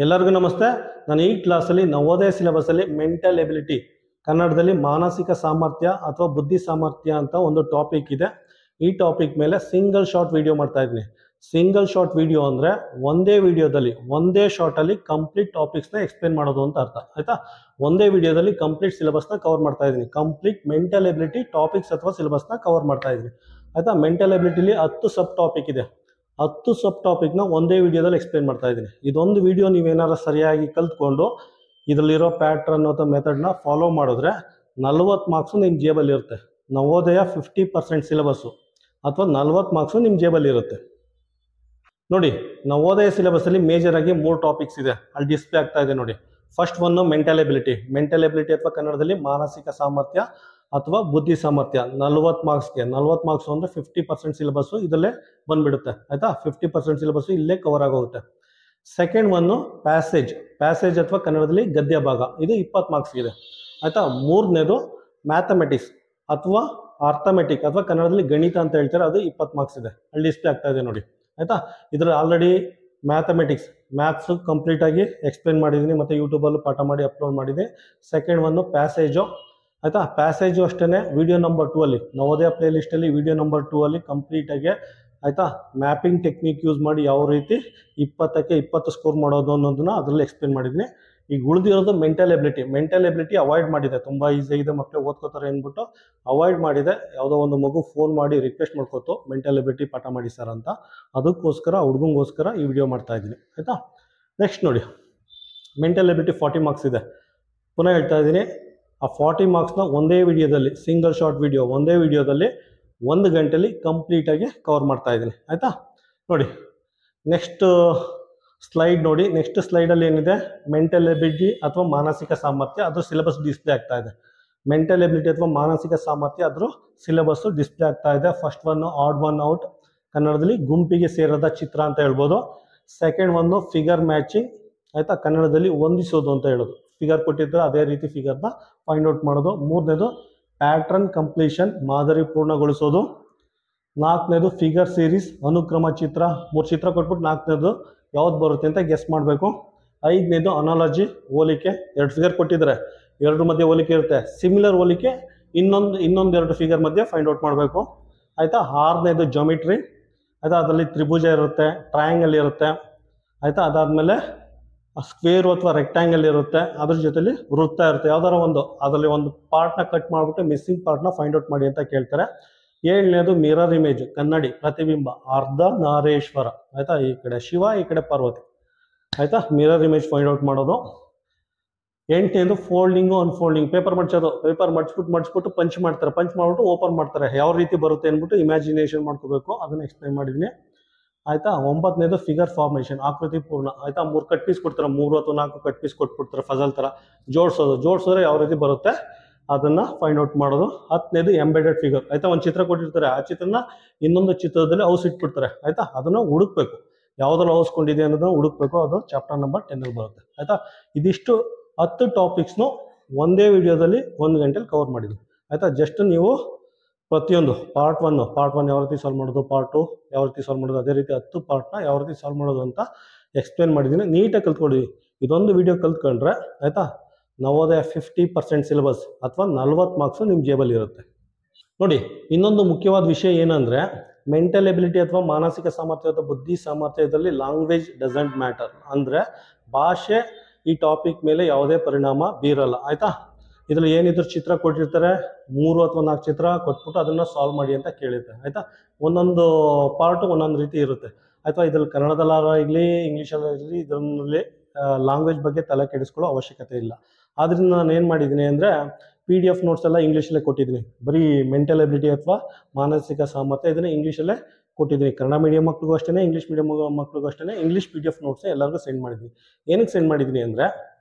ಎಲ್ಲರಿಗೂ ನಮಸ್ತೆ. ನಾನು ಈ ಕ್ಲಾಸಲ್ಲಿ ನವೋದಯ ಸಿಲೆಬಸ್ಸಲ್ಲಿ ಮೆಂಟಲ್ ಎಬಿಲಿಟಿ ಕನ್ನಡದಲ್ಲಿ ಮಾನಸಿಕ ಸಾಮರ್ಥ್ಯ ಅಥವಾ ಬುದ್ಧಿ ಸಾಮರ್ಥ್ಯ ಅಂತ ಒಂದು ಟಾಪಿಕ್ ಇದೆ. ಈ ಟಾಪಿಕ್ ಮೇಲೆ ಸಿಂಗಲ್ ಶಾರ್ಟ್ ವಿಡಿಯೋ ಮಾಡ್ತಾ ಇದ್ದೀನಿ. ಸಿಂಗಲ್ ಶಾರ್ಟ್ ವಿಡಿಯೋ ಅಂದರೆ ಒಂದೇ ವಿಡಿಯೋದಲ್ಲಿ ಒಂದೇ ಶಾರ್ಟಲ್ಲಿ ಕಂಪ್ಲೀಟ್ ಟಾಪಿಕ್ಸ್ನ ಎಕ್ಸ್ಪ್ಲೇನ್ ಮಾಡೋದು ಅಂತ ಅರ್ಥ ಆಯಿತಾ. ಒಂದೇ ವಿಡಿಯೋದಲ್ಲಿ ಕಂಪ್ಲೀಟ್ ಸಿಲೆಬಸ್ನ ಕವರ್ ಮಾಡ್ತಾ ಇದ್ದೀನಿ. ಕಂಪ್ಲೀಟ್ ಮೆಂಟಲ್ ಎಬಿಲಿಟಿ ಟಾಪಿಕ್ಸ್ ಅಥವಾ ಸಿಲೆಬಸ್ನ ಕವರ್ ಮಾಡ್ತಾ ಇದ್ದೀನಿ ಆಯಿತಾ. ಮೆಂಟಲ್ ಎಬಿಲಿಟಿಲಿ 10 ಸಬ್ ಟಾಪಿಕ್ ಇದೆ. 10 ಸಬ್ ಟಾಪಿಕ್ನ ಒಂದೇ ವಿಡಿಯೋದಲ್ಲಿ ಎಕ್ಸ್ಪ್ಲೇನ್ ಮಾಡ್ತಾ ಇದ್ದೀನಿ. ಇದೊಂದು ವಿಡಿಯೋ ನೀವೇನಾರು ಸರಿಯಾಗಿ ಕಲ್ತ್ಕೊಂಡು ಇದರಲ್ಲಿರೋ ಪ್ಯಾಟ್ರನ್ ಅಥವಾ ಮೆಥಡ್ನ ಫಾಲೋ ಮಾಡಿದ್ರೆ 40 ಮಾರ್ಕ್ಸು ನಿಮ್ಮ ಜೇಬಲ್ಲಿ ಇರುತ್ತೆ. ನವೋದಯ 50% ಸಿಲೆಬಸ್ಸು ಅಥವಾ 40 ಮಾರ್ಕ್ಸು ನಿಮ್ಮ ಜೇಬಲ್ಲಿ ಇರುತ್ತೆ. ನೋಡಿ, ನವೋದಯ ಸಿಲೆಬಸ್ಸಲ್ಲಿ ಮೇಜರಾಗಿ 3 ಟಾಪಿಕ್ಸ್ ಇದೆ. ಅಲ್ಲಿ ಡಿಸ್ಪ್ಲೇ ಆಗ್ತಾ ಇದೆ ನೋಡಿ. First one mental ability. Mental ability ಅಥವಾ ಕನ್ನಡದಲ್ಲಿ ಮಾನಸಿಕ ಸಾಮರ್ಥ್ಯ ಅಥವಾ ಬುದ್ಧಿ ಸಾಮರ್ಥ್ಯ 40 ಮಾರ್ಕ್ಸ್ಗೆ. 40 ಮಾರ್ಕ್ಸ್ ಅಂದರೆ 50% ಸಿಲೆಬಸ್ಸು ಇದರಲ್ಲೇ ಬಂದುಬಿಡುತ್ತೆ ಆಯಿತಾ. 50% ಸಿಲೆಬಸ್ಸು ಇಲ್ಲೇ ಕವರ್ ಆಗೋಗುತ್ತೆ. ಸೆಕೆಂಡ್ ಒನ್ನು ಪ್ಯಾಸೇಜ್ ಅಥವಾ ಕನ್ನಡದಲ್ಲಿ ಗದ್ಯ ಭಾಗ, ಇದು 20 ಮಾರ್ಕ್ಸ್ ಇದೆ ಆಯಿತಾ. ಮೂರನೇದು ಮ್ಯಾಥಮೆಟಿಕ್ಸ್ ಅಥವಾ ಅರ್ಥಮೆಟಿಕ್ ಅಥವಾ ಕನ್ನಡದಲ್ಲಿ ಗಣಿತ ಅಂತ ಹೇಳ್ತಾರೆ, ಅದು 20 ಮಾರ್ಕ್ಸ್ ಇದೆ. ಅಲ್ಲಿ ಡಿಸ್ಪ್ಲೇ ಆಗ್ತಾ ಇದೆ ನೋಡಿ ಆಯಿತಾ. ಇದರಲ್ಲಿ ಆಲ್ರೆಡಿ ಮ್ಯಾಥ್ಸು ಕಂಪ್ಲೀಟಾಗಿ ಎಕ್ಸ್ಪ್ಲೇನ್ ಮಾಡಿದ್ದೀನಿ ಮತ್ತು ಯೂಟ್ಯೂಬಲ್ಲೂ ಪಾಠ ಮಾಡಿ ಅಪ್ಲೋಡ್ ಮಾಡಿದ್ದೀನಿ. ಸೆಕೆಂಡ್ ಒನ್ನು ಪ್ಯಾಸೇಜು ಆಯಿತಾ. ಪ್ಯಾಸೇಜು ಅಷ್ಟೇ ವಿಡಿಯೋ ನಂಬರ್ 2 ಅಲ್ಲಿ ನವೋದಯ ಪ್ಲೇ ಲಿಸ್ಟಲ್ಲಿ ವಿಡಿಯೋ ನಂಬರ್ 2 ಅಲ್ಲಿ ಕಂಪ್ಲೀಟಾಗಿ ಆಯಿತಾ ಮ್ಯಾಪಿಂಗ್ ಟೆಕ್ನಿಕ್ ಯೂಸ್ ಮಾಡಿ ಯಾವ ರೀತಿ 20ಕ್ಕೆ 20 ಸ್ಕೋರ್ ಮಾಡೋದು ಅನ್ನೋದನ್ನ ಅದರಲ್ಲಿ ಎಕ್ಸ್ಪ್ಲೇನ್ ಮಾಡಿದ್ದೀನಿ. ಈಗ ಉಳಿದಿರೋದು ಮೆಂಟಲ್ ಎಬಿಲಿಟಿ ಅವಾಯ್ಡ್ ಮಾಡಿದೆ. ತುಂಬ ಈಸಿಯಾಗಿದೆ, ಮಕ್ಕಳು ಓದ್ಕೋತಾರೆ ಅಂದ್ಬಿಟ್ಟು ಅವಾಯ್ಡ್ ಮಾಡಿದೆ. ಯಾವುದೋ ಒಂದು ಮಗು ಫೋನ್ ಮಾಡಿ ರಿಕ್ವೆಸ್ಟ್ ಮಾಡ್ಕೋತು ಮೆಂಟಲ್ ಎಬಿಲಿಟಿ ಪಾಠ ಮಾಡಿ ಸರ್ ಅಂತ. ಅದಕ್ಕೋಸ್ಕರ ಹುಡುಗಂಗೋಸ್ಕರ ಈ ವಿಡಿಯೋ ಮಾಡ್ತಾ ಇದ್ದೀನಿ ಆಯಿತಾ. ನೆಕ್ಸ್ಟ್ ನೋಡಿ, ಮೆಂಟಲ್ ಎಬಿಲಿಟಿ 40 ಮಾರ್ಕ್ಸ್ ಇದೆ. ಪುನಃ ಹೇಳ್ತಾ ಇದ್ದೀನಿ, ಆ 40 ಮಾರ್ಕ್ಸ್ನ ಒಂದೇ ವಿಡಿಯೋದಲ್ಲಿ ಸಿಂಗಲ್ ಶಾರ್ಟ್ ವಿಡಿಯೋ ಒಂದೇ ವಿಡಿಯೋದಲ್ಲಿ 1 ಗಂಟೆಲಿ ಕಂಪ್ಲೀಟಾಗಿ ಕವರ್ ಮಾಡ್ತಾ ಇದ್ದೀನಿ ಆಯಿತಾ. ನೋಡಿ ನೆಕ್ಸ್ಟ್ ಸ್ಲೈಡ್ ನೋಡಿ. ನೆಕ್ಸ್ಟ್ ಸ್ಲೈಡಲ್ಲಿ ಏನಿದೆ, ಮೆಂಟಲ್ ಎಬಿಲಿಟಿ ಅಥವಾ ಮಾನಸಿಕ ಸಾಮರ್ಥ್ಯ ಅದ್ರ ಸಿಲೆಬಸ್ ಡಿಸ್ಪ್ಲೇ ಆಗ್ತಾ ಇದೆ. ಮೆಂಟಲ್ ಎಬಿಲಿಟಿ ಅಥವಾ ಮಾನಸಿಕ ಸಾಮರ್ಥ್ಯ ಅದ್ರ ಸಿಲೆಬಸ್ಸು ಡಿಸ್ಪ್ಲೇ ಆಗ್ತಾ ಇದೆ. ಫಸ್ಟ್ ಒನ್ನು ಆಡ್ ಒನ್ ಔಟ್, ಕನ್ನಡದಲ್ಲಿ ಗುಂಪಿಗೆ ಸೇರದ ಚಿತ್ರ ಅಂತ ಹೇಳ್ಬೋದು. ಸೆಕೆಂಡ್ ಒಂದು ಫಿಗರ್ ಮ್ಯಾಚಿಂಗ್ ಆಯಿತಾ, ಕನ್ನಡದಲ್ಲಿ ಹೊಂದಿಸೋದು ಅಂತ ಹೇಳೋದು. ಫಿಗರ್ ಕೊಟ್ಟಿದ್ದರೆ ಅದೇ ರೀತಿ ಫಿಗರ್ನ ಫೈಂಡ್ ಔಟ್ ಮಾಡೋದು. ಮೂರನೇದು ಪ್ಯಾಟ್ರನ್ ಕಂಪ್ಲೀಷನ್, ಮಾದರಿ ಪೂರ್ಣಗೊಳಿಸೋದು. ನಾಲ್ಕನೇದು ಫಿಗರ್ ಸೀರೀಸ್, ಅನುಕ್ರಮ ಚಿತ್ರ. 3 ಚಿತ್ರ ಕೊಟ್ಬಿಟ್ಟು 4ನೇದು ಯಾವ್ದು ಬರುತ್ತೆ ಅಂತ ಗೆಸ್ ಮಾಡಬೇಕು. 5ನೇದು ಅನಾಲಜಿ, ಹೋಲಿಕೆ. 2 ಫಿಗರ್ ಕೊಟ್ಟಿದ್ದಾರೆ, 2 ಮಧ್ಯೆ ಹೋಲಿಕೆ ಇರುತ್ತೆ. ಸಿಮಿಲರ್ ಹೋಲಿಕೆ ಇನ್ನೊಂದು 2 ಫಿಗರ್ ಮಧ್ಯೆ ಫೈಂಡ್ ಔಟ್ ಮಾಡಬೇಕು ಆಯಿತಾ. 6ನೇದು ಜಾಮಿಟ್ರಿ ಆಯಿತಾ, ಅದರಲ್ಲಿ ತ್ರಿಭುಜ ಇರುತ್ತೆ, ಟ್ರಯಾಂಗಲ್ ಇರುತ್ತೆ ಆಯಿತಾ. ಅದಾದಮೇಲೆ ಸ್ಕ್ವೇರು ಅಥವಾ ರೆಕ್ಟ್ಯಾಂಗಲ್ ಇರುತ್ತೆ, ಅದ್ರ ಜೊತೆಲಿ ವೃತ್ತ ಇರುತ್ತೆ. ಯಾವ್ದಾರ ಒಂದು ಅದರಲ್ಲಿ ಒಂದು ಪಾರ್ಟ್ನ ಕಟ್ ಮಾಡಿಬಿಟ್ಟು ಮಿಸ್ಸಿಂಗ್ ಪಾರ್ಟ್ನ ಫೈಂಡ್ ಔಟ್ ಮಾಡಿ ಅಂತ ಕೇಳ್ತಾರೆ. 7ನೇದು ಮಿರರ್ ಇಮೇಜ್, ಕನ್ನಡಿ ಪ್ರತಿಬಿಂಬ, ಅರ್ಧ ನಾರೇಶ್ವರ ಆಯಿತಾ. ಈ ಕಡೆ ಶಿವ, ಈ ಕಡೆ ಪಾರ್ವತಿ ಆಯಿತಾ. ಮಿರರ್ ಇಮೇಜ್ ಫೈಂಡ್ ಔಟ್ ಮಾಡೋದು. 8ನೇದು ಫೋಲ್ಡಿಂಗು ಅನ್ಫೋಲ್ಡಿಂಗ್, ಪೇಪರ್ ಮಡಿಸ್ಬಿಟ್ಟು ಪಂಚ್ ಮಾಡಿಬಿಟ್ಟು ಓಪನ್ ಮಾಡ್ತಾರೆ. ಯಾವ ರೀತಿ ಬರುತ್ತೆ ಅಂದ್ಬಿಟ್ಟು ಇಮ್ಯಾಜಿನೇಷನ್ ಮಾಡ್ಕೋಬೇಕು, ಅದನ್ನು ಎಕ್ಸ್ಪ್ಲೈನ್ ಮಾಡಿದ್ದೀನಿ ಆಯಿತಾ. 9ನೇದು ಫಿಗರ್ ಫಾರ್ಮೇಷನ್, ಆಕೃತಿ ಪೂರ್ಣ ಆಯಿತಾ. 3 ಕಟ್ ಪೀಸ್ ಕೊಡ್ತಾರೆ, 3 ಅಥವಾ 4 ಕಟ್ ಪೀಸ್ ಕೊಟ್ಬಿಡ್ತಾರೆ ಫಜಲ್ ಥರ. ಜೋಡಿಸೋದ್ರೆ ಯಾವ ರೀತಿ ಬರುತ್ತೆ ಅದನ್ನು ಫೈಂಡ್ ಔಟ್ ಮಾಡೋದು. 10ನೇದು ಎಂಬೆಡೆಡ್ ಫಿಗರ್ ಆಯಿತಾ. ಒಂದು ಚಿತ್ರ ಕೊಟ್ಟಿರ್ತಾರೆ, ಆ ಚಿತ್ರನ ಇನ್ನೊಂದು ಚಿತ್ರದಲ್ಲಿ ಔಸಿಟ್ಬಿಡ್ತಾರೆ ಆಯಿತಾ. ಅದನ್ನು ಹುಡುಕ್ಬೇಕು, ಯಾವುದ್ರಲ್ಲಿ ಔಸ್ಕೊಂಡಿದೆ ಅನ್ನೋದನ್ನು ಹುಡುಕ್ಬೇಕು. ಅದು ಚಾಪ್ಟರ್ ನಂಬರ್ 10 ಬರುತ್ತೆ ಆಯಿತಾ. ಇದಿಷ್ಟು 10 ಟಾಪಿಕ್ಸ್ನು ಒಂದೇ ವಿಡಿಯೋದಲ್ಲಿ 1 ಗಂಟೆಲಿ ಕವರ್ ಮಾಡಿದ್ವಿ ಆಯಿತಾ. ಜಸ್ಟ್ ನೀವು ಪ್ರತಿಯೊಂದು ಪಾರ್ಟ್ ಒನ್ ಯಾವ ರೀತಿ ಸಾಲ್ವ್ ಮಾಡೋದು, ಪಾರ್ಟ್ 2 ಯಾವ ರೀತಿ ಸಾಲ್ವ್ ಮಾಡೋದು, ಅದೇ ರೀತಿ 10 ಪಾರ್ಟ್ನ ಯಾವ ರೀತಿ ಸಾಲ್ವ್ ಮಾಡೋದು ಅಂತ ಎಕ್ಸ್ಪ್ಲೇನ್ ಮಾಡಿದ್ದೀನಿ. ನೀಟಾಗಿ ಕಲ್ತ್ಕೊಂಡಿದ್ದೀವಿ. ಇದೊಂದು ವಿಡಿಯೋ ಕಲ್ತ್ಕೊಂಡ್ರೆ ಆಯಿತಾ, ನವೋದಯ 50% ಸಿಲೆಬಸ್ ಅಥವಾ 40 ಮಾರ್ಕ್ಸು ನಿಮ್ಮ ಜೇಬಲ್ಲಿ ಇರುತ್ತೆ. ನೋಡಿ, ಇನ್ನೊಂದು ಮುಖ್ಯವಾದ ವಿಷಯ ಏನಂದರೆ, ಮೆಂಟಲ್ ಎಬಿಲಿಟಿ ಅಥವಾ ಮಾನಸಿಕ ಸಾಮರ್ಥ್ಯ ಅಥವಾ ಬುದ್ಧಿ ಸಾಮರ್ಥ್ಯದಲ್ಲಿ ಲ್ಯಾಂಗ್ವೇಜ್ ಡಸಂಟ್ ಮ್ಯಾಟರ್. ಅಂದರೆ ಭಾಷೆ ಈ ಟಾಪಿಕ್ ಮೇಲೆ ಯಾವುದೇ ಪರಿಣಾಮ ಬೀರಲ್ಲ ಆಯಿತಾ. ಇದರಲ್ಲಿ ಏನಿದ್ರು ಚಿತ್ರ ಕೊಟ್ಟಿರ್ತಾರೆ, 3 ಅಥವಾ 4 ಚಿತ್ರ ಕೊಟ್ಬಿಟ್ಟು ಅದನ್ನು ಸಾಲ್ವ್ ಮಾಡಿ ಅಂತ ಕೇಳಿರ್ತಾರೆ ಆಯಿತಾ. ಒಂದೊಂದು ಪಾರ್ಟು ಒಂದೊಂದು ರೀತಿ ಇರುತ್ತೆ ಆಯಿತಾ. ಇದರಲ್ಲಿ ಕನ್ನಡದಲ್ಲಾಗಲಿ ಇಂಗ್ಲೀಷಲ್ಲಾಗಲಿ ಇದರಲ್ಲಿ ಲ್ಯಾಂಗ್ವೇಜ್ ಬಗ್ಗೆ ತಲೆ ಕೆಡಿಸ್ಕೊಳ್ಳೋ ಅವಶ್ಯಕತೆ ಇಲ್ಲ. ಆದ್ದರಿಂದ ನಾನು ಏನು ಮಾಡಿದ್ದೀನಿ ಅಂದರೆ, PDF ನೋಟ್ಸ್ ಎಲ್ಲ ಇಂಗ್ಲೀಷಲ್ಲೇ ಕೊಟ್ಟಿದ್ದೀನಿ. ಬರೀ ಮೆಂಟಲ್ ಎಬಿಲಿಟಿ ಅಥವಾ ಮಾನಸಿಕ ಸಾಮರ್ಥ್ಯ ಇದನ್ನು ಇಂಗ್ಲೀಷಲ್ಲೇ ಕೊಟ್ಟಿದ್ದೀನಿ. ಕನ್ನಡ ಮೀಡಿಯಂ ಮಕ್ಳಿಗೂ ಅಷ್ಟೇ, ಇಂಗ್ಲೀಷ್ ಮೀಡಿಯಂ ಮಕ್ಳಿಗೂ ಅಷ್ಟೇ ಇಂಗ್ಲೀಷ್ PDF ನೋಟ್ಸ್ ಎಲ್ಲರಿಗೂ ಸೆಂಡ್ ಮಾಡಿದ್ದೀನಿ. ಏನಕ್ಕೆ ಸೆಂಡ್ ಮಾಡಿದ್ದೀನಿ ಅಂದರೆ,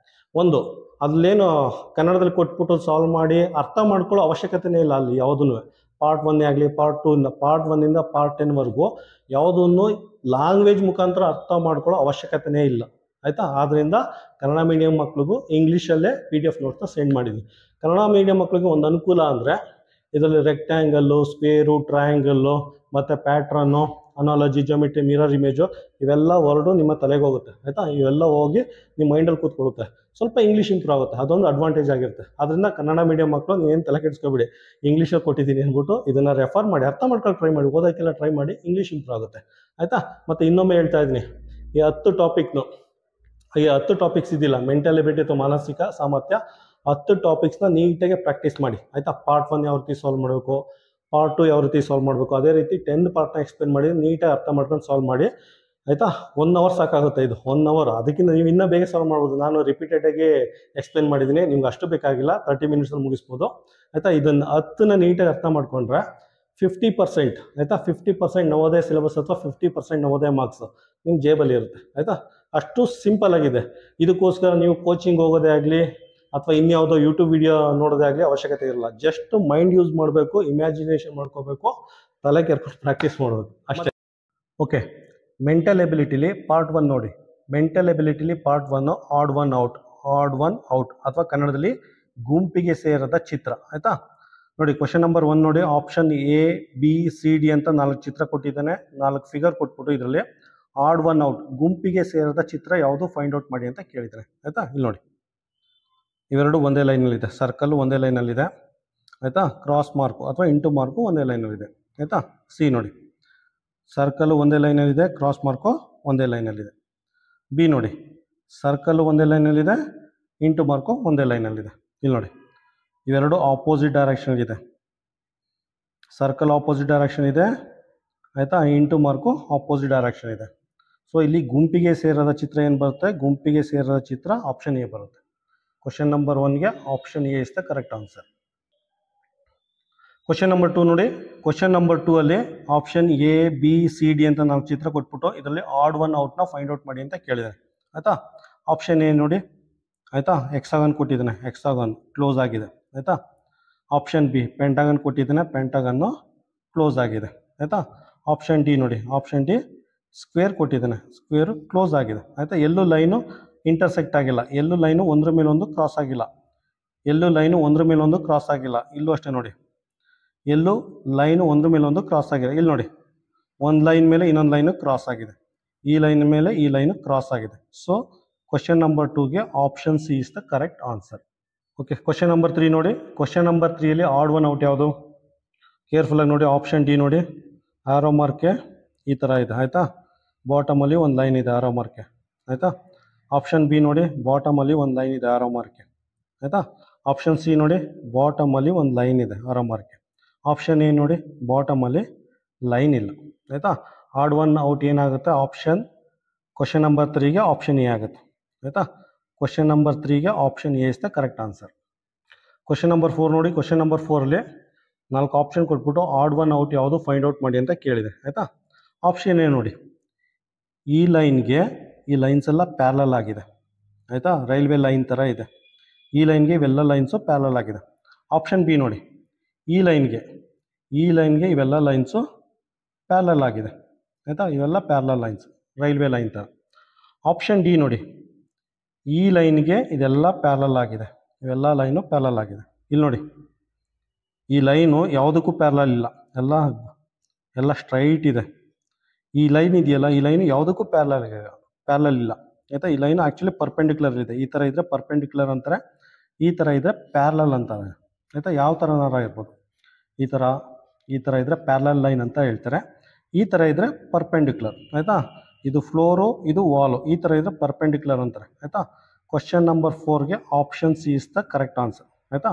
ಒಂದು ಅಲ್ಲೇನು ಕನ್ನಡದಲ್ಲಿ ಕೊಟ್ಬಿಟ್ಟು ಸಾಲ್ವ್ ಮಾಡಿ ಅರ್ಥ ಮಾಡ್ಕೊಳ್ಳೋ ಅವಶ್ಯಕತೆನೇ ಇಲ್ಲ. ಅಲ್ಲಿ ಯಾವುದೂ ಪಾರ್ಟ್ 1 ಆಗಲಿ ಪಾರ್ಟ್ 2 ಪಾರ್ಟ್ 1ಇಂದ ಪಾರ್ಟ್ 10ವರೆಗೂ ಯಾವುದನ್ನು ಲ್ಯಾಂಗ್ವೇಜ್ ಮುಖಾಂತರ ಅರ್ಥ ಮಾಡ್ಕೊಳ್ಳೋ ಅವಶ್ಯಕತೆನೇ ಇಲ್ಲ ಆಯಿತಾ. ಆದ್ದರಿಂದ ಕನ್ನಡ ಮೀಡಿಯಂ ಮಕ್ಳಿಗೂ ಇಂಗ್ಲೀಷಲ್ಲೇ PDF ನೋಟ್ಸ್ನ ಸೆಂಡ್ ಮಾಡಿದ್ವಿ. ಕನ್ನಡ ಮೀಡಿಯಂ ಮಕ್ಳಿಗೆ ಒಂದು ಅನುಕೂಲ ಅಂದರೆ ಇದರಲ್ಲಿ ರೆಕ್ಟ್ಯಾಂಗಲ್ಲು, ಸ್ಕ್ವೇರು, ಟ್ರಯಾಂಗಲ್ಲು ಮತ್ತು pattern analogy, geometry, mirror image ಇವೆಲ್ಲ ವರ್ಡು ನಿಮ್ಮ ತಲೆಗೆ ಹೋಗುತ್ತೆ ಆಯಿತಾ. ಇವೆಲ್ಲ ಹೋಗಿ ನಿಮ್ಮ ಮೈಂಡಲ್ಲಿ ಕೂತ್ಕೊಳ್ಳುತ್ತೆ. ಸ್ವಲ್ಪ ಇಂಗ್ಲೀಷ್ ಇಂಪ್ರೂವ್ ಆಗುತ್ತೆ, ಅದೊಂದು ಅಡ್ವಾಂಟೇಜ್ ಆಗಿರುತ್ತೆ. ಅದರಿಂದ ಕನ್ನಡ ಮೀಡಿಯಂ ಮಕ್ಕಳು ನೀವೇನು ತಲೆ ಕೆಡಿಸ್ಕೊಬಿಡಿ, ಇಂಗ್ಲೀಷಲ್ಲಿ ಕೊಟ್ಟಿದ್ದೀನಿ ಅಂದ್ಬಿಟ್ಟು ಇದನ್ನು ರೆಫರ್ ಮಾಡಿ ಅರ್ಥ ಮಾಡ್ಕೊಂಡು ಟ್ರೈ ಮಾಡಿ, ಓದೋಕ್ಕೆಲ್ಲ ಟ್ರೈ ಮಾಡಿ, ಇಂಗ್ಲೀಷ್ ಇಂಪ್ರೂವ್ ಆಗುತ್ತೆ ಆಯಿತಾ. ಮತ್ತು ಇನ್ನೊಮ್ಮೆ ಹೇಳ್ತಾ ಇದ್ದೀನಿ, ಈ 10 ಟಾಪಿಕ್ಸ್ ಇದಿಲ್ಲ, ಮೆಂಟಲ್ ಎಬಿಲಿಟಿ ಅಥವಾ ಮಾನಸಿಕ ಸಾಮರ್ಥ್ಯ 10 ಟಾಪಿಕ್ಸ್ನ ನೀಟಾಗಿ ಪ್ರಾಕ್ಟೀಸ್ ಮಾಡಿ ಆಯಿತಾ. ಪಾರ್ಟ್ 1 ಯಾವ ರೀತಿ ಸಾಲ್ವ್ ಮಾಡಬೇಕು, ಪಾರ್ಟ್ 2 ಯಾವ ರೀತಿ ಸಾಲ್ವ್ ಮಾಡಬೇಕು, ಅದೇ ರೀತಿ 10 ಪಾರ್ಟ್ನ ಎಕ್ಸ್ಪ್ಲೇನ್ ಮಾಡಿ ನೀಟಾಗಿ ಅರ್ಥ ಮಾಡ್ಕೊಂಡು ಸಾಲ್ವ್ ಮಾಡಿ ಆಯಿತಾ. 1 ಅವರ್ ಸಾಕಾಗುತ್ತೆ ಇದು, 1 ಅವರ್. ಅದಕ್ಕಿಂತ ನೀವು ಇನ್ನೂ ಬೇಗ ಸಾಲ್ವ್ ಮಾಡ್ಬೋದು. ನಾನು ರಿಪೀಟೆಡಾಗಿ ಎಕ್ಸ್ಪ್ಲೇನ್ ಮಾಡಿದ್ದೀನಿ, ನಿಮ್ಗೆ ಅಷ್ಟು ಬೇಕಾಗಿಲ್ಲ, 30 ಮಿನಿಟ್ಸಲ್ಲಿ ಮುಗಿಸ್ಬೋದು ಆಯಿತಾ. ಇದನ್ನು 10ನ ನೀಟಾಗಿ ಅರ್ಥ ಮಾಡ್ಕೊಂಡ್ರೆ 50% ಆಯಿತಾ, 50% ನವೋದಯ ಸಿಲೆಬಸ್ ಅಥವಾ 50% ನವೋದಯ ಮಾರ್ಕ್ಸ್ ನಿಮ್ಮ ಜೇಬಲ್ಲಿ ಇರುತ್ತೆ ಆಯಿತಾ. ಅಷ್ಟು ಸಿಂಪಲ್ ಆಗಿದೆ. ಇದಕ್ಕೋಸ್ಕರ ನೀವು ಕೋಚಿಂಗ್ ಹೋಗೋದೇ ಆಗಲಿ ಅಥವಾ ಇನ್ಯಾವುದೋ ಯೂಟ್ಯೂಬ್ ವಿಡಿಯೋ ನೋಡೋದೇ ಆಗಲಿ ಅವಶ್ಯಕತೆ ಇರಲ್ಲ. ಜಸ್ಟ್ ಮೈಂಡ್ ಯೂಸ್ ಮಾಡಬೇಕು, ಇಮ್ಯಾಜಿನೇಷನ್ ಮಾಡ್ಕೋಬೇಕು, ತಲೆ ಕೆರ್ಕೊಂಡು ಪ್ರಾಕ್ಟೀಸ್ ಮಾಡಬೇಕು ಅಷ್ಟೇ. ಓಕೆ, ಮೆಂಟಲ್ ಎಬಿಲಿಟಿಲಿ ಪಾರ್ಟ್ 1 ನೋಡಿ. ಮೆಂಟಲ್ ಎಬಿಲಿಟಿಲಿ ಪಾರ್ಟ್ 1 ಆಡ್ ಒನ್ ಔಟ್ ಅಥವಾ ಕನ್ನಡದಲ್ಲಿ ಗುಂಪಿಗೆ ಸೇರದ ಚಿತ್ರ ಆಯಿತಾ. ನೋಡಿ ಕ್ವಶನ್ ನಂಬರ್ 1 ನೋಡಿ, option A B C D ಅಂತ 4 ಚಿತ್ರ ಕೊಟ್ಟಿದ್ದಾನೆ, 4 ಫಿಗರ್ ಕೊಟ್ಬಿಟ್ಟು ಇದರಲ್ಲಿ ಆಡ್ ಒನ್ ಔಟ್ ಗುಂಪಿಗೆ ಸೇರದ ಚಿತ್ರ ಯಾವುದು ಫೈಂಡ್ ಔಟ್ ಮಾಡಿ ಅಂತ ಕೇಳಿದ್ದಾರೆ ಆಯಿತಾ. ಇಲ್ಲಿ ನೋಡಿ, ಇವೆರಡು ಒಂದೇ ಲೈನಲ್ಲಿದೆ, ಸರ್ಕಲ್ ಒಂದೇ ಲೈನಲ್ಲಿದೆ ಆಯಿತಾ. ಕ್ರಾಸ್ ಮಾರ್ಕು ಅಥವಾ ಇಂಟು ಮಾರ್ಕು ಒಂದೇ ಲೈನಲ್ಲಿದೆ ಆಯಿತಾ. ಸಿ ನೋಡಿ, ಸರ್ಕಲ್ ಒಂದೇ ಲೈನಲ್ಲಿದೆ, ಕ್ರಾಸ್ ಮಾರ್ಕು ಒಂದೇ ಲೈನಲ್ಲಿದೆ. ಬಿ ನೋಡಿ, ಸರ್ಕಲ್ ಒಂದೇ ಲೈನಲ್ಲಿದೆ, ಇಂಟು ಮಾರ್ಕು ಒಂದೇ ಲೈನಲ್ಲಿದೆ. ಇಲ್ಲಿ ನೋಡಿ, ಇವೆರಡು ಆಪೋಸಿಟ್ ಡೈರೆಕ್ಷನ್ ಇದೆ, ಸರ್ಕಲ್ ಆಪೋಸಿಟ್ ಡೈರೆಕ್ಷನ್ ಇದೆ ಆಯಿತಾ, ಇಂಟು ಮಾರ್ಕು ಆಪೋಸಿಟ್ ಡೈರೆಕ್ಷನ್ ಇದೆ. ಸೊ ಇಲ್ಲಿ ಗುಂಪಿಗೆ ಸೇರದ ಚಿತ್ರ ಏನು ಬರುತ್ತೆ, ಗುಂಪಿಗೆ ಸೇರದ ಚಿತ್ರ ಆಪ್ಷನ್ ಎ ಬರುತ್ತೆ. ಕ್ವಶನ್ ನಂಬರ್ 1ಗೆ option A is the correct answer. Question number 2 ನೋಡಿ, ಕ್ವಶನ್ ನಂಬರ್ 2 ಅಲ್ಲಿ option A B C D ಅಂತ ನಾವು ಚಿತ್ರ ಕೊಟ್ಬಿಟ್ಟು ಇದರಲ್ಲಿ ಆಡ್ ಒನ್ ಔಟ್ನ ಫೈಂಡ್ ಔಟ್ ಮಾಡಿ ಅಂತ ಕೇಳಿದ್ದಾರೆ ಆಯಿತಾ. ಆಪ್ಷನ್ ಎ ನೋಡಿ ಆಯಿತಾ, ಹೆಕ್ಸಾಗನ್ ಕೊಟ್ಟಿದ್ದಾನೆ, ಹೆಕ್ಸಾಗನ್ ಕ್ಲೋಸ್ ಆಗಿದೆ ಆಯಿತಾ. ಆಪ್ಷನ್ ಬಿ ಪೆಂಟಾಗನ್ ಕೊಟ್ಟಿದ್ದಾನೆ, ಪೆಂಟಾಗನ್ನು ಕ್ಲೋಸ್ ಆಗಿದೆ ಆಯಿತಾ. ಆಪ್ಷನ್ ಡಿ ನೋಡಿ, ಆಪ್ಷನ್ ಡಿ ಸ್ಕ್ವೇರ್ ಕೊಟ್ಟಿದ್ದಾನೆ, ಸ್ಕ್ವೇರು ಕ್ಲೋಸ್ ಆಗಿದೆ ಆಯಿತಾ. ಎಲ್ಲೂ ಲೈನು ಇಂಟರ್ಸೆಕ್ಟ್ ಆಗಿಲ್ಲ, ಎಲ್ಲೂ ಲೈನು ಒಂದ್ರ ಮೇಲೆ ಒಂದು ಕ್ರಾಸ್ ಆಗಿಲ್ಲ, ಎಲ್ಲೂ ಲೈನು ಒಂದ್ರ ಮೇಲೆ ಒಂದು ಕ್ರಾಸ್ ಆಗಿಲ್ಲ. ಇಲ್ಲೂ ಅಷ್ಟೇ ನೋಡಿ, ಎಲ್ಲೂ ಲೈನು ಒಂದ್ರ ಮೇಲೆ ಒಂದು ಕ್ರಾಸ್ ಆಗಿದೆ. ಇಲ್ಲಿ ನೋಡಿ, ಒಂದು ಲೈನ್ ಮೇಲೆ ಇನ್ನೊಂದು ಲೈನು ಕ್ರಾಸ್ ಆಗಿದೆ, ಈ ಲೈನ್ ಮೇಲೆ ಈ ಲೈನು ಕ್ರಾಸ್ ಆಗಿದೆ. ಸೊ ಕ್ವಶನ್ ನಂಬರ್ 2ಗೆ option C is the correct answer. Okay, question number 3 ನೋಡಿ, ಕ್ವಶನ್ ನಂಬರ್ 3ಯಲ್ಲಿ ಆಡ್ ಒನ್ ಔಟ್ ಯಾವುದು, ಕೇರ್ಫುಲ್ಲಾಗಿ ನೋಡಿ. ಆಪ್ಷನ್ ಡಿ ನೋಡಿ, ಆರೋ ಮಾರ್ಕೆ ಈ ಥರ ಇದೆ ಆಯಿತಾ, ಬಾಟಮಲ್ಲಿ ಒಂದು ಲೈನ್ ಇದೆ ಆರೋ ಮಾರ್ಕೆ ಆಯಿತಾ. ಆಪ್ಷನ್ ಬಿ ನೋಡಿ, ಬಾಟಮಲ್ಲಿ ಒಂದು ಲೈನ್ ಇದೆ ಆರೋ ಮಾರ್ಕೆ ಆಯಿತಾ. ಆಪ್ಷನ್ ಸಿ ನೋಡಿ, ಬಾಟಮಲ್ಲಿ ಒಂದು ಲೈನ್ ಇದೆ ಆರೋ ಮಾರ್ಕೆ. ಆಪ್ಷನ್ ಎ ನೋಡಿ, ಬಾಟಮಲ್ಲಿ ಲೈನ್ ಇಲ್ಲ ಆಯಿತಾ. ಆಡ್ ಒನ್ ಔಟ್ ಏನಾಗುತ್ತೆ, ಆಪ್ಷನ್ ಕ್ವಶನ್ ನಂಬರ್ 3ಗೆ ಆಪ್ಷನ್ ಎ ಆಗುತ್ತೆ ಆಯಿತಾ. ಕ್ವಶನ್ ನಂಬರ್ 3ಗೆ option A is the correct answer. Question number 4 ನೋಡಿ, ಕ್ವಶನ್ ನಂಬರ್ 4ಅಲ್ಲಿ 4 ಆಪ್ಷನ್ ಕೊಟ್ಬಿಟ್ಟು ಆಡ್ ಒನ್ ಔಟ್ ಯಾವುದು ಫೈಂಡ್ ಔಟ್ ಮಾಡಿ ಅಂತ ಕೇಳಿದೆ ಆಯಿತಾ. ಆಪ್ಷನ್ ಎ ನೋಡಿ, ಈ ಲೈನ್ಗೆ ಈ ಲೈನ್ಸ್ ಎಲ್ಲ ಪ್ಯಾರಲಲ್ ಆಗಿದೆ ಆಯಿತಾ, ರೈಲ್ವೆ ಲೈನ್ ಥರ ಇದೆ, ಈ ಲೈನ್ಗೆ ಇವೆಲ್ಲ ಲೈನ್ಸು ಪ್ಯಾರಲಲ್ ಆಗಿದೆ. ಆಪ್ಷನ್ ಬಿ ನೋಡಿ, ಈ ಲೈನ್ಗೆ ಇವೆಲ್ಲ ಲೈನ್ಸು ಪ್ಯಾರಲಲ್ ಆಗಿದೆ ಆಯಿತಾ, ಇವೆಲ್ಲ ಪ್ಯಾರಲಲ್ ಲೈನ್ಸ್, ರೈಲ್ವೆ ಲೈನ್ ಥರ. ಆಪ್ಷನ್ ಡಿ ನೋಡಿ, ಈ ಲೈನ್ಗೆ ಇದೆಲ್ಲ ಪ್ಯಾರಲಲ್ ಆಗಿದೆ, ಇವೆಲ್ಲ ಲೈನು ಪ್ಯಾರಲಲ್ ಆಗಿದೆ. ಇಲ್ಲಿ ನೋಡಿ, ಈ ಲೈನು ಯಾವುದಕ್ಕೂ ಪ್ಯಾರಲಲ್ ಇಲ್ಲ, ಎಲ್ಲ ಸ್ಟ್ರೈಟ್ ಇದೆ. ಈ ಲೈನ್ ಇದೆಯಲ್ಲ, ಈ ಲೈನು ಯಾವುದಕ್ಕೂ ಪ್ಯಾರಲಲ್ ಇಲ್ಲ ಆಯಿತಾ. ಈ ಲೈನು ಆ್ಯಕ್ಚುಲಿ ಪರ್ಪೆಂಡಿಕ್ಯುಲರ್ ಇದೆ, ಈ ಥರ ಇದ್ದರೆ ಪರ್ಪೆಂಡಿಕ್ಯುಲರ್ ಅಂತಾರೆ, ಈ ಥರ ಇದ್ದರೆ ಪ್ಯಾರಲಲ್ ಅಂತಾರೆ ಆಯಿತಾ. ಯಾವ ಥರನಾರ ಇರ್ಬೋದು, ಈ ಥರ ಇದ್ದರೆ ಪ್ಯಾರಲಲ್ ಲೈನ್ ಅಂತ ಹೇಳ್ತಾರೆ, ಈ ಥರ ಇದ್ದರೆ ಪರ್ಪೆಂಡಿಕ್ಯುಲರ್ ಆಯಿತಾ. ಇದು ಫ್ಲೋರು, ಇದು ವಾಲು, ಈ ಥರ ಇದ್ದರೆ ಪರ್ಪೆಂಡಿಕ್ಯುಲರ್ ಅಂತಾರೆ ಆಯಿತಾ. ಕ್ವಶನ್ ನಂಬರ್ 4ಗೆ option C is the correct answer ಆಯಿತಾ.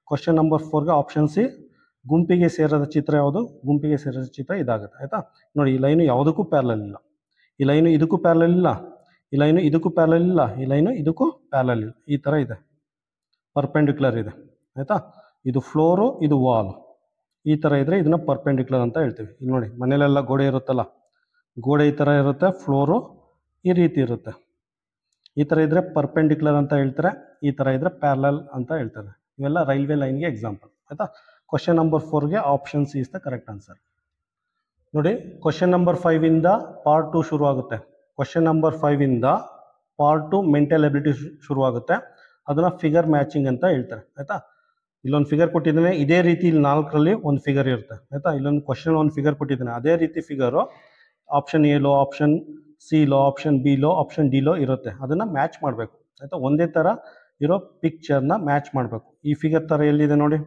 ಕ್ವಶನ್ ನಂಬರ್ 4ಗೆ ಆಪ್ಷನ್ ಸಿ, ಗುಂಪಿಗೆ ಸೇರದ ಚಿತ್ರ ಯಾವುದು, ಗುಂಪಿಗೆ ಸೇರದ ಚಿತ್ರ ಇದಾಗುತ್ತೆ ಆಯಿತಾ. ನೋಡಿ, ಈ ಲೈನು ಯಾವುದಕ್ಕೂ ಪ್ಯಾರಲಲ್ ಇಲ್ಲ, ಈ ಲೈನು ಇದಕ್ಕೂ ಪ್ಯಾರಲಲ್ ಇಲ್ಲ, ಈ ಲೈನು ಇದಕ್ಕೂ ಪ್ಯಾರಲಲ್ ಇಲ್ಲ, ಈ ಲೈನು ಇದಕ್ಕೂ ಪ್ಯಾರಲಲ್ ಇಲ್ಲ, ಈ ಥರ ಇದೆ, ಪರ್ಪೆಂಡಿಕ್ಯುಲರ್ ಇದೆ ಆಯಿತಾ. ಇದು ಫ್ಲೋರು, ಇದು ವಾಲು, ಈ ಥರ ಇದ್ದರೆ ಇದನ್ನು ಪರ್ಪೆಂಡಿಕ್ಯುಲರ್ ಅಂತ ಹೇಳ್ತೀವಿ. ಇಲ್ಲಿ ನೋಡಿ, ಮನೇಲೆಲ್ಲ ಗೋಡೆ ಇರುತ್ತಲ್ಲ, ಗೋಡೆ ಈ ಥರ ಇರುತ್ತೆ, ಫ್ಲೋರು ಈ ರೀತಿ ಇರುತ್ತೆ, ಈ ಥರ ಇದ್ದರೆ ಪರ್ಪೆಂಡಿಕ್ಯುಲರ್ ಅಂತ ಹೇಳ್ತಾರೆ, ಈ ಥರ ಇದ್ದರೆ ಪ್ಯಾರಲಲ್ ಅಂತ ಹೇಳ್ತಾರೆ. ಇವೆಲ್ಲ ರೈಲ್ವೆ ಲೈನ್ಗೆ ಎಕ್ಸಾಂಪಲ್ ಆಯಿತಾ. ಕ್ವಶನ್ ನಂಬರ್ 4ಗೆ option C is the correct answer. ನೋಡಿ, ಕ್ವಶನ್ ನಂಬರ್ 5ಇಂದ ಪಾರ್ಟ್ 2 ಶುರುವಾಗುತ್ತೆ. ಕ್ವಶನ್ ನಂಬರ್ 5ಇಂದ ಪಾರ್ಟ್ 2 ಮೆಂಟಲ್ ಎಬಿಲಿಟಿ ಶುರುವಾಗುತ್ತೆ. ಅದನ್ನು ಫಿಗರ್ ಮ್ಯಾಚಿಂಗ್ ಅಂತ ಹೇಳ್ತಾರೆ ಆಯಿತಾ. ಇಲ್ಲೊಂದು ಫಿಗರ್ ಕೊಟ್ಟಿದ್ದಾನೆ, ಇದೇ ರೀತಿ ಇಲ್ಲಿ 4ರಲ್ಲಿ ಒಂದು ಫಿಗರ್ ಇರುತ್ತೆ ಆಯಿತಾ. ಇಲ್ಲೊಂದು ಕ್ವಶನ್ ಒಂದು ಫಿಗರ್ ಕೊಟ್ಟಿದ್ದಾನೆ, ಅದೇ ರೀತಿ figure option A low, option C low, option B low, option D low ಇರುತ್ತೆ. ಅದನ್ನು ಮ್ಯಾಚ್ ಮಾಡಬೇಕು ಆಯಿತಾ. ಒಂದೇ ಥರ ಇರೋ ಪಿಕ್ಚರ್ನ ಮ್ಯಾಚ್ ಮಾಡಬೇಕು. ಈ ಫಿಗರ್ ಥರ ಎಲ್ಲಿದೆ ನೋಡಿ,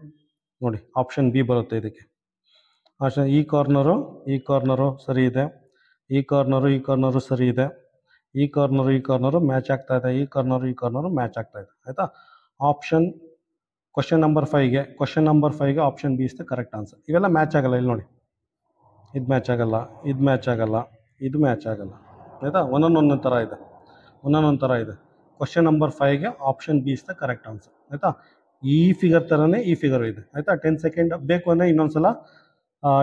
ನೋಡಿ ಆಪ್ಷನ್ ಬಿ ಬರುತ್ತೆ ಇದಕ್ಕೆ. ಆಪ್ಷನ್ ಈ ಕಾರ್ನರು ಸರಿ ಇದೆ, ಈ ಕಾರ್ನರು ಸರಿ ಇದೆ, ಈ ಕಾರ್ನರು ಮ್ಯಾಚ್ ಆಗ್ತಾ ಇದೆ, ಈ ಕಾರ್ನರು ಮ್ಯಾಚ್ ಆಗ್ತಾ ಇದೆ ಆಯಿತಾ. ಆಪ್ಷನ್ ಕ್ವಶನ್ ನಂಬರ್ 5ಗೆ option B is the correct answer. ಇವೆಲ್ಲ ಮ್ಯಾಚ್ ಆಗಲ್ಲ. ಇಲ್ಲಿ ನೋಡಿ, ಇದು ಮ್ಯಾಚ್ ಆಗಲ್ಲ, ಇದು ಮ್ಯಾಚ್ ಆಗಲ್ಲ, ಇದು ಮ್ಯಾಚ್ ಆಗಲ್ಲ ಆಯಿತಾ. ಒಂದೊಂದು ಥರ ಇದೆ. ಕ್ವಶನ್ ನಂಬರ್ 5ಗೆ option B is the correct answer ಆಯಿತಾ. ಈ ಫಿಗರ್ ಥರನೇ ಈ ಫಿಗರು ಇದೆ ಆಯಿತಾ. 10 ಸೆಕೆಂಡ್ ಬೇಕು ಅಂದರೆ ಇನ್ನೊಂದ್ಸಲ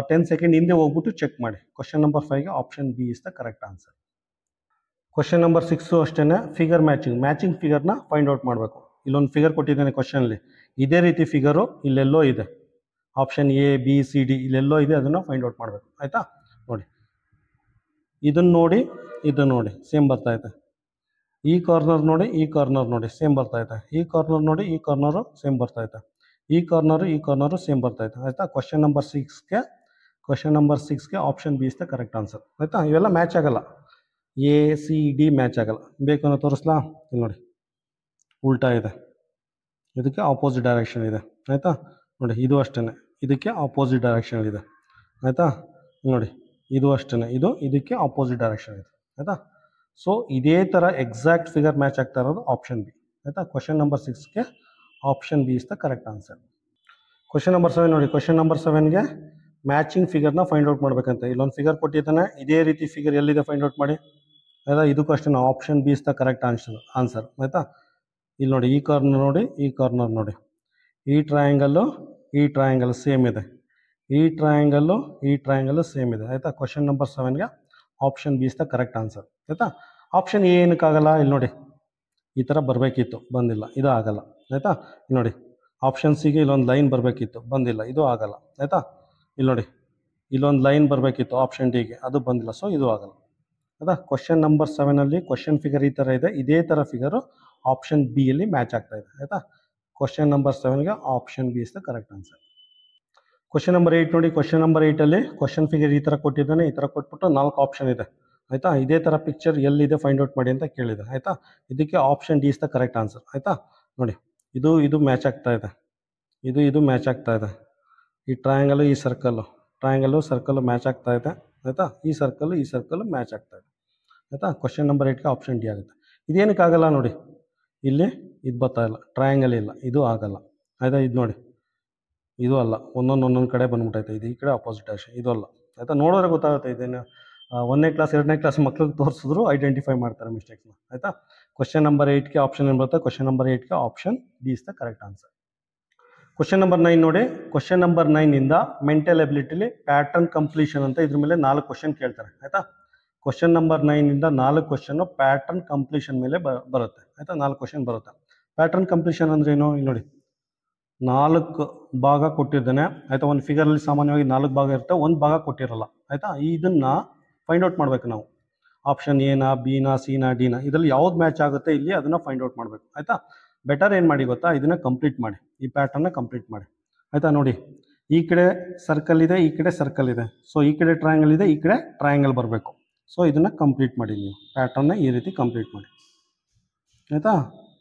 10 ಸೆಕೆಂಡ್ ಹಿಂದೆ ಹೋಗ್ಬಿಟ್ಟು ಚೆಕ್ ಮಾಡಿ. ಕ್ವಶನ್ ನಂಬರ್ 5ಗೆ option B is the correct answer. Question number 6 ಅಷ್ಟೇ, ಫಿಗರ್ ಮ್ಯಾಚಿಂಗ್ ಫಿಗರ್ನ ಫೈಂಡ್ ಔಟ್ ಮಾಡಬೇಕು. ಇಲ್ಲೊಂದು ಫಿಗರ್ ಕೊಟ್ಟಿದ್ದೇನೆ ಕ್ವಶನಲ್ಲಿ, ಇದೇ ರೀತಿ ಫಿಗರು ಇಲ್ಲೆಲ್ಲೋ ಇದೆ, option A B C D ಇಲ್ಲೆಲ್ಲೋ ಇದೆ, ಅದನ್ನು ಫೈಂಡ್ ಔಟ್ ಮಾಡಬೇಕು ಆಯಿತಾ. ನೋಡಿ, ಇದನ್ನು ನೋಡಿ ಸೇಮ್ ಬರ್ತಾ ಇದೆ. ಈ ಕಾರ್ನರ್ ನೋಡಿ ಸೇಮ್ ಬರ್ತಾ ಇದೆ. ಈ ಕಾರ್ನರ್ ನೋಡಿ, ಈ ಕಾರ್ನರು ಸೇಮ್ ಬರ್ತಾ ಇದೆ. ಈ ಕಾರ್ನರು ಸೇಮ್ ಬರ್ತಾ ಇದೆ ಆಯಿತಾ. ಕ್ವಶನ್ ನಂಬರ್ 6ಗೆ option B is the correct answer ಆಯಿತಾ. ಇವೆಲ್ಲ ಮ್ಯಾಚ್ ಆಗಲ್ಲ, ಎ ಸಿ ಡಿ ಮ್ಯಾಚ್ ಆಗಲ್ಲ. ಬೇಕು ಅನ್ನೋ ತೋರಿಸ್ಲಾ, ಇಲ್ಲಿ ನೋಡಿ ಉಲ್ಟಾ ಇದೆ, ಇದಕ್ಕೆ ಆಪೋಸಿಟ್ ಡೈರೆಕ್ಷನ್ ಇದೆ ಆಯಿತಾ. ನೋಡಿ ಇದು ಅಷ್ಟೇ, ಇದಕ್ಕೆ ಆಪೋಸಿಟ್ ಡೈರೆಕ್ಷನ್ ಇದೆ ಆಯಿತಾ. ನೋಡಿ ಇದು ಅಷ್ಟೇ, ಇದಕ್ಕೆ ಆಪೋಸಿಟ್ ಡೈರೆಕ್ಷನ್ ಇದೆ ಆಯಿತಾ. ಸೊ ಇದೇ ಥರ ಎಕ್ಸಾಕ್ಟ್ ಫಿಗರ್ ಮ್ಯಾಚ್ ಆಗ್ತಾ ಇರೋದು ಆಪ್ಷನ್ ಬಿ ಆಯಿತಾ. ಕ್ವಶನ್ ನಂಬರ್ 6ಗೆ option B is the correct answer. Question number 7 ನೋಡಿ, ಕ್ವಶನ್ ನಂಬರ್ 7ಗೆ ಮ್ಯಾಚಿಂಗ್ ಫಿಗರ್ನ ಫೈಂಡ್ ಔಟ್ ಮಾಡಬೇಕಂತ. ಇಲ್ಲೊಂದು ಫಿಗರ್ ಕೊಟ್ಟಿದ್ದಾನೆ, ಇದೇ ರೀತಿ ಫಿಗರ್ ಎಲ್ಲಿದೆ ಫೈಂಡ್ ಔಟ್ ಮಾಡಿ ಆಯಿತಾ. ಇದಕ್ಕೂ ಅಷ್ಟೇ option B is the correct answer ಆಯಿತಾ. ಇಲ್ಲಿ ನೋಡಿ, ಈ ಕಾರ್ನರ್ ನೋಡಿ, ಈ ಟ್ರಯಾಂಗಲ್ಲು ಸೇಮ್ ಇದೆ, ಈ ಟ್ರಯಾಂಗಲ್ಲು ಸೇಮ್ ಇದೆ ಆಯಿತಾ. ಕ್ವಶನ್ ನಂಬರ್ 7ಗೆ option B is the correct answer ಆಯಿತಾ. ಆಪ್ಷನ್ ಎ ಏನಕ್ಕಾಗಲ್ಲ, ಇಲ್ಲಿ ನೋಡಿ ಈ ಥರ ಬರಬೇಕಿತ್ತು, ಬಂದಿಲ್ಲ, ಇದು ಆಗಲ್ಲ ಆಯಿತಾ. ಇಲ್ಲಿ ನೋಡಿ ಆಪ್ಷನ್ ಸಿಗೆ ಇಲ್ಲೊಂದು ಲೈನ್ ಬರಬೇಕಿತ್ತು, ಬಂದಿಲ್ಲ, ಇದು ಆಗಲ್ಲ ಆಯಿತಾ. ಇಲ್ಲಿ ನೋಡಿ ಇಲ್ಲೊಂದು ಲೈನ್ ಬರಬೇಕಿತ್ತು ಆಪ್ಷನ್ ಡಿಗೆ, ಅದು ಬಂದಿಲ್ಲ, ಸೊ ಇದು ಆಗಲ್ಲ ಆಯಿತಾ. ಕ್ವಶನ್ ನಂಬರ್ 7ಅಲ್ಲಿ ಕ್ವಶನ್ ಫಿಗರ್ ಈ ಥರ ಇದೆ, ಇದೇ ಥರ ಫಿಗರು ಆಪ್ಷನ್ ಬಿ ಯಲ್ಲಿ ಮ್ಯಾಚ್ ಆಗ್ತಾ ಇದೆ ಆಯಿತಾ. ಕ್ವಶನ್ ನಂಬರ್ 7ಗೆ option B is the correct answer. Question number 8 ನೋಡಿ, ಕ್ವಶನ್ ನಂಬರ್ 8ಅಲ್ಲಿ ಕ್ವಶನ್ ಫಿಗರ್ ಈ ಥರ ಕೊಟ್ಟಿದ್ದಾನೆ, ಈ ಥರ ಕೊಟ್ಬಿಟ್ಟು 4 ಆಪ್ಷನ್ ಇದೆ ಆಯಿತಾ. ಇದೇ ಥರ ಪಿಕ್ಚರ್ ಎಲ್ಲಿದೆ ಫೈಂಡ್ ಔಟ್ ಮಾಡಿ ಅಂತ ಕೇಳಿದೆ ಆಯಿತಾ. ಇದಕ್ಕೆ option D is the correct answer ಆಯಿತಾ. ನೋಡಿ ಇದು ಮ್ಯಾಚ್ ಆಗ್ತಾ ಇದೆ, ಇದು ಮ್ಯಾಚ್ ಆಗ್ತಾ ಇದೆ. ಈ ಟ್ರಯಾಂಗಲು ಈ ಸರ್ಕಲ್ಲು ಮ್ಯಾಚ್ ಆಗ್ತಾ ಇದೆ ಆಯಿತಾ. ಈ ಸರ್ಕಲ್ಲು ಮ್ಯಾಚ್ ಆಗ್ತಾ ಇದೆ ಆಯಿತಾ. ಕ್ವಶನ್ ನಂಬರ್ 8ಗೆ ಆಪ್ಷನ್ ಡಿ ಆಗುತ್ತೆ. ಇದೇನಕ್ಕಾಗಲ್ಲ ನೋಡಿ, ಇಲ್ಲಿ ಇದು ಬರ್ತಾ ಇಲ್ಲ, ಟ್ರಯಾಂಗಲ್ ಇಲ್ಲ, ಇದು ಆಗಲ್ಲ ಆಯಿತಾ. ಇದು ನೋಡಿ, ಇದು ಅಲ್ಲ, ಒಂದೊಂದು ಕಡೆ ಬಂದ್ಬಿಟ್ಟೈತೆ, ಇದು ಈ ಕಡೆ ಆಪೋಸಿಟ್ ಡೈರೆಕ್ಷನ್, ಇದು ಅಲ್ಲ ಆಯಿತಾ. ನೋಡೋದ್ರೆ ಗೊತ್ತಾಗುತ್ತೆ. ಇದನ್ನು 1ನೇ ಕ್ಲಾಸ್ 2ನೇ ಕ್ಲಾಸ್ ಮಕ್ಳಿಗೆ ತೋರಿಸಿದ್ರು ಐಡೆಂಟಿಫೈ ಮಾಡ್ತಾರೆ ಮಿಸ್ಟೇಕ್ಸ್ನ ಆಯಿತಾ. ಕ್ವಶನ್ ನಂಬರ್ 8ಗೆ ಆಪ್ಷನ್ ಏನು ಬರುತ್ತೆ, ಕ್ವಶನ್ ನಂಬರ್ 8ಗೆ option B is the correct answer. Question number 9 ನೋಡಿ, ಕ್ವಶನ್ ನಂಬರ್ 9ಇಂದ ಮೆಂಟಲ್ ಎಬಿಲಿಟಿಲಿ ಪ್ಯಾಟರ್ನ್ ಕಂಪ್ಲೀಷನ್ ಅಂತ ಇದ್ರ ಮೇಲೆ 4 ಕ್ವಶನ್ ಕೇಳ್ತಾರೆ ಆಯಿತಾ. ಕ್ವಶನ್ ನಂಬರ್ 9ಇಂದ 4 ಕ್ವಶನ್ನು ಪ್ಯಾಟರ್ನ್ ಕಂಪ್ಲೀಷನ್ ಮೇಲೆ ಬರುತ್ತೆ ಆಯಿತಾ. 4 ಕ್ವಶನ್ ಬರುತ್ತೆ. ಪ್ಯಾಟರ್ನ್ ಕಂಪ್ಲೀಷನ್ ಅಂದ್ರೆ ಏನು, ಇಲ್ಲಿ ನೋಡಿ 4 ಭಾಗ ಕೊಟ್ಟಿದ್ದಾನೆ ಆಯಿತಾ. ಒಂದು ಫಿಗರಲ್ಲಿ ಸಾಮಾನ್ಯವಾಗಿ 4 ಭಾಗ ಇರುತ್ತೆ, ಒಂದು ಭಾಗ ಕೊಟ್ಟಿರಲ್ಲ ಆಯಿತಾ. ಇದನ್ನು ಫೈಂಡ್ ಔಟ್ ಮಾಡಬೇಕು ನಾವು. ಆಪ್ಷನ್ ಎನಾ, ಬಿನಾ, ಸಿನಾ, ಡಿನಾ, ಇದರಲ್ಲಿ ಯಾವ್ದು ಮ್ಯಾಚ್ ಆಗುತ್ತೆ ಇಲ್ಲಿ ಅದನ್ನು ಫೈಂಡ್ ಔಟ್ ಮಾಡಬೇಕು ಆಯಿತಾ. ಬೆಟರ್ ಏನು ಮಾಡಿ ಗೊತ್ತಾ, ಇದನ್ನು ಕಂಪ್ಲೀಟ್ ಮಾಡಿ, ಈ ಪ್ಯಾಟರ್ನ ಕಂಪ್ಲೀಟ್ ಮಾಡಿ ಆಯಿತಾ. ನೋಡಿ ಈ ಕಡೆ ಸರ್ಕಲ್ ಇದೆ, ಈ ಕಡೆ ಸರ್ಕಲ್ ಇದೆ, ಸೊ ಈ ಕಡೆ ಟ್ರಯಾಂಗಲ್ ಇದೆ, ಈ ಕಡೆ ಟ್ರಯಾಂಗಲ್ ಬರಬೇಕು. ಸೊ ಇದನ್ನು ಕಂಪ್ಲೀಟ್ ಮಾಡಿ, ನೀವು ಪ್ಯಾಟರ್ನ ಈ ರೀತಿ ಕಂಪ್ಲೀಟ್ ಮಾಡಿ ಆಯಿತಾ.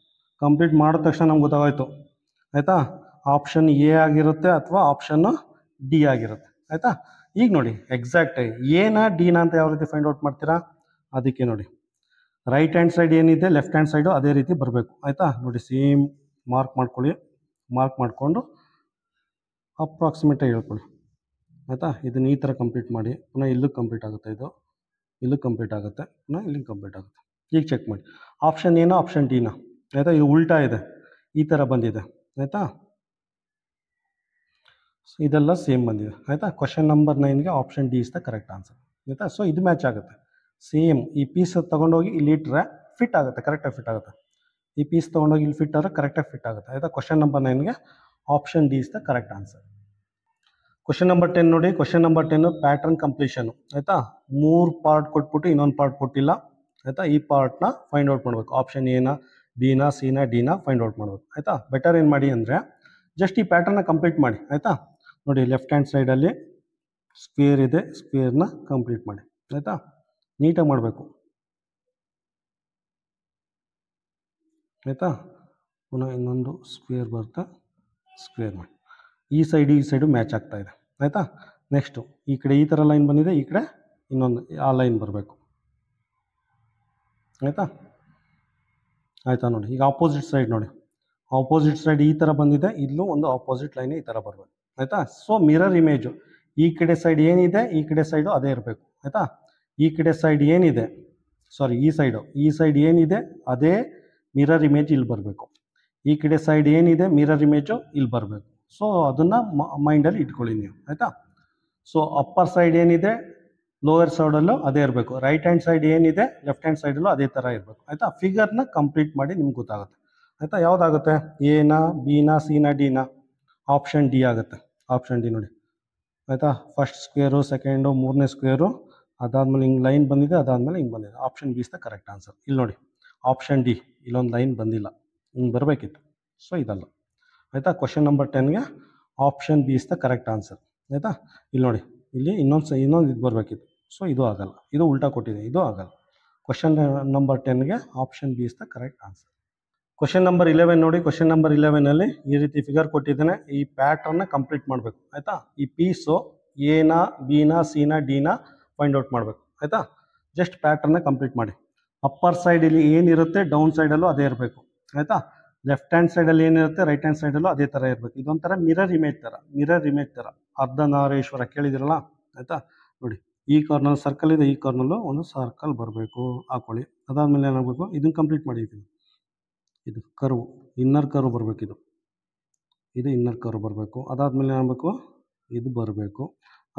ಕಂಪ್ಲೀಟ್ ಮಾಡಿದ ತಕ್ಷಣ ನಮ್ಗೆ ಗೊತ್ತಾಗೋಯ್ತು ಆಯಿತಾ, ಆಪ್ಷನ್ ಎ ಆಗಿರುತ್ತೆ ಅಥವಾ ಆಪ್ಷನ್ನು ಡಿ ಆಗಿರುತ್ತೆ ಆಯಿತಾ. ಈಗ ನೋಡಿ ಎಕ್ಸಾಕ್ಟಾಗಿ ಎನಾ ಡಿನಾ ಅಂತ ಯಾವ ರೀತಿ ಫೈಂಡ್ ಔಟ್ ಮಾಡ್ತೀರಾ, ಅದಕ್ಕೆ ನೋಡಿ ರೈಟ್ ಹ್ಯಾಂಡ್ ಸೈಡ್ ಏನಿದೆ ಲೆಫ್ಟ್ ಹ್ಯಾಂಡ್ ಸೈಡು ಅದೇ ರೀತಿ ಬರಬೇಕು ಆಯಿತಾ. ನೋಡಿ ಸೇಮ್ ಮಾರ್ಕ್ ಮಾಡ್ಕೊಳ್ಳಿ, ಮಾರ್ಕ್ ಮಾಡಿಕೊಂಡು ಅಪ್ರಾಕ್ಸಿಮೇಟಾಗಿ ಹೇಳ್ಕೊಳ್ಳಿ ಆಯಿತಾ. ಇದನ್ನು ಈ ಥರ ಕಂಪ್ಲೀಟ್ ಮಾಡಿ, ಪುನಃ ಇಲ್ಲಿಗೆ ಕಂಪ್ಲೀಟ್ ಆಗುತ್ತೆ, ಇದು ಇಲ್ಲಿಗೆ ಕಂಪ್ಲೀಟ್ ಆಗುತ್ತೆ, ಪುನಃ ಇಲ್ಲಿಗೆ ಕಂಪ್ಲೀಟ್ ಆಗುತ್ತೆ. ಈಗ ಚೆಕ್ ಮಾಡಿ, ಆಪ್ಷನ್ ಏನೋ ಆಪ್ಷನ್ ಡಿನಾ ಆಯಿತಾ. ಇದು ಉಲ್ಟಾ ಇದೆ, ಈ ಥರ ಬಂದಿದೆ ಆಯಿತಾ. ಇದೆಲ್ಲ ಸೇಮ್ ಬಂದಿದೆ ಆಯಿತಾ. ಕ್ವಶನ್ ನಂಬರ್ 9ಗೆ option D is the correct answer ಆಯಿತಾ. ಸೊ ಇದು ಮ್ಯಾಚ್ ಆಗುತ್ತೆ. ಸೇಮ್ ಈ ಪೀಸ್ ತೊಗೊಂಡೋಗಿ ಇಲ್ಲಿ ಇಟ್ಟರೆ ಫಿಟ್ ಆಗುತ್ತೆ, ಕರೆಕ್ಟಾಗಿ ಫಿಟ್ ಆಗುತ್ತೆ. ಈ ಪೀಸ್ ತೊಗೊಂಡೋಗಿ ಇಲ್ಲಿ ಫಿಟ್ ಆದರೆ ಕರೆಕ್ಟಾಗಿ ಫಿಟ್ ಆಗುತ್ತೆ ಆಯಿತಾ. ಕ್ವಶನ್ ನಂಬರ್ 9ಗೆ option D is the correct answer. Question number 10 ನೋಡಿ, ಕ್ವಶನ್ ನಂಬರ್ 10 ಪ್ಯಾಟರ್ನ್ ಕಂಪ್ಲೀಷನ್ ಆಯಿತಾ. 3 ಪಾರ್ಟ್ ಕೊಟ್ಬಿಟ್ಟು ಇನ್ನೊಂದು ಪಾರ್ಟ್ ಕೊಟ್ಟಿಲ್ಲ ಆಯಿತಾ. ಈ ಪಾರ್ಟ್ನ ಫೈಂಡ್ ಔಟ್ ಮಾಡಬೇಕು. ಆಪ್ಷನ್ ಎನಾ, ಬಿನಾ, ಸಿನಾ, ಡಿನಾ ಫೈಂಡ್ ಔಟ್ ಮಾಡಬೇಕು ಆಯಿತಾ. ಬೆಟರ್ ಏನು ಮಾಡಿ ಅಂದರೆ ಜಸ್ಟ್ ಈ ಪ್ಯಾಟರ್ನ ಕಂಪ್ಲೀಟ್ ಮಾಡಿ ಆಯಿತಾ. ನೋಡಿ ಲೆಫ್ಟ್ ಹ್ಯಾಂಡ್ ಸೈಡಲ್ಲಿ ಸ್ಕ್ವೇರ್ ಇದೆ, ಸ್ಕ್ವೇರ್ನ ಕಂಪ್ಲೀಟ್ ಮಾಡಿ ಆಯಿತಾ, ನೀಟಾಗಿ ಮಾಡಬೇಕು ಆಯಿತಾ. ಪುನಃ ಇನ್ನೊಂದು ಸ್ಕ್ವೇರ್ ಬರುತ್ತೆ, ಸ್ಕ್ವೇರ್ ಮಾಡಿ ಈ ಸೈಡು ಮ್ಯಾಚ್ ಆಗ್ತಾಯಿದೆ ಆಯಿತಾ. ನೆಕ್ಸ್ಟು ಈ ಕಡೆ ಈ ಥರ ಲೈನ್ ಬಂದಿದೆ, ಈ ಕಡೆ ಇನ್ನೊಂದು ಆ ಲೈನ್ ಬರಬೇಕು ಆಯಿತಾ. ಆಯಿತಾ ನೋಡಿ, ಈಗ ಆಪೋಸಿಟ್ ಸೈಡ್ ನೋಡಿ, ಆಪೋಸಿಟ್ ಸೈಡ್ ಈ ಥರ ಬಂದಿದೆ, ಇಲ್ಲೂ ಒಂದು ಆಪೋಸಿಟ್ ಲೈನ್ ಈ ಥರ ಬರಬೇಕು ಆಯಿತಾ. ಸೊ ಮಿರರ್ ಇಮೇಜು ಈ ಕಡೆ ಸೈಡ್ ಏನಿದೆ ಈ ಕಡೆ ಸೈಡು ಅದೇ ಇರಬೇಕು ಆಯಿತಾ. ಈ ಕಡೆ ಸೈಡ್ ಏನಿದೆ, ಸಾರಿ ಈ ಸೈಡ್ ಏನಿದೆ ಅದೇ ಮಿರರ್ ಇಮೇಜ್ ಇಲ್ಲಿ ಬರಬೇಕು. ಈ ಕಡೆ ಸೈಡ್ ಏನಿದೆ ಮಿರರ್ ಇಮೇಜು ಇಲ್ಲಿ ಬರಬೇಕು. ಸೊ ಅದನ್ನು ಮೈಂಡಲ್ಲಿ ಇಟ್ಕೊಳ್ಳಿ ನೀವು ಆಯಿತಾ. ಸೊ ಅಪ್ಪರ್ ಸೈಡ್ ಏನಿದೆ ಲೋವರ್ ಸೈಡಲ್ಲೂ ಅದೇ ಇರಬೇಕು, ರೈಟ್ ಹ್ಯಾಂಡ್ ಸೈಡ್ ಏನಿದೆ ಲೆಫ್ಟ್ ಹ್ಯಾಂಡ್ ಸೈಡಲ್ಲೂ ಅದೇ ಥರ ಇರಬೇಕು ಆಯಿತಾ. ಫಿಗರ್ನ ಕಂಪ್ಲೀಟ್ ಮಾಡಿ ನಿಮ್ಗೆ ಗೊತ್ತಾಗುತ್ತೆ ಆಯಿತಾ. ಯಾವುದಾಗುತ್ತೆ, ಎನ ಬಿನ ಸಿನ ಡಿನ, ಆಪ್ಷನ್ ಡಿ ಆಗುತ್ತೆ. ಆಪ್ಷನ್ ಡಿ ನೋಡಿ ಆಯಿತಾ. ಫಸ್ಟ್ ಸ್ಕ್ವೇರು, ಸೆಕೆಂಡು, ಮೂರನೇ ಸ್ಕ್ವೇರು, ಅದಾದಮೇಲೆ ಹಿಂಗೆ ಲೈನ್ ಬಂದಿದೆ, ಅದಾದಮೇಲೆ ಹಿಂಗೆ ಬಂದಿದೆ. Option B is the correct answer. ಇಲ್ಲಿ ನೋಡಿ ಆಪ್ಷನ್ ಡಿ, ಇಲ್ಲೊಂದು ಲೈನ್ ಬಂದಿಲ್ಲ, ಹಿಂಗೆ ಬರಬೇಕಿತ್ತು, ಸೊ ಇದಲ್ಲ ಆಯಿತಾ. ಕ್ವಶನ್ ನಂಬರ್ 10ಗೆ option B is the correct answer ಆಯಿತಾ. ಇಲ್ಲಿ ನೋಡಿ, ಇಲ್ಲಿ ಇನ್ನೊಂದು ಇದು ಬರಬೇಕಿತ್ತು, ಸೊ ಇದು ಆಗಲ್ಲ, ಇದು ಉಲ್ಟಾ ಕೊಟ್ಟಿದೆ, ಇದು ಆಗಲ್ಲ. ಕ್ವಶನ್ ನಂಬರ್ 10ಗೆ option B is the correct answer. Question number 11 ನೋಡಿ. ಕ್ವಶನ್ ನಂಬರ್ 11ಅಲ್ಲಿ ಈ ರೀತಿ ಫಿಗರ್ ಕೊಟ್ಟಿದ್ದಾನೆ, ಈ ಪ್ಯಾಟ್ರನ್ನ ಕಂಪ್ಲೀಟ್ ಮಾಡಬೇಕು ಆಯಿತಾ. ಈ ಪೀಸು ಎನ ಬಿನ ಸಿನ ಡಿನ ಫೈಂಡ್ ಔಟ್ ಮಾಡಬೇಕು ಆಯಿತಾ. ಜಸ್ಟ್ ಪ್ಯಾಟ್ರನ್ನ ಕಂಪ್ಲೀಟ್ ಮಾಡಿ. ಅಪ್ಪರ್ ಸೈಡಲ್ಲಿ ಏನಿರುತ್ತೆ ಡೌನ್ ಸೈಡಲ್ಲೂ ಅದೇ ಇರಬೇಕು ಆಯಿತಾ. ಲೆಫ್ಟ್ ಹ್ಯಾಂಡ್ ಸೈಡಲ್ಲಿ ಏನಿರುತ್ತೆ ರೈಟ್ ಹ್ಯಾಂಡ್ ಸೈಡಲ್ಲೂ ಅದೇ ಥರ ಇರಬೇಕು. ಇದೊಂಥರ ಮಿರರ್ ಇಮೇಜ್ ಥರ ಅರ್ಧನಾರೀಶ್ವರ ಕೇಳಿದಿರಲ್ಲ ಆಯಿತಾ. ನೋಡಿ ಈ ಕಾರ್ನರ್ ಸರ್ಕಲ್ ಇದೆ, ಈ ಕಾರ್ನಲ್ಲೂ ಒಂದು ಸರ್ಕಲ್ ಬರಬೇಕು, ಹಾಕೊಳ್ಳಿ. ಅದಾದಮೇಲೆ ಏನಾಗಬೇಕು, ಇದನ್ನು ಕಂಪ್ಲೀಟ್ ಮಾಡಿದ್ದೀನಿ. ಇದು ಕರ್ವ್, ಇನ್ನರ್ ಕರ್ವ್ ಬರಬೇಕು, ಇದು ಇನ್ನರ್ ಕರ್ವ್ ಬರಬೇಕು. ಅದಾದಮೇಲೆ ಏನಾಗಬೇಕು, ಇದು ಬರಬೇಕು.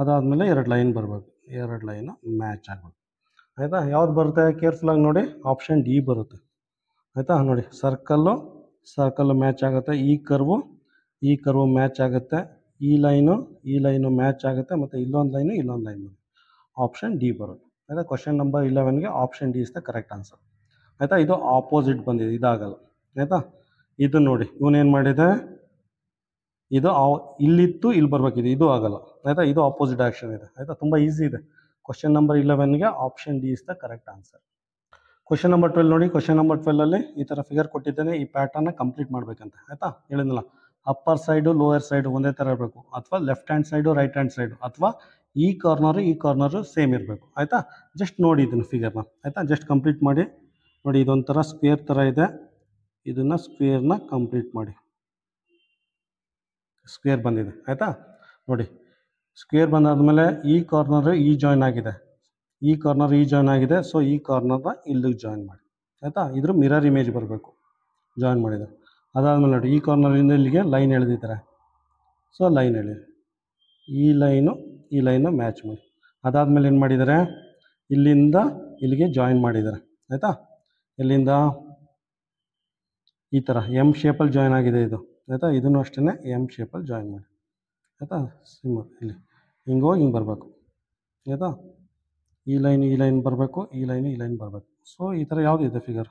ಅದಾದಮೇಲೆ 2 ಲೈನ್ ಬರಬೇಕು, 2 ಲೈನು ಮ್ಯಾಚ್ ಆಗಬೇಕು ಆಯಿತಾ. ಯಾವ್ದು ಬರುತ್ತೆ ಕೇರ್ಫುಲ್ಲಾಗಿ ನೋಡಿ, ಆಪ್ಷನ್ ಡಿ ಬರುತ್ತೆ ಆಯಿತಾ. ನೋಡಿ ಸರ್ಕಲ್ಲು ಮ್ಯಾಚ್ ಆಗುತ್ತೆ, ಈ ಕರ್ವು ಮ್ಯಾಚ್ ಆಗುತ್ತೆ, ಈ ಲೈನು ಮ್ಯಾಚ್ ಆಗುತ್ತೆ, ಮತ್ತು ಇಲ್ಲೊಂದು ಲೈನ್ ಬರುತ್ತೆ. ಆಪ್ಷನ್ ಡಿ ಬರುತ್ತೆ ಆಯಿತಾ. ಕ್ವಶನ್ ನಂಬರ್ 11ಗೆ option D is the correct answer ಆಯಿತಾ. ಇದು ಆಪೋಸಿಟ್ ಬಂದಿದೆ, ಇದಾಗಲ್ಲ ಆಯಿತಾ. ಇದು ನೋಡಿ ಇವನೇನು ಮಾಡಿದೆ, ಇದು ಇಲ್ಲಿತ್ತು ಇಲ್ಲಿ ಬರಬೇಕಿದೆ, ಇದು ಆಗಲ್ಲ ಆಯಿತಾ. ಇದು ಆಪೋಸಿಟ್ ಆ್ಯಕ್ಷನ್ ಇದೆ ಆಯಿತಾ. ತುಂಬ ಈಸಿ ಇದೆ. ಕ್ವಶನ್ ನಂಬರ್ 11ಗೆ option D is the correct answer. Question number 12 ನೋಡಿ. ಕ್ವಶನ್ ನಂಬರ್ 12ಅಲ್ಲಿ ಈ ಥರ ಫಿಗರ್ ಕೊಟ್ಟಿದ್ದೇನೆ, ಈ ಪ್ಯಾಟರ್ನ ಕಂಪ್ಲೀಟ್ ಮಾಡಬೇಕಂತ ಆಯಿತಾ. ಹೇಳಿದ್ನಲ್ಲ, ಅಪ್ಪರ್ ಸೈಡು ಲೋಯರ್ ಸೈಡು ಒಂದೇ ಥರ ಇರಬೇಕು, ಅಥವಾ left hand side right hand side, ಅಥವಾ ಈ ಕಾರ್ನರು ಸೇಮ್ ಇರಬೇಕು ಆಯಿತಾ. ಜಸ್ಟ್ ನೋಡಿ ಇದನ್ನು ಫಿಗರ್ನ ಆಯಿತಾ, ಜಸ್ಟ್ ಕಂಪ್ಲೀಟ್ ಮಾಡಿ. ನೋಡಿ ಇದೊಂಥರ ಸ್ಕ್ವೇರ್ ಥರ ಇದೆ, ಇದನ್ನು ಸ್ಕ್ವೇರ್ನ ಕಂಪ್ಲೀಟ್ ಮಾಡಿ. ಸ್ಕ್ವೇರ್ ಬಂದಿದೆ ಆಯಿತಾ. ನೋಡಿ ಸ್ಕ್ವೇರ್ ಬಂದಾದಮೇಲೆ ಈ ಕಾರ್ನರು ಈ ಜಾಯ್ನ್ ಆಗಿದೆ, ಈ ಕಾರ್ನರ್ ಈ ಜಾಯ್ನ್ ಆಗಿದೆ, ಸೊ ಈ ಕಾರ್ನರ್ನ ಇಲ್ಲಿಗೆ ಜಾಯ್ನ್ ಮಾಡಿ ಆಯಿತಾ. ಇದ್ರ ಮಿರರ್ ಇಮೇಜ್ ಬರಬೇಕು, ಜಾಯ್ನ್ ಮಾಡಿದೆ. ಅದಾದಮೇಲೆ ನೋಡಿ ಈ ಕಾರ್ನರಿಂದ ಇಲ್ಲಿಗೆ ಲೈನ್ ಎಳೆದಿದ್ದಾರೆ, ಸೊ ಲೈನ್ ಎಳಿ, ಈ ಲೈನು ಮ್ಯಾಚ್ ಮಾಡಿ. ಅದಾದಮೇಲೆ ಏನು ಮಾಡಿದ್ದಾರೆ, ಇಲ್ಲಿಂದ ಇಲ್ಲಿಗೆ ಜಾಯಿನ್ ಮಾಡಿದ್ದಾರೆ ಆಯಿತಾ. ಇಲ್ಲಿಂದ ಈ ಥರ ಎಮ್ ಶೇಪಲ್ಲಿ ಜಾಯ್ನ್ ಆಗಿದೆ ಇದು ಆಯಿತಾ. ಇದನ್ನು ಅಷ್ಟೇ ಎಮ್ ಶೇಪಲ್ಲಿ ಜಾಯ್ನ್ ಮಾಡಿ ಆಯಿತಾ. ಸಿಂಬಲ್ ಇಲ್ಲಿ ಹಿಂಗೋಗಿ ಹಿಂಗೆ ಬರಬೇಕು ಆಯಿತಾ. ಈ ಲೈನ್ ಬರಬೇಕು, ಈ ಲೈನ್ ಬರಬೇಕು. ಸೊ ಈ ಥರ ಯಾವುದಿದೆ ಫಿಗರ್,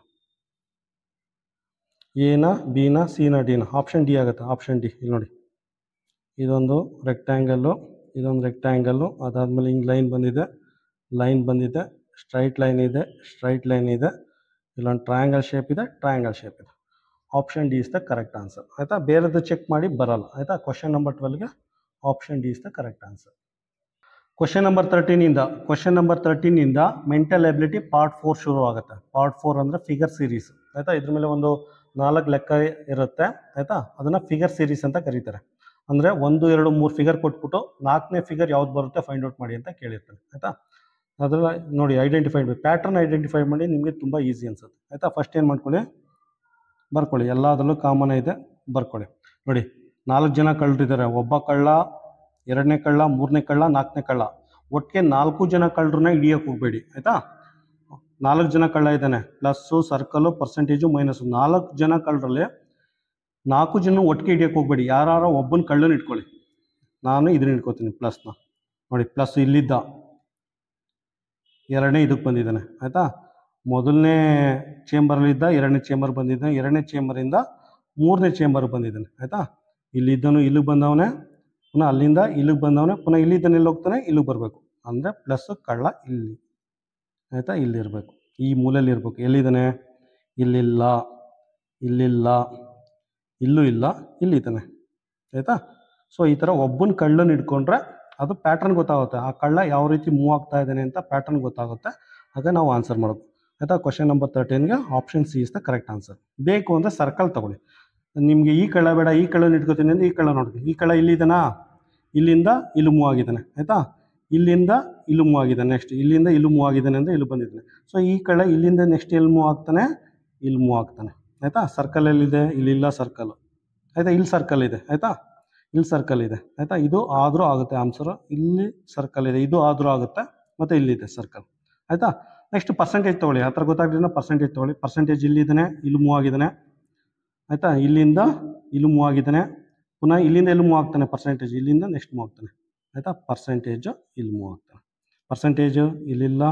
ಎನ ಬಿನ ಸಿನ ಡಿನ, ಆಪ್ಷನ್ ಡಿ ಆಗುತ್ತೆ. ಆಪ್ಷನ್ ಡಿ ಇಲ್ಲಿ ನೋಡಿ, ಇದೊಂದು ರೆಕ್ಟ್ಯಾಂಗಲ್ಲು, ಇದೊಂದು ರೆಕ್ಟ್ಯಾಂಗಲ್ಲು. ಅದಾದಮೇಲೆ ಹಿಂಗೆ ಲೈನ್ ಬಂದಿದೆ, ಸ್ಟ್ರೈಟ್ ಲೈನ್ ಇದೆ, ಇಲ್ಲೊಂದು ಟ್ರಯಾಂಗಲ್ ಶೇಪ್ ಇದೆ. Option D is the correct answer ಆಯಿತಾ. ಬೇರೆದು ಚೆಕ್ ಮಾಡಿ ಬರಲ್ಲ ಆಯಿತಾ. ಕ್ವಶನ್ ನಂಬರ್ 12ಗೆ option D is the correct answer. Question number 13ಇಂದ ಮೆಂಟಲ್ ಎಬಿಲಿಟಿ ಪಾರ್ಟ್ 4 ಶುರು ಆಗುತ್ತೆ. ಪಾರ್ಟ್ 4 ಅಂದರೆ ಫಿಗರ್ ಸೀರೀಸ್ ಆಯಿತಾ. ಇದ್ರ ಮೇಲೆ ಒಂದು 4 ಲೆಕ್ಕ ಇರುತ್ತೆ ಆಯಿತಾ. ಅದನ್ನು ಫಿಗರ್ ಸೀರೀಸ್ ಅಂತ ಕರೀತಾರೆ. ಅಂದರೆ 1, 2, 3 ಫಿಗರ್ ಕೊಟ್ಬಿಟ್ಟು 4ನೇ ಫಿಗರ್ ಯಾವ್ದು ಬರುತ್ತೆ ಫೈಂಡ್ ಔಟ್ ಮಾಡಿ ಅಂತ ಕೇಳಿರ್ತಾರೆ ಆಯಿತಾ. ಅದೆಲ್ಲ ನೋಡಿ ಪ್ಯಾಟರ್ನ್ ಐಡೆಂಟಿಫೈ ಮಾಡಿ, ನಿಮಗೆ ತುಂಬ ಈಸಿ ಅನ್ಸುತ್ತೆ ಆಯಿತಾ. ಫಸ್ಟ್ ಏನು ಮಾಡ್ಕೊಳ್ಳಿ, ಬರ್ಕೊಳ್ಳಿ, ಎಲ್ಲದರಲ್ಲೂ ಕಾಮನ್ ಇದೆ, ಬರ್ಕೊಳ್ಳಿ. ನೋಡಿ 4 ಜನ ಕಳ್ಳರಿದ್ದಾರೆ, ಒಬ್ಬ ಕಳ್ಳ, 2ನೇ ಕಳ್ಳ, 3ನೇ ಕಳ್ಳ, 4ನೇ ಕಳ್ಳ. ಒಟ್ಟಿಗೆ 4 ಜನ ಕಳ್ಳರನ್ನ ಹಿಡಿಯೋಕೆ ಹೋಗಬೇಡಿ ಆಯಿತಾ. 4 ಜನ ಕಳ್ಳ ಇದ್ದಾನೆ, ಪ್ಲಸ್ಸು ಸರ್ಕಲ್ಲು ಪರ್ಸೆಂಟೇಜು ಮೈನಸ್ಸು. 4 ಜನ ಕಳ್ಳರಲ್ಲಿ 4 ಜನ ಒಟ್ಟಿಗೆ ಹಿಡಿಯೋಕೆ ಹೋಗಬೇಡಿ, ಯಾರು ಒಬ್ಬನ ಕಳ್ಳನ ಇಟ್ಕೊಳ್ಳಿ. ನಾನು ಇದನ್ನ ಇಟ್ಕೋತೀನಿ ಪ್ಲಸ್ನ. ನೋಡಿ ಪ್ಲಸ್ ಇಲ್ಲಿದ್ದ 2ನೇ ಇದಕ್ಕೆ ಬಂದಿದ್ದಾನೆ ಆಯಿತಾ. ಮೊದಲನೇ ಚೇಂಬರಲ್ಲಿದ್ದ 2ನೇ ಚೇಂಬರ್ ಬಂದಿದ್ದಾನೆ, 2ನೇ ಚೇಂಬರಿಂದ 3ನೇ ಚೇಂಬರ್ ಬಂದಿದ್ದಾನೆ ಆಯಿತಾ. ಇಲ್ಲಿದ್ದನು ಇಲ್ಲಿಗೆ ಬಂದವನೇ, ಪುನಃ ಅಲ್ಲಿಂದ ಇಲ್ಲಿಗೆ ಬಂದವನೇ, ಪುನಃ ಇಲ್ಲಿದ್ದಾನೆ ಎಲ್ಲಿ ಹೋಗ್ತಾನೆ, ಇಲ್ಲಿಗೆ ಬರಬೇಕು. ಅಂದರೆ ಪ್ಲಸ್ ಕಳ್ಳ ಇಲ್ಲಿ ಆಯಿತಾ, ಇಲ್ಲಿರಬೇಕು, ಈ ಮೂಲೆಯಲ್ಲಿ ಇರಬೇಕು. ಎಲ್ಲಿದ್ದಾನೆ? ಇಲ್ಲಿಲ್ಲ, ಇಲ್ಲಿಲ್ಲ, ಇಲ್ಲೂ ಇಲ್ಲ, ಇಲ್ಲಿದ್ದಾನೆ. ಆಯಿತಾ. ಸೊ ಈ ಥರ ಒಬ್ಬನ ಕಳ್ಳನ್ನು ಇಟ್ಕೊಂಡ್ರೆ ಅದು ಪ್ಯಾಟ್ರನ್ ಗೊತ್ತಾಗುತ್ತೆ, ಆ ಕಳ್ಳ ಯಾವ ರೀತಿ ಮೂವ್ ಆಗ್ತಾ ಇದ್ದಾನೆ ಅಂತ ಪ್ಯಾಟ್ರನ್ ಗೊತ್ತಾಗುತ್ತೆ. ಆಗ ನಾವು ಆನ್ಸರ್ ಮಾಡೋದು. ಆಯಿತಾ. ಕ್ವಶನ್ ನಂಬರ್ 13ಗೆ option C is the correct answer. ಬೇಕು ಅಂದರೆ ಸರ್ಕಲ್ ತೊಗೊಳ್ಳಿ. ನಿಮಗೆ ಈ ಕಳ್ಳ ಬೇಡ, ಈ ಕಳ್ಳನ ಇಟ್ಕೋತೀನಿ ಅಂದರೆ ಈ ಕಳ್ಳ ನೋಡಿ, ಈ ಕಳ್ಳ ಇಲ್ಲಿದ್ದಾನಾ, ಇಲ್ಲಿಂದ ಇಲ್ಲಿ ಮೂವ್ ಆಗಿದ್ದಾನೆ. ಆಯಿತಾ, ಇಲ್ಲಿಂದ ಇಲ್ಲಿ ಮೂವ್ ಆಗಿದ್ದಾನೆ, ನೆಕ್ಸ್ಟ್ ಇಲ್ಲಿಂದ ಇಲ್ಲಿ ಮೂವ್ ಆಗಿದ್ದಾನೆ ಅಂದರೆ ಇಲ್ಲಿ ಬಂದಿದ್ದಾನೆ. ಸೊ ಈ ಕಳ್ಳ ಇಲ್ಲಿಂದ ನೆಕ್ಸ್ಟ್ ಎಲ್ಲಿ ಮೂವ್ ಆಗ್ತಾನೆ? ಇಲ್ಲಿ ಮೂವ್ ಆಗ್ತಾನೆ. ಆಯಿತಾ. ಸರ್ಕಲ್ ಎಲ್ಲಿದೆ? ಇಲ್ಲಿಲ್ಲ ಸರ್ಕಲ್. ಆಯಿತಾ, ಇಲ್ಲಿ ಸರ್ಕಲ್ ಇದೆ. ಆಯಿತಾ, ಇಲ್ಲಿ ಸರ್ಕಲ್ ಇದೆ. ಆಯಿತಾ, ಇದು ಆದರೂ ಆಗುತ್ತೆ ಆನ್ಸರು. ಇಲ್ಲಿ ಸರ್ಕಲ್ ಇದೆ, ಇದು ಆದರೂ ಆಗುತ್ತೆ, ಮತ್ತು ಇಲ್ಲಿದೆ ಸರ್ಕಲ್. ಆಯಿತಾ. ನೆಕ್ಸ್ಟ್ ಪರ್ಸೆಂಟೇಜ್ ತೊಗೊಳ್ಳಿ. ಆ ಥರ ಗೊತ್ತಾಗ್ಲಿಲ್ಲ, ಪರ್ಸೆಂಟೇಜ್ ತೊಗೊಳ್ಳಿ. ಪರ್ಸೆಂಟೇಜ್ ಇಲ್ಲಿದ್ದಾನೆ, ಇಲ್ಲಿ ಮೂವ್ ಆಗಿದ್ದಾನೆ. ಆಯಿತಾ, ಇಲ್ಲಿಂದ ಇಲ್ಲಿ ಮೂವ್ ಆಗಿದ್ದಾನೆ, ಪುನಃ ಇಲ್ಲಿಂದ ಎಲ್ಲಿ ಮೂವ್ ಆಗ್ತಾನೆ? ಪರ್ಸೆಂಟೇಜ್ ಇಲ್ಲಿಂದ ನೆಕ್ಸ್ಟ್ ಮೂವ್ ಆಗ್ತಾನೆ. ಆಯಿತಾ, ಪರ್ಸೆಂಟೇಜು ಇಲ್ಲಿ ಮೂವ್ ಆಗ್ತಾನೆ. ಪರ್ಸೆಂಟೇಜು ಇಲ್ಲಿಲ್ಲ,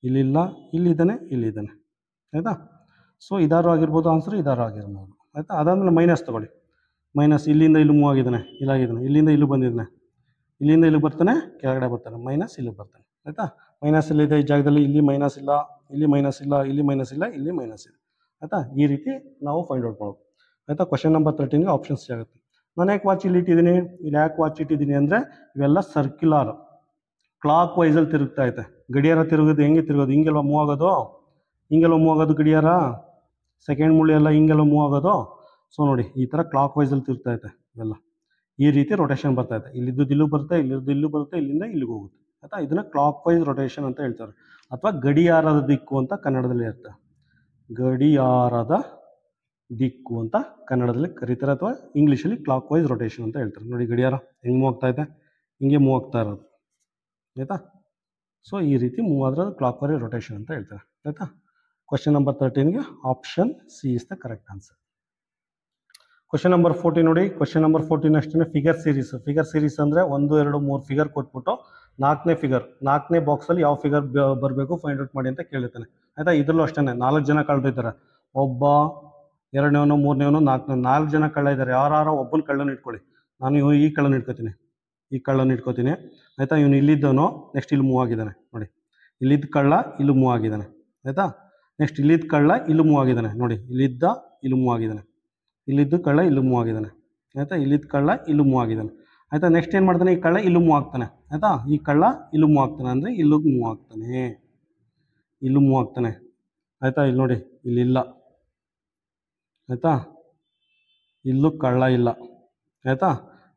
ಇಲ್ಲಿಲ್ಲ, ಇಲ್ಲಿದ್ದಾನೆ, ಇಲ್ಲಿದ್ದಾನೆ. ಆಯಿತಾ. ಸೊ ಇದಾರು ಆಗಿರ್ಬೋದು ಆನ್ಸರು, ಇದಾರು ಆಗಿರ್ಬೋದು. ಆಯಿತಾ. ಅದಾದಮೇಲೆ ಮೈನಸ್ ತೊಗೊಳ್ಳಿ. ಮೈನಸ್ ಇಲ್ಲಿಂದ ಇಲ್ಲಿ ಮೂವ್ ಆಗಿದ್ದಾನೆ, ಇಲ್ಲಾಗಿದ್ದಾನೆ, ಇಲ್ಲಿಂದ ಇಲ್ಲಿ ಬಂದಿದ್ದಾನೆ, ಇಲ್ಲಿಂದ ಇಲ್ಲಿ ಬರ್ತಾನೆ, ಕೆಳಗಡೆ ಬರ್ತಾನೆ, ಮೈನಸ್ ಇಲ್ಲಿ ಬರ್ತಾನೆ. ಆಯಿತಾ. ಮೈನಸ್ ಇಲ್ಲಿದೆ ಈ ಜಾಗದಲ್ಲಿ, ಇಲ್ಲಿ ಮೈನಸ್ ಇಲ್ಲ, ಇಲ್ಲಿ ಮೈನಸ್ ಇಲ್ಲ, ಇಲ್ಲಿ ಮೈನಸ್ ಇಲ್ಲ, ಇಲ್ಲಿ ಮೈನಸ್ ಇದೆ. ಆಯಿತಾ. ಈ ರೀತಿ ನಾವು ಫೈಂಡ್ ಔಟ್ ಮಾಡೋದು. ಆಯಿತಾ. ಕ್ವಶನ್ ನಂಬರ್ 13ಗೆ ಆಪ್ಷನ್ಸ್ ಆಗುತ್ತೆ. ನಾನು ಯಾಕೆ ವಾಚ್ ಇಲ್ಲಿ ಇಟ್ಟಿದ್ದೀನಿ? ಇಲ್ಲಿ ಯಾಕೆ ವಾಚ್ ಇಟ್ಟಿದ್ದೀನಿ ಅಂದರೆ ಇವೆಲ್ಲ ಸರ್ಕ್ಯುಲರ್ ಕ್ಲಾಕ್ ವೈಸಲ್ಲಿ ತಿರುಗ್ತಾ ಐತೆ. ಗಡಿಯಾರ ತಿರುಗೋದು ಹೆಂಗೆ ತಿರುಗೋದು? ಹಿಂಗೆಲ್ಲ ಮೂವ್ ಆಗೋದು, ಹಿಂಗೆಲ್ಲ ಮೂವ್ ಆಗೋದು ಗಡಿಯಾರ. ಸೆಕೆಂಡ್ ಮುಳ್ಳಿ ಎಲ್ಲ ಹಿಂಗೆಲ್ಲ ಮೂವ್ ಆಗೋದು. ಸೊ ನೋಡಿ, ಈ ಥರ ಕ್ಲಾಕ್ ವೈಸಲ್ಲಿ ತಿರುಗ್ತಾ ಐತೆ ಇವೆಲ್ಲ. ಈ ರೀತಿ ರೊಟೇಷನ್ ಬರ್ತಾ ಇದೆ. ಇಲ್ಲಿದ್ದು ಇಲ್ಲೂ ಬರುತ್ತೆ, ಇಲ್ಲಿದ್ದು ಇಲ್ಲೂ ಬರುತ್ತೆ, ಇಲ್ಲಿಂದ ಇಲ್ಲಿಗೆ ಹೋಗುತ್ತೆ. ಆಯಿತಾ. ಇದನ್ನು ಕ್ಲಾಕ್ ವೈಸ್ ರೊಟೇಷನ್ ಅಂತ ಹೇಳ್ತಾರೆ, ಅಥವಾ ಗಡಿಯಾರದ ದಿಕ್ಕು ಅಂತ ಕನ್ನಡದಲ್ಲಿ ಇರುತ್ತೆ. ಗಡಿಯಾರದ ದಿಕ್ಕು ಅಂತ ಕನ್ನಡದಲ್ಲಿ ಕರೀತಾರೆ, ಅಥವಾ ಇಂಗ್ಲೀಷಲ್ಲಿ ಕ್ಲಾಕ್ ವೈಸ್ ರೊಟೇಷನ್ ಅಂತ ಹೇಳ್ತಾರೆ. ನೋಡಿ ಗಡಿಯಾರ ಹೆಂಗೆ ಮೂವ್ ಆಗ್ತಾ ಇದೆ, ಹಿಂಗೆ ಮೂವ್ ಆಗ್ತಾ ಇರೋದು. ಆಯಿತಾ. ಸೊ ಈ ರೀತಿ ಮೂವ್ ಆದರೆ ಅದು ಕ್ಲಾಕ್ ವೈಸ್ ರೊಟೇಷನ್ ಅಂತ ಹೇಳ್ತಾರೆ. ಆಯಿತಾ. ಕ್ವಶನ್ ನಂಬರ್ 13ಗೆ option C is the correct answer. Question number 14 ನೋಡಿ. ಕ್ವಶನ್ ನಂಬರ್ 14 ಅಷ್ಟೇ ಫಿಗರ್ ಸೀರೀಸ್. ಫಿಗರ್ ಸೀರೀಸ್ ಅಂದರೆ 1, 2, 3 ಫಿಗರ್ ಕೊಟ್ಬಿಟ್ಟು 4ನೇ ಫಿಗರ್, 4ನೇ ಬಾಕ್ಸಲ್ಲಿ ಯಾವ ಫಿಗರ್ ಬರಬೇಕು ಫೈಂಡ್ ಔಟ್ ಮಾಡಿ ಅಂತ ಕೇಳಿರ್ತಾನೆ. ಆಯಿತಾ. ಇದರಲ್ಲೂ ಅಷ್ಟೇ 4 ಜನ ಕಳ್ದಿದ್ದಾರೆ. ಒಬ್ಬ, 2ನೇವನು, 3ನೇವನು, 4ನೇ, 4 ಜನ ಕಳ್ಳ ಇದ್ದಾರೆ. ಯಾರೋ ಒಬ್ಬನ ಕಳ್ಳನ ಇಟ್ಕೊಳ್ಳಿ. ನಾನು ಈ ಕಳ್ಳನ ಇಟ್ಕೋತೀನಿ, ಈ ಕಳ್ಳನ ಇಟ್ಕೋತೀನಿ. ಆಯಿತಾ. ಇವನು ಇಲ್ಲಿದ್ದವನು ನೆಕ್ಸ್ಟ್ ಇಲ್ಲಿ ಮೂವ್ ಆಗಿದ್ದಾನೆ. ನೋಡಿ, ಇಲ್ಲಿದ್ದ ಕಳ್ಳ ಇಲ್ಲಿ ಮೂವ್ ಆಗಿದ್ದಾನೆ. ಆಯಿತಾ. ನೆಕ್ಸ್ಟ್ ಇಲ್ಲಿದ್ದ ಕಳ್ಳ ಇಲ್ಲಿ ಮೂವ್ ಆಗಿದ್ದಾನೆ. ನೋಡಿ, ಇಲ್ಲಿದ್ದ ಇಲ್ಲಿ ಮೂವ್ ಆಗಿದ್ದಾನೆ, ಇಲ್ಲಿದ್ದು ಕಳ್ಳ ಇಲ್ಲಿ ಮೂವ್ ಆಗಿದ್ದಾನೆ. ಆಯಿತಾ. ಇಲ್ಲಿದ್ದ ಕಳ್ಳ ಇಲ್ಲಿ ಮೂವ್ ಆಗಿದ್ದಾನೆ. ಆಯಿತಾ. ನೆಕ್ಸ್ಟ್ ಏನು ಮಾಡ್ತಾನೆ? ಈ ಕಳ್ಳ ಇಲ್ಲೂ ಮೂವ್ ಆಗ್ತಾನೆ. ಆಯಿತಾ. ಈ ಕಳ್ಳ ಇಲ್ಲೂ ಮೂವ್ ಆಗ್ತಾನೆ ಅಂದರೆ ಇಲ್ಲೂ ಮೂವ್ ಆಗ್ತಾನೆ, ಇಲ್ಲೂ ಮೂವ್ ಆಗ್ತಾನೆ. ಆಯಿತಾ. ಇಲ್ಲಿ ನೋಡಿ, ಇಲ್ಲಿಲ್ಲ. ಆಯಿತಾ. ಇಲ್ಲೂ ಕಳ್ಳ ಇಲ್ಲ. ಆಯಿತಾ.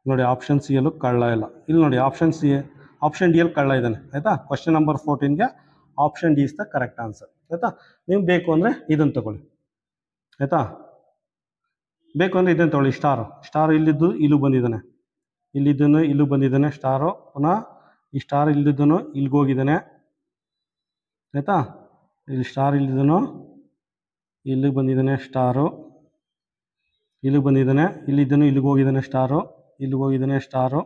ನೋಡಿ, ಆಪ್ಷನ್ ಸಿ ಯಲ್ಲೂ ಕಳ್ಳ ಇಲ್ಲ. ಇಲ್ಲಿ ನೋಡಿ, ಆಪ್ಷನ್ ಡಿ ಯಲ್ಲಿ ಕಳ್ಳ ಇದ್ದಾನೆ. ಆಯಿತಾ. ಕ್ವಶನ್ ನಂಬರ್ 14ಗೆ option D is the correct answer. ಆಯಿತಾ. ನೀವು ಬೇಕು ಅಂದರೆ ಇದನ್ನು ತಗೊಳ್ಳಿ. ಆಯಿತಾ. ಬೇಕು ಅಂದರೆ ಇದನ್ನು ತೊಗೊಳ್ಳಿ. ಸ್ಟಾರ್ ಇಲ್ಲಿದ್ದು ಇಲ್ಲೂ ಬಂದಿದ್ದಾನೆ, ಇಲ್ಲಿದ್ದನು ಇಲ್ಲೂ ಬಂದಿದ್ದಾನೆ ಸ್ಟಾರು. ಪುನಃ ಈ ಸ್ಟಾರ್ ಇಲ್ಲಿದ್ದನು ಇಲ್ಲಿಗೆ ಹೋಗಿದ್ದಾನೆ. ಆಯಿತಾ. ಇಲ್ಲಿ ಸ್ಟಾರ್ ಇಲ್ಲಿದ್ದನು ಇಲ್ಲಿಗೆ ಬಂದಿದ್ದಾನೆ, ಸ್ಟಾರು ಇಲ್ಲಿಗೆ ಬಂದಿದ್ದಾನೆ, ಇಲ್ಲಿದ್ದನು ಇಲ್ಲಿಗೆ ಹೋಗಿದ್ದಾನೆ, ಸ್ಟಾರು ಇಲ್ಲಿಗೆ ಹೋಗಿದ್ದಾನೆ, ಸ್ಟಾರು.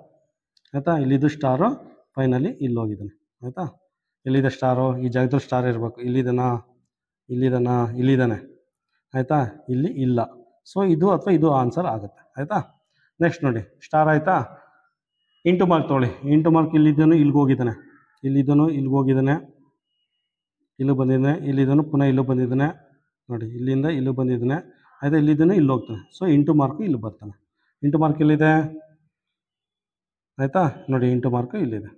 ಆಯಿತಾ. ಇಲ್ಲಿದ್ದು ಸ್ಟಾರು ಫೈನಲಿ ಇಲ್ಲಿ ಹೋಗಿದ್ದಾನೆ. ಆಯಿತಾ. ಎಲ್ಲಿದೆ ಸ್ಟಾರು? ಈ ಜಾಗದಲ್ಲಿ ಸ್ಟಾರ್ ಇರಬೇಕು. ಇಲ್ಲಿದ್ದಾನೆ. ಆಯಿತಾ. ಇಲ್ಲಿ ಇಲ್ಲ. ಸೊ ಇದು ಅಥವಾ ಇದು ಆನ್ಸರ್ ಆಗುತ್ತೆ. ಆಯಿತಾ. ನೆಕ್ಸ್ಟ್ ನೋಡಿ, ಸ್ಟಾರ್ ಆಯಿತಾ. ಇಂಟು ಮಾರ್ಕ್ ತೊಗೊಳ್ಳಿ. ಇಂಟು ಮಾರ್ಕ್ ಇಲ್ಲಿದ್ದನು ಇಲ್ಲಿಗೆ ಹೋಗಿದ್ದಾನೆ, ಇಲ್ಲಿದ್ದನು ಇಲ್ಲಿಗೆ ಹೋಗಿದ್ದಾನೆ, ಇಲ್ಲೂ ಬಂದಿದ್ದಾನೆ, ಇಲ್ಲಿದ್ದನು ಪುನಃ ಇಲ್ಲೂ ಬಂದಿದ್ದಾನೆ. ನೋಡಿ, ಇಲ್ಲಿಂದ ಇಲ್ಲೂ ಬಂದಿದ್ದಾನೆ. ಆಯಿತಾ. ಇಲ್ಲಿದ್ದನು ಇಲ್ಲಿ ಹೋಗ್ತಾನೆ. ಸೊ ಇಂಟು ಮಾರ್ಕು ಇಲ್ಲಿ ಬರ್ತಾನೆ. ಇಂಟು ಮಾರ್ಕ್ ಇಲ್ಲಿದೆ. ಆಯಿತಾ. ನೋಡಿ, ಇಂಟು ಮಾರ್ಕು ಇಲ್ಲಿದೆ.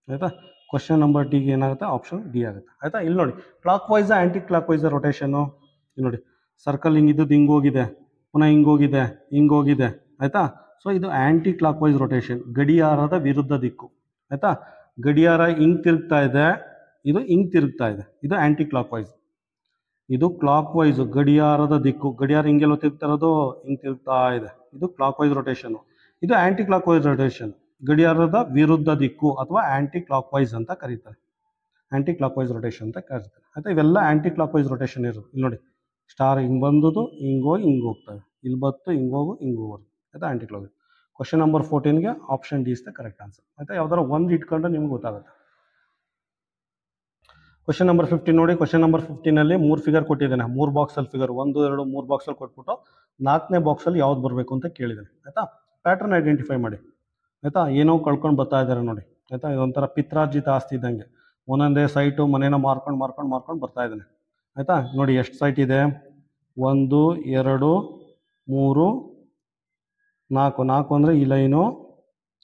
ಆಯಿತಾ. ಕ್ವಶನ್ ನಂಬರ್ ಡಿಗೆ ಏನಾಗುತ್ತೆ? ಆಪ್ಷನ್ ಡಿ ಆಗುತ್ತೆ. ಆಯಿತಾ. ಇಲ್ಲಿ ನೋಡಿ, ಕ್ಲಾಕ್ ವೈಸ ಆ್ಯಂಟಿ ಕ್ಲಾಕ್ ವೈಸ ರೊಟೇಷನ್ನು. ಇಲ್ಲಿ ನೋಡಿ, ಸರ್ಕಲ್ ಹಿಂಗಿದ್ದದ್ದು ಹಿಂಗೆ ಹೋಗಿದೆ, ಪುನಃ ಹಿಂಗೋಗಿದೆ, ಹಿಂಗೋಗಿದೆ. ಆಯಿತಾ. ಸೊ ಇದು ಆ್ಯಂಟಿ ಕ್ಲಾಕ್ ವೈಸ್ ರೊಟೇಷನ್, ಗಡಿಯಾರದ ವಿರುದ್ಧ ದಿಕ್ಕು. ಆಯಿತಾ. ಗಡಿಯಾರ ಹಿಂಗೆ ತಿರುಗ್ತಾ ಇದೆ, ಇದು ಹಿಂಗೆ ತಿರುಗ್ತಾ ಇದೆ, ಇದು ಆ್ಯಂಟಿ ಕ್ಲಾಕ್ ವೈಸ್. ಇದು ಕ್ಲಾಕ್ ವೈಸು, ಗಡಿಯಾರದ ದಿಕ್ಕು. ಗಡಿಯಾರ ಹಿಂಗೆಲ್ಲ ತಿರುಗ್ತಾ ಇರೋದು ಹಿಂಗೆ ತಿರುಗ್ತಾ ಇದೆ, ಇದು ಕ್ಲಾಕ್ ವೈಸ್ ರೊಟೇಷನ್ನು. ಇದು ಆ್ಯಂಟಿ ಕ್ಲಾಕ್ ವೈಸ್ ರೊಟೇಷನ್, ಗಡಿಯಾರದ ವಿರುದ್ಧ ದಿಕ್ಕು ಅಥವಾ ಆ್ಯಂಟಿ ಕ್ಲಾಕ್ ವೈಸ್ ಅಂತ ಕರೀತಾರೆ. ಆ್ಯಂಟಿ ಕ್ಲಾಕ್ ವೈಸ್ ರೊಟೇಷನ್ ಅಂತ ಕರೀತಾರೆ. ಆಯಿತಾ. ಇವೆಲ್ಲ ಆ್ಯಂಟಿ ಕ್ಲಾಕ್ ವೈಸ್ ರೊಟೇಷನ್ ಇರೋದು. ಇಲ್ಲಿ ನೋಡಿ, ಸ್ಟಾರ್ ಹಿಂಗೆ ಬಂದದು ಹಿಂಗೋಗಿ ಹಿಂಗೆ ಹೋಗ್ತವೆ, ಇಲ್ಲಿ ಬತ್ತು ಹಿಂಗೋಗು ಹಿಂಗೆ ಹೋಗೋದು. ಆಯಿತಾ. Anticlockwise. Question number 14ಗೆ option D is the correct answer. ಆಯಿತಾ. ಯಾವ್ದಾರು ಒಂದು ಇಟ್ಕೊಂಡು ನಿಮ್ಗೆ ಗೊತ್ತಾಗುತ್ತೆ. ಕ್ವಶನ್ ನಂಬರ್ 15 ನೋಡಿ. ಕ್ವಶನ್ ನಂಬರ್ 15ನಲ್ಲಿ 3 ಫಿಗರ್ ಕೊಟ್ಟಿದ್ದಾನೆ. 3 ಬಾಕ್ಸಲ್ಲಿ ಫಿಗರ್ 1, 2, 3 ಬಾಕ್ಸಲ್ಲಿ ಕೊಟ್ಬಿಟ್ಟು 4ನೇ ಬಾಕ್ಸಲ್ಲಿ ಯಾವ್ದು ಬರಬೇಕು ಅಂತ ಕೇಳಿದ್ದಾನೆ. ಆಯಿತಾ. ಪ್ಯಾಟ್ರನ್ ಐಡೆಂಟಿಫೈ ಮಾಡಿ. ಆಯಿತಾ. ಏನೋ ಕಳ್ಕೊಂಡು ಬರ್ತಾ ಇದ್ದಾರೆ ನೋಡಿ. ಆಯಿತಾ. ಇದೊಂಥರ ಪಿತ್ರಾರ್ಜಿತ ಆಸ್ತಿ ಇದ್ದಂಗೆ. ಒಂದೊಂದೇ ಸೈಟು ಮನೇನ ಮಾರ್ಕೊಂಡು ಬರ್ತಾ ಇದ್ದಾನೆ. ಆಯಿತಾ, ನೋಡಿ ಎಷ್ಟು ಸೈಟ್ ಇದೆ, 1 2 3 4, 4 ಅಂದರೆ ಈ ಲೈನು,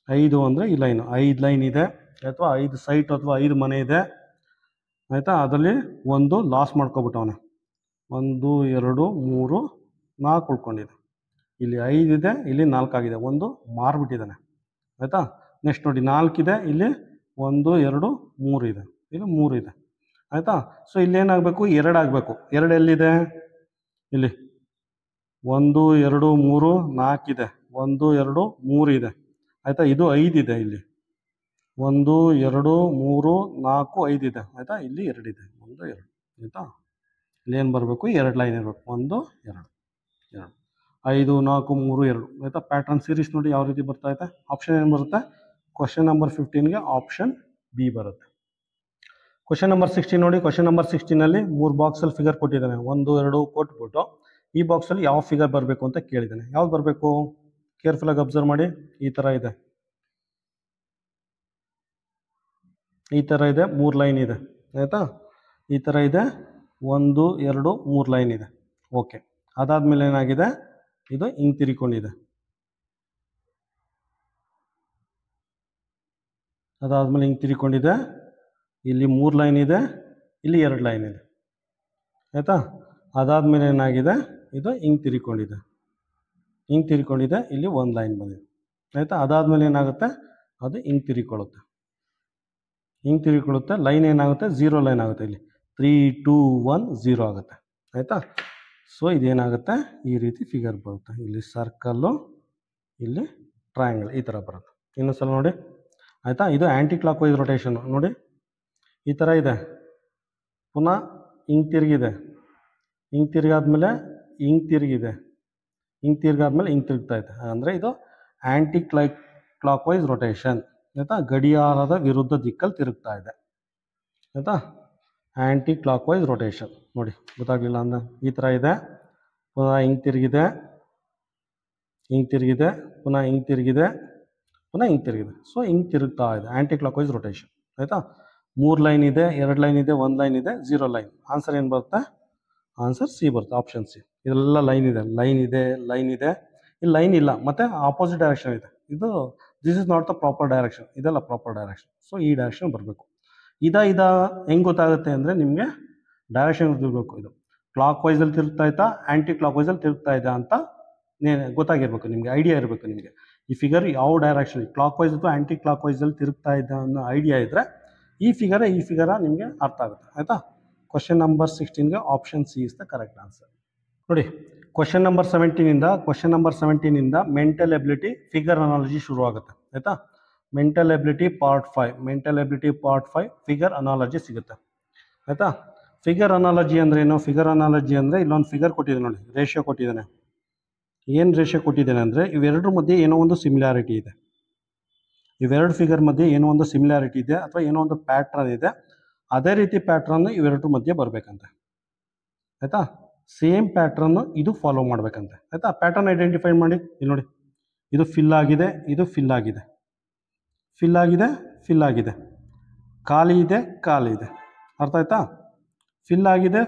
5 ಅಂದರೆ ಈ ಲೈನು, 5 ಲೈನ್ ಇದೆ ಅಥವಾ 5 ಸೈಟ್ ಅಥವಾ 5 ಮನೆ ಇದೆ. ಆಯಿತಾ, ಅದರಲ್ಲಿ ಒಂದು ಲಾಸ್ ಮಾಡ್ಕೊಬಿಟ್ಟವನೆ, 1 2 3 4 ಉಳ್ಕೊಂಡಿದೆ. ಇಲ್ಲಿ 5 ಇದೆ, ಇಲ್ಲಿ 4 ಆಗಿದೆ, ಒಂದು ಮಾರ್ಬಿಟ್ಟಿದ್ದಾನೆ. ಆಯಿತಾ, ನೆಕ್ಸ್ಟ್ ನೋಡಿ 4 ಇದೆ, ಇಲ್ಲಿ 1 2 3 ಇದೆ, ಇಲ್ಲಿ 3 ಇದೆ. ಆಯಿತಾ, ಸೊ ಇಲ್ಲೇನಾಗಬೇಕು, 2 ಆಗಬೇಕು. 2 ಎಲ್ಲಿದೆ, ಇಲ್ಲಿ 1 2 3 4 ಇದೆ, 1 2 3 ಇದೆ. ಆಯಿತಾ, ಇದು 5 ಇದೆ, ಇಲ್ಲಿ 1 2 3 4 5 ಇದೆ. ಆಯಿತಾ, ಇಲ್ಲಿ 2 ಇದೆ, 1 2. ಆಯಿತಾ, ಇಲ್ಲೇನು ಬರಬೇಕು, 2 ಲೈನ್ ಇರಬೇಕು, 1 2 2 5 4 3 2. ಆಯಿತಾ, ಪ್ಯಾಟ್ರನ್ ಸೀರೀಸ್ ನೋಡಿ ಯಾವ ರೀತಿ ಬರ್ತಾ ಇದೆ. ಆಪ್ಷನ್ ಏನು ಬರುತ್ತೆ, ಕ್ವಶನ್ ನಂಬರ್ 15ಗೆ ಆಪ್ಷನ್ ಬಿ ಬರುತ್ತೆ. ಕ್ವಶನ್ ನಂಬರ್ 16 ನೋಡಿ. ಕ್ವಶನ್ ನಂಬರ್ 16ನಲ್ಲಿ 3 ಬಾಕ್ಸಲ್ಲಿ ಫಿಗರ್ ಕೊಟ್ಟಿದ್ದಾನೆ, 1 2 ಕೊಟ್ಬಿಟ್ಟು ಈ ಬಾಕ್ಸಲ್ಲಿ ಯಾವ ಫಿಗರ್ ಬರಬೇಕು ಅಂತ ಕೇಳಿದ್ದಾನೆ. ಯಾವ್ದು ಬರಬೇಕು, ಕೇರ್ಫುಲ್ಲಾಗಿ ಅಬ್ಸರ್ವ್ ಮಾಡಿ. ಈ ಥರ ಇದೆ, ಈ ಥರ ಇದೆ, 3 ಲೈನ್ ಇದೆ. ಆಯಿತಾ, ಈ ಥರ ಇದೆ, 1 2 3 ಲೈನ್ ಇದೆ. ಓಕೆ, ಅದಾದಮೇಲೆ ಏನಾಗಿದೆ, ಇದು ಹಿಂಗೆ ತಿರ್ಕೊಂಡಿದೆ. ಅದಾದಮೇಲೆ ಹಿಂಗೆ ತಿರ್ಕೊಂಡಿದೆ, ಇಲ್ಲಿ 3 ಲೈನ್ ಇದೆ, ಇಲ್ಲಿ 2 ಲೈನ್ ಇದೆ. ಆಯಿತಾ, ಅದಾದಮೇಲೆ ಏನಾಗಿದೆ, ಇದು ಹಿಂಗೆ ತಿರ್ಕೊಂಡಿದೆ, ಇಲ್ಲಿ 1 ಲೈನ್ ಬಂದಿದೆ. ಆಯಿತಾ, ಅದಾದಮೇಲೆ ಏನಾಗುತ್ತೆ, ಅದು ಹಿಂಗೆ ತಿರ್ಕೊಳ್ಳುತ್ತೆ, ಲೈನ್ ಏನಾಗುತ್ತೆ, 0 ಲೈನ್ ಆಗುತ್ತೆ. ಇಲ್ಲಿ 3 2 1 0 ಆಗುತ್ತೆ. ಆಯಿತಾ, ಸೊ ಇದೇನಾಗುತ್ತೆ, ಈ ರೀತಿ ಫಿಗರ್ ಬರುತ್ತೆ. ಇಲ್ಲಿ ಸರ್ಕಲ್ಲು, ಇಲ್ಲಿ ಟ್ರಯಾಂಗಲ್, ಈ ಥರ ಬರುತ್ತೆ. ಇನ್ನೊಂದ್ಸಲ ನೋಡಿ. ಆಯಿತಾ, ಇದು ಆ್ಯಂಟಿ ಕ್ಲಾಕ್ ವೈಸ್ ರೊಟೇಷನ್ನು ನೋಡಿ, ಈ ಥರ ಇದೆ, ಪುನಃ ಹಿಂಗೆ ತಿರುಗಿದೆ, ಹಿಂಗೆ ತಿರುಗಾದ್ಮೇಲೆ ಹಿಂಗೆ ತಿರುಗಿದೆ, ಹಿಂಗೆ ತಿರುಗಾದ್ಮೇಲೆ ಹಿಂಗೆ ತಿರುಗ್ತಾ ಇದೆ. ಅಂದರೆ ಇದು ಆ್ಯಂಟಿ ಕ್ಲಾಕ್ ವೈಸ್ ರೊಟೇಷನ್. ಆಯಿತಾ, ಗಡಿಯಾರದ ವಿರುದ್ಧ ದಿಕ್ಕಲ್ಲಿ ತಿರುಗ್ತಾ ಇದೆ. ಆಯಿತಾ, ಆ್ಯಂಟಿ ಕ್ಲಾಕ್ ವೈಸ್ ರೊಟೇಷನ್ ನೋಡಿ, ಗೊತ್ತಾಗಲಿಲ್ಲ ಅಂದರೆ ಈ ಥರ ಇದೆ, ಪುನಃ ಹಿಂಗೆ ತಿರುಗಿದೆ, ಪುನಃ ಹಿಂಗೆ ತಿರುಗಿದೆ, ಸೊ ಹಿಂಗೆ ತಿರುಗ್ತಾ ಇದೆ, ಆ್ಯಂಟಿ ಕ್ಲಾಕ್ ವೈಸ್ ರೊಟೇಷನ್. ಆಯಿತಾ, 3 ಲೈನ್ ಇದೆ, 2 ಲೈನ್ ಇದೆ, 1 ಲೈನ್ ಇದೆ, 0 ಲೈನ್. ಆನ್ಸರ್ ಏನು ಬರುತ್ತೆ, ಆನ್ಸರ್ ಸಿ ಬರುತ್ತೆ, ಆಪ್ಷನ್ ಸಿ. ಇದೆಲ್ಲ ಲೈನ್ ಇದೆ, ಇಲ್ಲಿ ಲೈನ್ ಇಲ್ಲ, ಮತ್ತು ಆಪೋಸಿಟ್ ಡೈರೆಕ್ಷನ್ ಇದೆ. ಇದು this is not the proper direction, ಇದೆಲ್ಲ ಪ್ರಾಪರ್ ಡೈರೆಕ್ಷನ್. ಸೊ ಈ ಡೈರೆಕ್ಷನ್ ಬರಬೇಕು. ಹೆಂಗೆ ಗೊತ್ತಾಗುತ್ತೆ ಅಂದರೆ, ನಿಮಗೆ ಡೈರೆಕ್ಷನ್ ಗೊತ್ತಿರಬೇಕು. ಇದು ಕ್ಲಾಕ್ ವೈಸಲ್ಲಿ ತಿರುಗ್ತಾ ಇತ್ತಾ, ಆ್ಯಂಟಿ ಕ್ಲಾಕ್ ವೈಸಲ್ಲಿ ತಿರುಗ್ತಾ ಇದೆ ಅಂತ ಗೊತ್ತಾಗಿರ್ಬೇಕು, ನಿಮಗೆ ಐಡಿಯಾ ಇರಬೇಕು. ನಿಮಗೆ ಈ ಫಿಗರ್ ಯಾವ ಡೈರೆಕ್ಷನ್, ಕ್ಲಾಕ್ ವೈಸ್ ಅಥವಾ ಆ್ಯಂಟಿ ಕ್ಲಾಕ್ ವೈಸಲ್ಲಿ ತಿರುಗ್ತಾ ಇದೆ ಅನ್ನೋ ಐಡಿಯಾ ಇದ್ದರೆ ಈ ಫಿಗರ ನಿಮಗೆ ಅರ್ಥ ಆಗುತ್ತೆ. ಆಯಿತಾ, ಕ್ವಶನ್ ನಂಬರ್ 16ಗೆ option C is the correct answer. ನೋಡಿ, ಕ್ವಶನ್ ನಂಬರ್ 17ಇಂದ ಮೆಂಟಲ್ ಎಬಿಲಿಟಿ ಫಿಗರ್ ಅನಾಲಜಿ ಶುರುವಾಗುತ್ತೆ. ಆಯಿತಾ, mental ability part 5 figure analogy ಸಿಗುತ್ತೆ. ಆಯಿತಾ, ಫಿಗರ್ ಅನಾಲಜಿ ಅಂದರೆ ಏನು, ಫಿಗರ್ ಅನಾಲಜಿ ಅಂದರೆ ಇಲ್ಲೊಂದು ಫಿಗರ್ ಕೊಟ್ಟಿದೆ ನೋಡಿ, ರೇಷಿಯೋ ಕೊಟ್ಟಿದ್ದಾನೆ. ಏನು ರೇಷಿಯೋ ಕೊಟ್ಟಿದ್ದಾನೆ ಅಂದರೆ, ಇವೆರಡರ ಮಧ್ಯೆ ಏನೋ ಒಂದು ಸಿಮಿಲಾರಿಟಿ ಇದೆ, ಇವೆರಡು ಫಿಗರ್ ಮಧ್ಯೆ ಏನೋ ಒಂದು ಸಿಮಿಲಾರಿಟಿ ಇದೆ ಅಥವಾ ಏನೋ ಒಂದು ಪ್ಯಾಟ್ರನ್ ಇದೆ. ಅದೇ ರೀತಿ ಪ್ಯಾಟ್ರನ್ ಇವೆರಡರ ಮಧ್ಯೆ ಬರಬೇಕಂತೆ. ಆಯಿತಾ, ಸೇಮ್ ಪ್ಯಾಟ್ರನ್ನು ಇದು ಫಾಲೋ ಮಾಡಬೇಕಂತೆ. ಆಯಿತಾ, ಪ್ಯಾಟ್ರನ್ ಐಡೆಂಟಿಫೈ ಮಾಡಿ. ಇಲ್ಲಿ ನೋಡಿ, ಇದು ಫಿಲ್ ಆಗಿದೆ, ಇದು ಫಿಲ್ ಆಗಿದೆ, ಖಾಲಿ ಇದೆ, ಅರ್ಥ ಆಯ್ತಾ, ಫಿಲ್ ಆಗಿದೆ,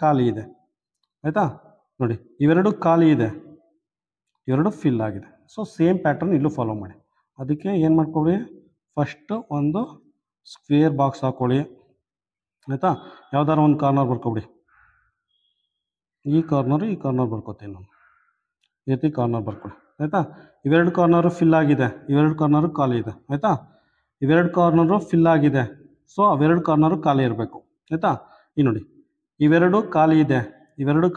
ಖಾಲಿ ಇದೆ. ಆಯಿತಾ, ನೋಡಿ ಇವೆರಡು ಖಾಲಿ ಇದೆ, ಇವೆರಡು ಫಿಲ್ ಆಗಿದೆ. ಸೊ ಸೇಮ್ ಪ್ಯಾಟ್ರನ್ ಇಲ್ಲೂ ಫಾಲೋ ಮಾಡಿ. ಅದಕ್ಕೆ ಏನು ಮಾಡ್ಕೊಳ್ಳಿ, ಫಸ್ಟು ಒಂದು ಸ್ಕ್ವೇರ್ ಬಾಕ್ಸ್ ಹಾಕ್ಕೊಳ್ಳಿ. ಆಯಿತಾ, ಯಾವ್ದಾರು ಒಂದು ಕಾರ್ನರ್ ಬರ್ಕೊಬಿಡಿ. ಈ ಕಾರ್ನರ್ ಬರ್ಕೋತೀನಿ ನಾನು, ಈ ರೀತಿ ಕಾರ್ನರ್ ಬರ್ಕೊಳ್ಳಿ. ಆಯಿತಾ, ಇವೆರಡು ಕಾರ್ನರು ಫಿಲ್ ಆಗಿದೆ, ಇವೆರಡು ಕಾರ್ನರು ಖಾಲಿ ಇದೆ. ಆಯಿತಾ, ಇವೆರಡು ಕಾರ್ನರು ಫಿಲ್ ಆಗಿದೆ, ಸೊ ಅವೆರಡು ಕಾರ್ನರು ಖಾಲಿ ಇರಬೇಕು. ಆಯಿತಾ, ಈ ನೋಡಿ ಇವೆರಡು ಖಾಲಿ ಇದೆ, ಇವೆರಡು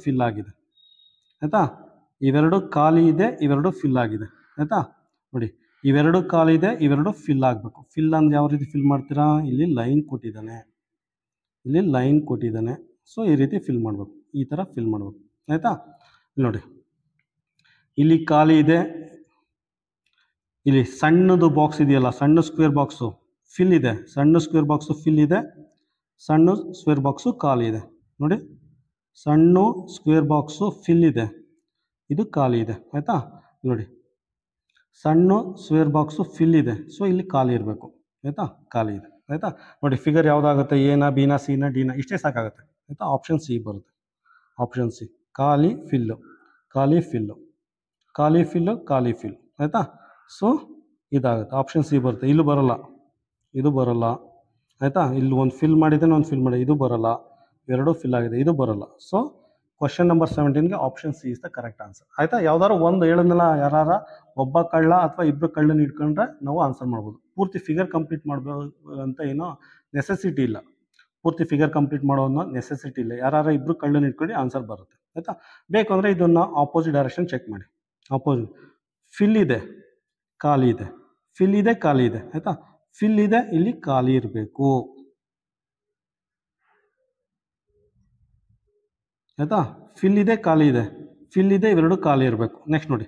ಫಿಲ್ ಆಗಿದೆ. ಆಯಿತಾ, ಇವೆರಡು ಖಾಲಿ ಇದೆ, ಇವೆರಡು ಫಿಲ್ ಆಗಿದೆ. ಆಯಿತಾ, ನೋಡಿ ಇವೆರಡು ಖಾಲಿ ಇದೆ, ಇವೆರಡು ಫಿಲ್ ಆಗಬೇಕು. ಫಿಲ್ ಅಂದ್ರೆ ಯಾವ ರೀತಿ ಫಿಲ್ ಮಾಡ್ತೀರಾ, ಇಲ್ಲಿ ಲೈನ್ ಕೊಟ್ಟಿದ್ದಾನೆ, ಸೊ ಈ ರೀತಿ ಫಿಲ್ ಮಾಡಬೇಕು, ಈ ಥರ ಫಿಲ್ ಮಾಡಬೇಕು. ಆಯಿತಾ, ನೋಡಿ ಇಲ್ಲಿ ಖಾಲಿ ಇದೆ, ಇಲ್ಲಿ ಸಣ್ಣದು ಬಾಕ್ಸ್ ಇದೆಯಲ್ಲ, ಸಣ್ಣ ಸ್ಕ್ವೇರ್ ಬಾಕ್ಸು ಫಿಲ್ ಇದೆ, ಸಣ್ಣ ಸ್ಕ್ವೇರ್ ಬಾಕ್ಸು ಖಾಲಿ ಇದೆ. ನೋಡಿ, ಸಣ್ಣ ಸ್ಕ್ವೇರ್ ಬಾಕ್ಸು ಫಿಲ್ ಇದೆ, ಇದು ಖಾಲಿ ಇದೆ. ಆಯಿತಾ, ನೋಡಿ ಸಣ್ಣ ಸ್ಕ್ವೇರ್ ಬಾಕ್ಸು ಫಿಲ್ ಇದೆ, ಸೊ ಇಲ್ಲಿ ಖಾಲಿ ಇರಬೇಕು. ಆಯಿತಾ, ಖಾಲಿ ಇದೆ. ಆಯಿತಾ, ನೋಡಿ ಫಿಗರ್ ಯಾವುದಾಗುತ್ತೆ, ಎನಾ ಬಿನಾ ಸಿನಾ ಡಿನಾ ಇಷ್ಟೇ ಸಾಕಾಗುತ್ತೆ. ಆಯಿತಾ, ಆಪ್ಷನ್ ಸಿ ಬರುತ್ತೆ. ಆಪ್ಷನ್ ಸಿ ಖಾಲಿ ಫಿಲ್ಲು, ಖಾಲಿ ಫಿಲ್ಲು, ಖಾಲಿ ಫಿಲ್ಲು, ಖಾಲಿ ಫಿಲ್. ಆಯಿತಾ, ಸೊ ಇದಾಗುತ್ತೆ. ಆಪ್ಷನ್ ಸಿ ಬರುತ್ತೆ. ಇಲ್ಲೂ ಬರೋಲ್ಲ, ಇದು ಬರೋಲ್ಲ. ಆಯಿತಾ, ಇಲ್ಲಿ ಒಂದು ಫಿಲ್ ಮಾಡಿದ್ದೇನೆ, ಒಂದು ಫಿಲ್ ಮಾಡಿ, ಇದು ಬರೋಲ್ಲ. ಎರಡೂ ಫಿಲ್ ಆಗಿದೆ, ಇದು ಬರೋಲ್ಲ. ಸೊ ಕ್ವಶನ್ ನಂಬರ್ 17ಗೆ option C is the correct answer. ಆಯಿತಾ, ಯಾವ್ದಾದ್ರು ಒಂದು ಹೇಳಿದ್ನಲ್ಲ, ಯಾರ ಒಬ್ಬ ಕಳ್ಳ ಅಥವಾ ಇಬ್ಬರು ಕಳ್ಳನ ಇಟ್ಕೊಂಡ್ರೆ ನಾವು ಆನ್ಸರ್ ಮಾಡ್ಬೋದು. ಪೂರ್ತಿ ಫಿಗರ್ ಕಂಪ್ಲೀಟ್ ಮಾಡಬೇಕು ಅಂತ ಏನೋ ನೆಸೆಸಿಟಿ ಇಲ್ಲ. ಪೂರ್ತಿ ಫಿಗರ್ ಕಂಪ್ಲೀಟ್ ಮಾಡೋ ಅನ್ನೋ ನೆಸೆಸಿಟಿ ಇಲ್ಲ. ಯಾರು ಇಬ್ಬರು ಕಳ್ಳನ ಇಟ್ಕೊಂಡು ಆನ್ಸರ್ ಬರುತ್ತೆ. ಆಯಿತಾ, ಬೇಕು ಅಂದರೆ ಇದನ್ನು ಆಪೋಸಿಟ್ ಡೈರೆಕ್ಷನ್ ಚೆಕ್ ಮಾಡಿ. ಆಪೋಸಿಟ್ ಫಿಲ್ ಇದೆ, ಖಾಲಿ ಇದೆ, ಫಿಲ್ ಇದೆ, ಖಾಲಿ ಇದೆ. ಆಯಿತಾ, ಫಿಲ್ ಇದೆ, ಇಲ್ಲಿ ಖಾಲಿ ಇರಬೇಕು. ಆಯಿತಾ, ಫಿಲ್ ಇದೆ, ಖಾಲಿ ಇದೆ, ಫಿಲ್ ಇದೆ, ಇವೆರಡು ಖಾಲಿ ಇರಬೇಕು. ನೆಕ್ಸ್ಟ್ ನೋಡಿ,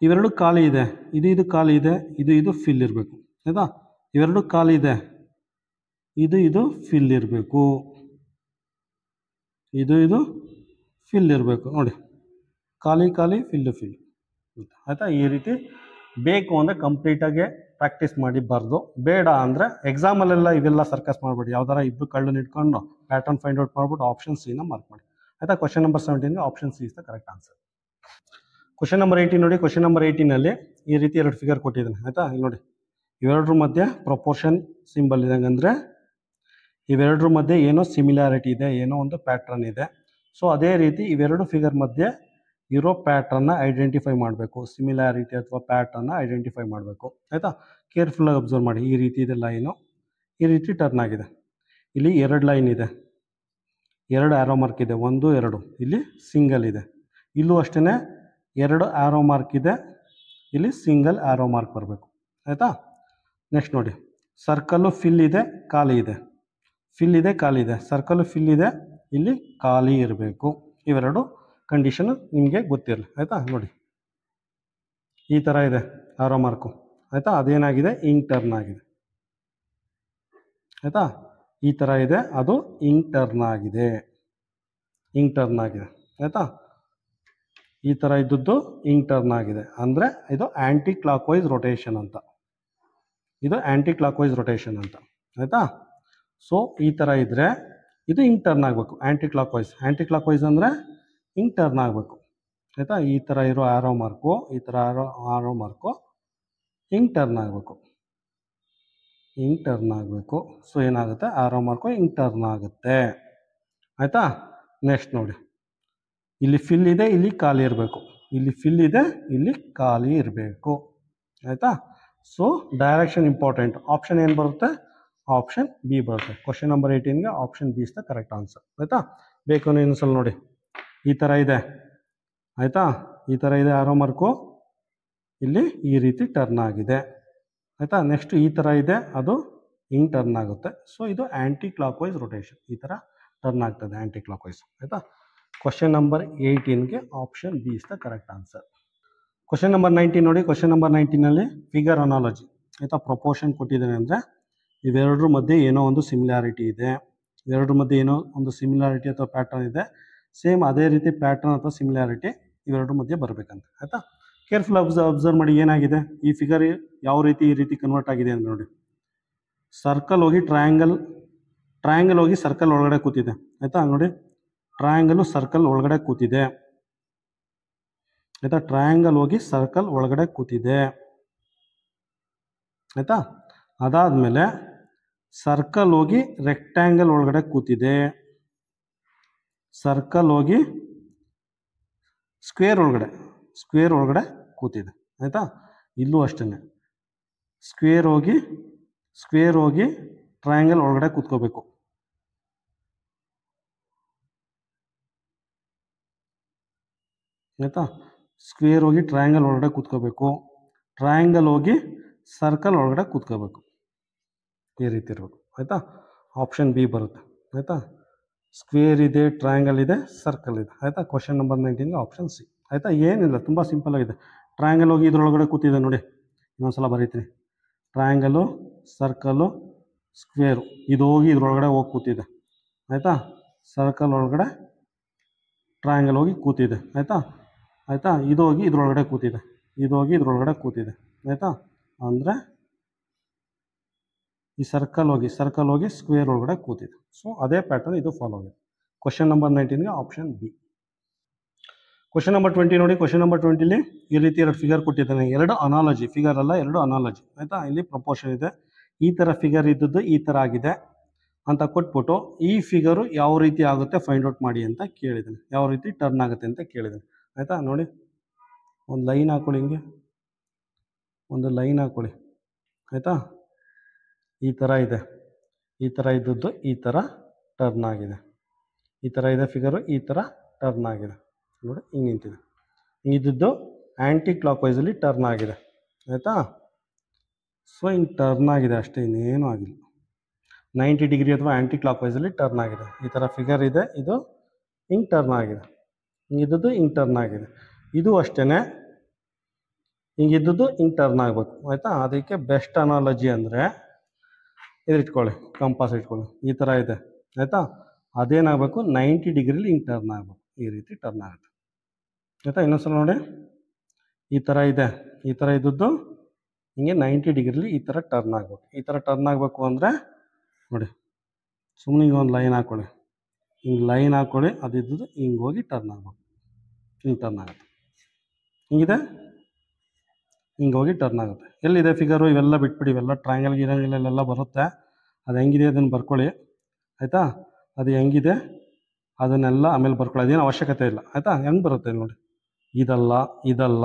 ಇವೆರಡು ಖಾಲಿ ಇದೆ, ಇದು ಖಾಲಿ ಇದೆ, ಇದು ಫಿಲ್ ಇರಬೇಕು. ಆಯಿತಾ, ಇವೆರಡು ಖಾಲಿ ಇದೆ, ಇದು ಫಿಲ್ ಇರಬೇಕು, ಇದು ಫಿಲ್ ಇರಬೇಕು. ನೋಡಿ, ಖಾಲಿ ಖಾಲಿ ಫಿಲ್ಲು ಫಿಲ್. ಆಯಿತಾ, ಈ ರೀತಿ ಬೇಕು ಅಂದರೆ ಕಂಪ್ಲೀಟಾಗಿ ಪ್ರಾಕ್ಟೀಸ್ ಮಾಡಿ ಬರೆದು, ಬೇಡ ಅಂದರೆ ಎಕ್ಸಾಮಲ್ಲೆಲ್ಲ ಇವೆಲ್ಲ ಸರ್ಕಸ್ ಮಾಡಬೇಡಿ. ಯಾವ್ದಾರ ಇಬ್ಬರು ಕಳ್ಳನ್ನ ಇಟ್ಕೊಂಡು ಪ್ಯಾಟರ್ನ್ ಫೈಂಡ್ ಔಟ್ ಮಾಡ್ಬಿಟ್ಟು ಆಪ್ಷನ್ ಸಿನ ಮಾರ್ಕ್ ಮಾಡಿ. ಆಯಿತಾ, ಕ್ವಶನ್ ನಂಬರ್ 17ಗೆ option C is the correct answer. Question number 18 ನೋಡಿ. ಕ್ವಶನ್ ನಂಬರ್ 18ನಲ್ಲಿ ಈ ರೀತಿ ಎರಡು ಫಿಗರ್ ಕೊಟ್ಟಿದ್ದಾನೆ. ಆಯಿತಾ, ಇಲ್ಲಿ ನೋಡಿ, ಇವೆರಡರ ಮಧ್ಯೆ ಪ್ರಪೋರ್ಷನ್ ಸಿಂಬಲ್ ಇದ್ದಂಗೆ, ಅಂದರೆ ಇವೆರಡರ ಮಧ್ಯೆ ಏನೋ ಸಿಮಿಲಾರಿಟಿ ಇದೆ, ಏನೋ ಒಂದು ಪ್ಯಾಟ್ರನ್ ಇದೆ. ಸೊ ಅದೇ ರೀತಿ ಇವೆರಡು ಫಿಗರ್ ಮಧ್ಯೆ ಇರೋ ಪ್ಯಾಟ್ರನ್ನ ಐಡೆಂಟಿಫೈ ಮಾಡಬೇಕು. ಸಿಮಿಲಾರಿಟಿ ಅಥವಾ ಪ್ಯಾಟ್ರನ್ನ ಐಡೆಂಟಿಫೈ ಮಾಡಬೇಕು. ಆಯಿತಾ, ಕೇರ್ಫುಲ್ಲಾಗಿ ಅಬ್ಸರ್ವ್ ಮಾಡಿ. ಈ ರೀತಿ ಇದೆ ಲೈನು, ಈ ರೀತಿ ಟರ್ನ್ ಆಗಿದೆ. ಇಲ್ಲಿ ಎರಡು ಲೈನ್ ಇದೆ, ಎರಡು ಆ್ಯರೋ ಮಾರ್ಕ್ ಇದೆ, 1 2. ಇಲ್ಲಿ ಸಿಂಗಲ್ ಇದೆ, ಇಲ್ಲೂ ಅಷ್ಟೇ ಎರಡು ಆ್ಯರೋ ಮಾರ್ಕ್ ಇದೆ, ಇಲ್ಲಿ ಸಿಂಗಲ್ ಆ್ಯರೋ ಮಾರ್ಕ್ ಬರಬೇಕು. ಆಯಿತಾ, ನೆಕ್ಸ್ಟ್ ನೋಡಿ, ಸರ್ಕಲ್ಲು ಫಿಲ್ ಇದೆ, ಖಾಲಿ ಇದೆ, ಫಿಲ್ ಇದೆ, ಖಾಲಿ ಇದೆ, ಸರ್ಕಲ್ಲು ಫಿಲ್ ಇದೆ, ಇಲ್ಲಿ ಖಾಲಿ ಇರಬೇಕು. ಇವೆರಡು ಕಂಡೀಷನ್ ನಿಮಗೆ ಗೊತ್ತಿರಲಿ. ಆಯಿತಾ, ನೋಡಿ ಈ ಥರ ಇದೆ ಆರೋ ಮಾರ್ಕು. ಆಯಿತಾ, ಅದೇನಾಗಿದೆ, ಇಂಕ್ ಟರ್ನ್ ಆಗಿದೆ. ಆಯಿತಾ, ಈ ಥರ ಇದೆ, ಅದು ಇಂಕ್ ಟರ್ನ್ ಆಗಿದೆ, ಇಂಕ್ ಟರ್ನ್ ಆಗಿದೆ. ಆಯಿತಾ, ಈ ಥರ ಇದ್ದದ್ದು ಇಂಕ್ ಟರ್ನ್ ಆಗಿದೆ, ಅಂದರೆ ಇದು ಆ್ಯಂಟಿ ಕ್ಲಾಕ್ ವೈಸ್ ರೊಟೇಷನ್ ಅಂತ. ಇದು ಆ್ಯಂಟಿ ಕ್ಲಾಕ್ ವೈಸ್ ರೊಟೇಷನ್ ಅಂತ. ಆಯಿತಾ, ಸೊ ಈ ಥರ ಇದ್ದರೆ ಇದು ಇಂಕ್ ಟರ್ನ್ ಆಗಬೇಕು. Anticlockwise, anticlockwise ಅಂದರೆ ಇಂಕ್ ಟರ್ನ್ ಆಗಬೇಕು. ಆಯಿತಾ, ಈ ಥರ ಇರೋ ಆರೋ ಮಾರ್ಕು, ಈ ಥರ ಆರೋ ಮಾರ್ಕು ಇಂಕ್ ಟರ್ನ್ ಆಗಬೇಕು, ಇಂಕ್ ಟರ್ನ್ ಆಗಬೇಕು. ಸೊ ಏನಾಗುತ್ತೆ, ಆರೋ ಮಾರ್ಕು ಇಂಕ್ ಟರ್ನ್ ಆಗುತ್ತೆ. ಆಯಿತಾ, ನೆಕ್ಸ್ಟ್ ನೋಡಿ, ಇಲ್ಲಿ ಫಿಲ್ ಇದೆ, ಇಲ್ಲಿ ಖಾಲಿ ಇರಬೇಕು, ಇಲ್ಲಿ ಫಿಲ್ ಇದೆ, ಇಲ್ಲಿ ಖಾಲಿ ಇರಬೇಕು. ಆಯಿತಾ, ಸೊ ಡೈರೆಕ್ಷನ್ ಇಂಪಾರ್ಟೆಂಟ್. ಆಪ್ಷನ್ ಏನು ಬರುತ್ತೆ, ಆಪ್ಷನ್ ಬಿ ಬರುತ್ತೆ. ಕ್ವಶನ್ ನಂಬರ್ 18ಗೆ option B is the correct answer. ಆಯಿತಾ, ಬೇಕು ಅನ್ನೋ ಇನ್ನೊಂದ್ಸಲ ನೋಡಿ, ಈ ಥರ ಇದೆ. ಆಯಿತಾ, ಈ ಥರ ಇದೆ ಆರೋ ಮಾರ್ಕು, ಇಲ್ಲಿ ಈ ರೀತಿ ಟರ್ನ್ ಆಗಿದೆ. ಆಯಿತಾ, ನೆಕ್ಸ್ಟ್ ಈ ಥರ ಇದೆ, ಅದು ಹಿಂಗೆ ಟರ್ನ್ ಆಗುತ್ತೆ. ಸೊ ಇದು ಆ್ಯಂಟಿ ಕ್ಲಾಕ್ ವೈಸ್ ರೊಟೇಷನ್, ಈ ಥರ ಟರ್ನ್ ಆಗ್ತದೆ ಆ್ಯಂಟಿ ಕ್ಲಾಕ್ ವೈಸ್. ಆಯಿತಾ, ಕ್ವಶನ್ ನಂಬರ್ 18ಗೆ option B is the correct answer. Question number 19 ನೋಡಿ. ಕ್ವಶನ್ ನಂಬರ್ 19ನಲ್ಲಿ ಫಿಗರ್ ಅನಾಲಜಿ. ಆಯಿತಾ, ಪ್ರಪೋರ್ಷನ್ ಕೊಟ್ಟಿದ್ದಾನೆ ಅಂದರೆ ಇವೆರಡರ ಮಧ್ಯೆ ಏನೋ ಒಂದು ಸಿಮಿಲಾರಿಟಿ ಇದೆ, ಇವೆರಡರ ಮಧ್ಯೆ ಏನೋ ಒಂದು ಸಿಮಿಲಾರಿಟಿ ಅಥವಾ ಪ್ಯಾಟರ್ನ್ ಇದೆ. ಸೇಮ್ ಅದೇ ರೀತಿ ಪ್ಯಾಟರ್ನ್ ಅಥವಾ ಸಿಮಿಲಾರಿಟಿ ಇವೆರಡರ ಮಧ್ಯೆ ಬರಬೇಕಂತ. ಆಯಿತಾ, ಕೇರ್ಫುಲ್ ಅಬ್ಸರ್ವ್ ಮಾಡಿ ಏನಾಗಿದೆ, ಈ ಫಿಗರ್ ಯಾವ ರೀತಿ ಈ ರೀತಿ ಕನ್ವರ್ಟ್ ಆಗಿದೆ ಅಂತ ನೋಡಿ. ಸರ್ಕಲ್ ಹೋಗಿ ಟ್ರಯಾಂಗಲ್, ಟ್ರಯಾಂಗಲ್ ಹೋಗಿ ಸರ್ಕಲ್ ಒಳಗಡೆ ಕೂತಿದೆ. ಆಯಿತಾ, ನೋಡಿ ಟ್ರಯಾಂಗಲು ಸರ್ಕಲ್ ಒಳಗಡೆ ಕೂತಿದೆ. ಆಯಿತಾ, ಟ್ರಯಾಂಗಲ್ ಹೋಗಿ ಸರ್ಕಲ್ ಒಳಗಡೆ ಕೂತಿದೆ. ಆಯಿತಾ, ಅದಾದಮೇಲೆ ಸರ್ಕಲ್ ಹೋಗಿ ರೆಕ್ಟ್ಯಾಂಗಲ್ ಒಳಗಡೆ ಕೂತಿದೆ. ಸರ್ಕಲ್ ಹೋಗಿ ಸ್ಕ್ವೇರ್ ಒಳಗಡೆ ಕೂತಿದೆ. ಆಯಿತಾ, ಇಲ್ಲೂ ಅಷ್ಟೇ ಸ್ಕ್ವೇರ್ ಹೋಗಿ ಟ್ರಯಾಂಗಲ್ ಒಳಗಡೆ ಕೂತ್ಕೋಬೇಕು. ಆಯಿತಾ, ಸ್ಕ್ವೇರ್ ಹೋಗಿ ಟ್ರಯಾಂಗಲ್ ಒಳಗಡೆ ಕೂತ್ಕೋಬೇಕು, ಟ್ರಯಾಂಗಲ್ ಹೋಗಿ ಸರ್ಕಲ್ ಒಳಗಡೆ ಕೂತ್ಕೋಬೇಕು. ಈ ರೀತಿ ಇರಬೇಕು. ಆಯಿತಾ, ಆಪ್ಷನ್ ಬಿ ಬರುತ್ತೆ. ಆಯಿತಾ, ಸ್ಕ್ವೇರ್ ಇದೆ, ಟ್ರಯಾಂಗಲ್ ಇದೆ, ಸರ್ಕಲ್ ಇದೆ. ಆಯಿತಾ, ಕ್ವಶನ್ ನಂಬರ್ 19ಗೆ ಆಪ್ಷನ್ ಸಿ. ಆಯಿತಾ, ಏನಿಲ್ಲ, ತುಂಬ ಸಿಂಪಲ್ ಆಗಿದೆ. ಟ್ರಯಾಂಗಲ್ ಹೋಗಿ ಇದ್ರೊಳಗಡೆ ಕೂತಿದೆ ನೋಡಿ, ಇನ್ನೊಂದ್ಸಲ ಬರೀತೀನಿ. ಟ್ರಯಾಂಗಲು, ಸರ್ಕಲ್ಲು, ಸ್ಕ್ವೇರು, ಇದು ಹೋಗಿ ಇದ್ರೊಳಗಡೆ ಹೋಗಿ ಕೂತಿದೆ. ಆಯಿತಾ, ಸರ್ಕಲ್ ಒಳಗಡೆ ಟ್ರಯಾಂಗಲ್ ಹೋಗಿ ಕೂತಿದೆ. ಆಯಿತಾ, ಇದು ಹೋಗಿ ಇದ್ರೊಳಗಡೆ ಕೂತಿದೆ, ಇದು ಹೋಗಿ ಇದ್ರೊಳಗಡೆ ಕೂತಿದೆ. ಆಯಿತಾ, ಅಂದರೆ ಈ ಸರ್ಕಲ್ ಹೋಗಿ ಸ್ಕ್ವೇರ್ ಒಳಗಡೆ ಕೂತಿದೆ. ಸೊ ಅದೇ ಪ್ಯಾಟರ್ನ್ ಇದು ಫಾಲೋ ಆಗಿದೆ. ಕ್ವಶನ್ ನಂಬರ್ 19ಗೆ ಆಪ್ಷನ್ ಬಿ. ಕ್ವಶನ್ ನಂಬರ್ 20 ನೋಡಿ. ಕ್ವಶನ್ ನಂಬರ್ 20ಲಿ ಈ ರೀತಿ ಎರಡು ಫಿಗರ್ ಕೊಟ್ಟಿದ್ದಾನೆ. ಎರಡು ಅನಾಲಜಿ, ಫಿಗರ್ ಅಲ್ಲ, ಎರಡು ಅನಾಲಜಿ ಆಯಿತಾ. ಇಲ್ಲಿ ಪ್ರಪೋರ್ಷನ್ ಇದೆ. ಈ ಥರ ಫಿಗರ್ ಇದ್ದದ್ದು ಈ ಥರ ಆಗಿದೆ ಅಂತ ಕೊಟ್ಬಿಟ್ಟು ಈ ಫಿಗರು ಯಾವ ರೀತಿ ಆಗುತ್ತೆ ಫೈಂಡ್ ಔಟ್ ಮಾಡಿ ಅಂತ ಕೇಳಿದ್ದಾನೆ. ಯಾವ ರೀತಿ ಟರ್ನ್ ಆಗುತ್ತೆ ಅಂತ ಕೇಳಿದ್ದಾನೆ ಆಯಿತಾ. ನೋಡಿ, ಒಂದು ಲೈನ್ ಹಾಕೊಳ್ಳಿ, ಹಿಂಗೆ ಒಂದು ಲೈನ್ ಹಾಕೊಳ್ಳಿ ಆಯಿತಾ. ಈ ಥರ ಇದೆ, ಈ ಥರ ಇದ್ದದ್ದು ಈ ಥರ ಟರ್ನ್ ಆಗಿದೆ. ಈ ಥರ ಇದೆ ಫಿಗರು, ಈ ಥರ ಟರ್ನ್ ಆಗಿದೆ. ನೋಡಿ, ಹಿಂಗೆ ನಿಂತಿದೆ. ಹಿಂಗಿದ್ದದ್ದು ಆ್ಯಂಟಿ ಕ್ಲಾಕ್ ವೈಸಲ್ಲಿ ಟರ್ನ್ ಆಗಿದೆ ಆಯಿತಾ. ಸೊ ಹಿಂಗೆ ಟರ್ನ್ ಆಗಿದೆ ಅಷ್ಟೇ, ಇನ್ನೇನು ಆಗಿಲ್ಲ. 90 ಡಿಗ್ರಿ ಅಥವಾ ಆ್ಯಂಟಿ ಕ್ಲಾಕ್ ವೈಸಲ್ಲಿ ಟರ್ನ್ ಆಗಿದೆ. ಈ ಥರ ಫಿಗರ್ ಇದೆ, ಇದು ಹಿಂಗೆ ಟರ್ನ್ ಆಗಿದೆ. ಹಿಂಗಿದ್ದದ್ದು ಹಿಂಗೆ ಟರ್ನ್ ಆಗಿದೆ. ಇದು ಅಷ್ಟೇ, ಹಿಂಗಿದ್ದದ್ದು ಹಿಂಗೆ ಟರ್ನ್ ಆಗಬೇಕು ಆಯಿತಾ. ಅದಕ್ಕೆ ಬೆಸ್ಟ್ ಅನಾಲಜಿ ಅಂದರೆ ಇದು ಇಟ್ಕೊಳ್ಳಿ, ಕಂಪಾಸ್ ಇಟ್ಕೊಳ್ಳಿ. ಈ ಥರ ಇದೆ ಆಯಿತಾ. ಅದೇನಾಗಬೇಕು, 90 ಡಿಗ್ರಿಲಿ ಹಿಂಗೆ ಟರ್ನ್ ಆಗಬೇಕು. ಈ ರೀತಿ ಟರ್ನ್ ಆಗುತ್ತೆ ಆಯಿತಾ. ಇನ್ನೊಂದ್ಸಲ ನೋಡಿ, ಈ ಥರ ಇದೆ, ಈ ಥರ ಇದ್ದದ್ದು ಹಿಂಗೆ 90 ಡಿಗ್ರಿಲಿ ಈ ಥರ ಟರ್ನ್ ಆಗಬೇಕು. ಈ ಥರ ಟರ್ನ್ ಆಗಬೇಕು ಅಂದರೆ ನೋಡಿ, ಸುಮ್ಮನೆ ಹಿಂಗೆ ಒಂದು ಲೈನ್ ಹಾಕ್ಕೊಳ್ಳಿ, ಹಿಂಗೆ ಲೈನ್ ಹಾಕ್ಕೊಳ್ಳಿ. ಅದಿದ್ದದ್ದು ಹಿಂಗೆ ಹೋಗಿ ಟರ್ನ್ ಆಗಬೇಕು. ಹಿಂಗೆ ಟರ್ನ್ ಆಗುತ್ತೆ. ಹಿಂಗಿದೆ, ಹಿಂಗೆ ಹೋಗಿ ಟರ್ನ್ ಆಗುತ್ತೆ. ಎಲ್ಲಿದೆ ಫಿಗರು? ಇವೆಲ್ಲ ಬಿಟ್ಬಿಡಿ, ಇವೆಲ್ಲ ಟ್ರಯಾಂಗಲ್ ಗಿರಂಗಲೆಲ್ಲ ಬರುತ್ತೆ. ಅದು ಹೆಂಗಿದೆ ಅದನ್ನು ಬರ್ಕೊಳ್ಳಿ ಆಯಿತಾ. ಅದು ಹೆಂಗಿದೆ ಅದನ್ನೆಲ್ಲ ಆಮೇಲೆ ಬರ್ಕೊಳ್ಳಿ, ಅದೇನು ಅವಶ್ಯಕತೆ ಇಲ್ಲ ಆಯಿತಾ. ಹೆಂಗೆ ಬರುತ್ತೆ ನೋಡಿ, ಇದಲ್ಲ, ಇದಲ್ಲ,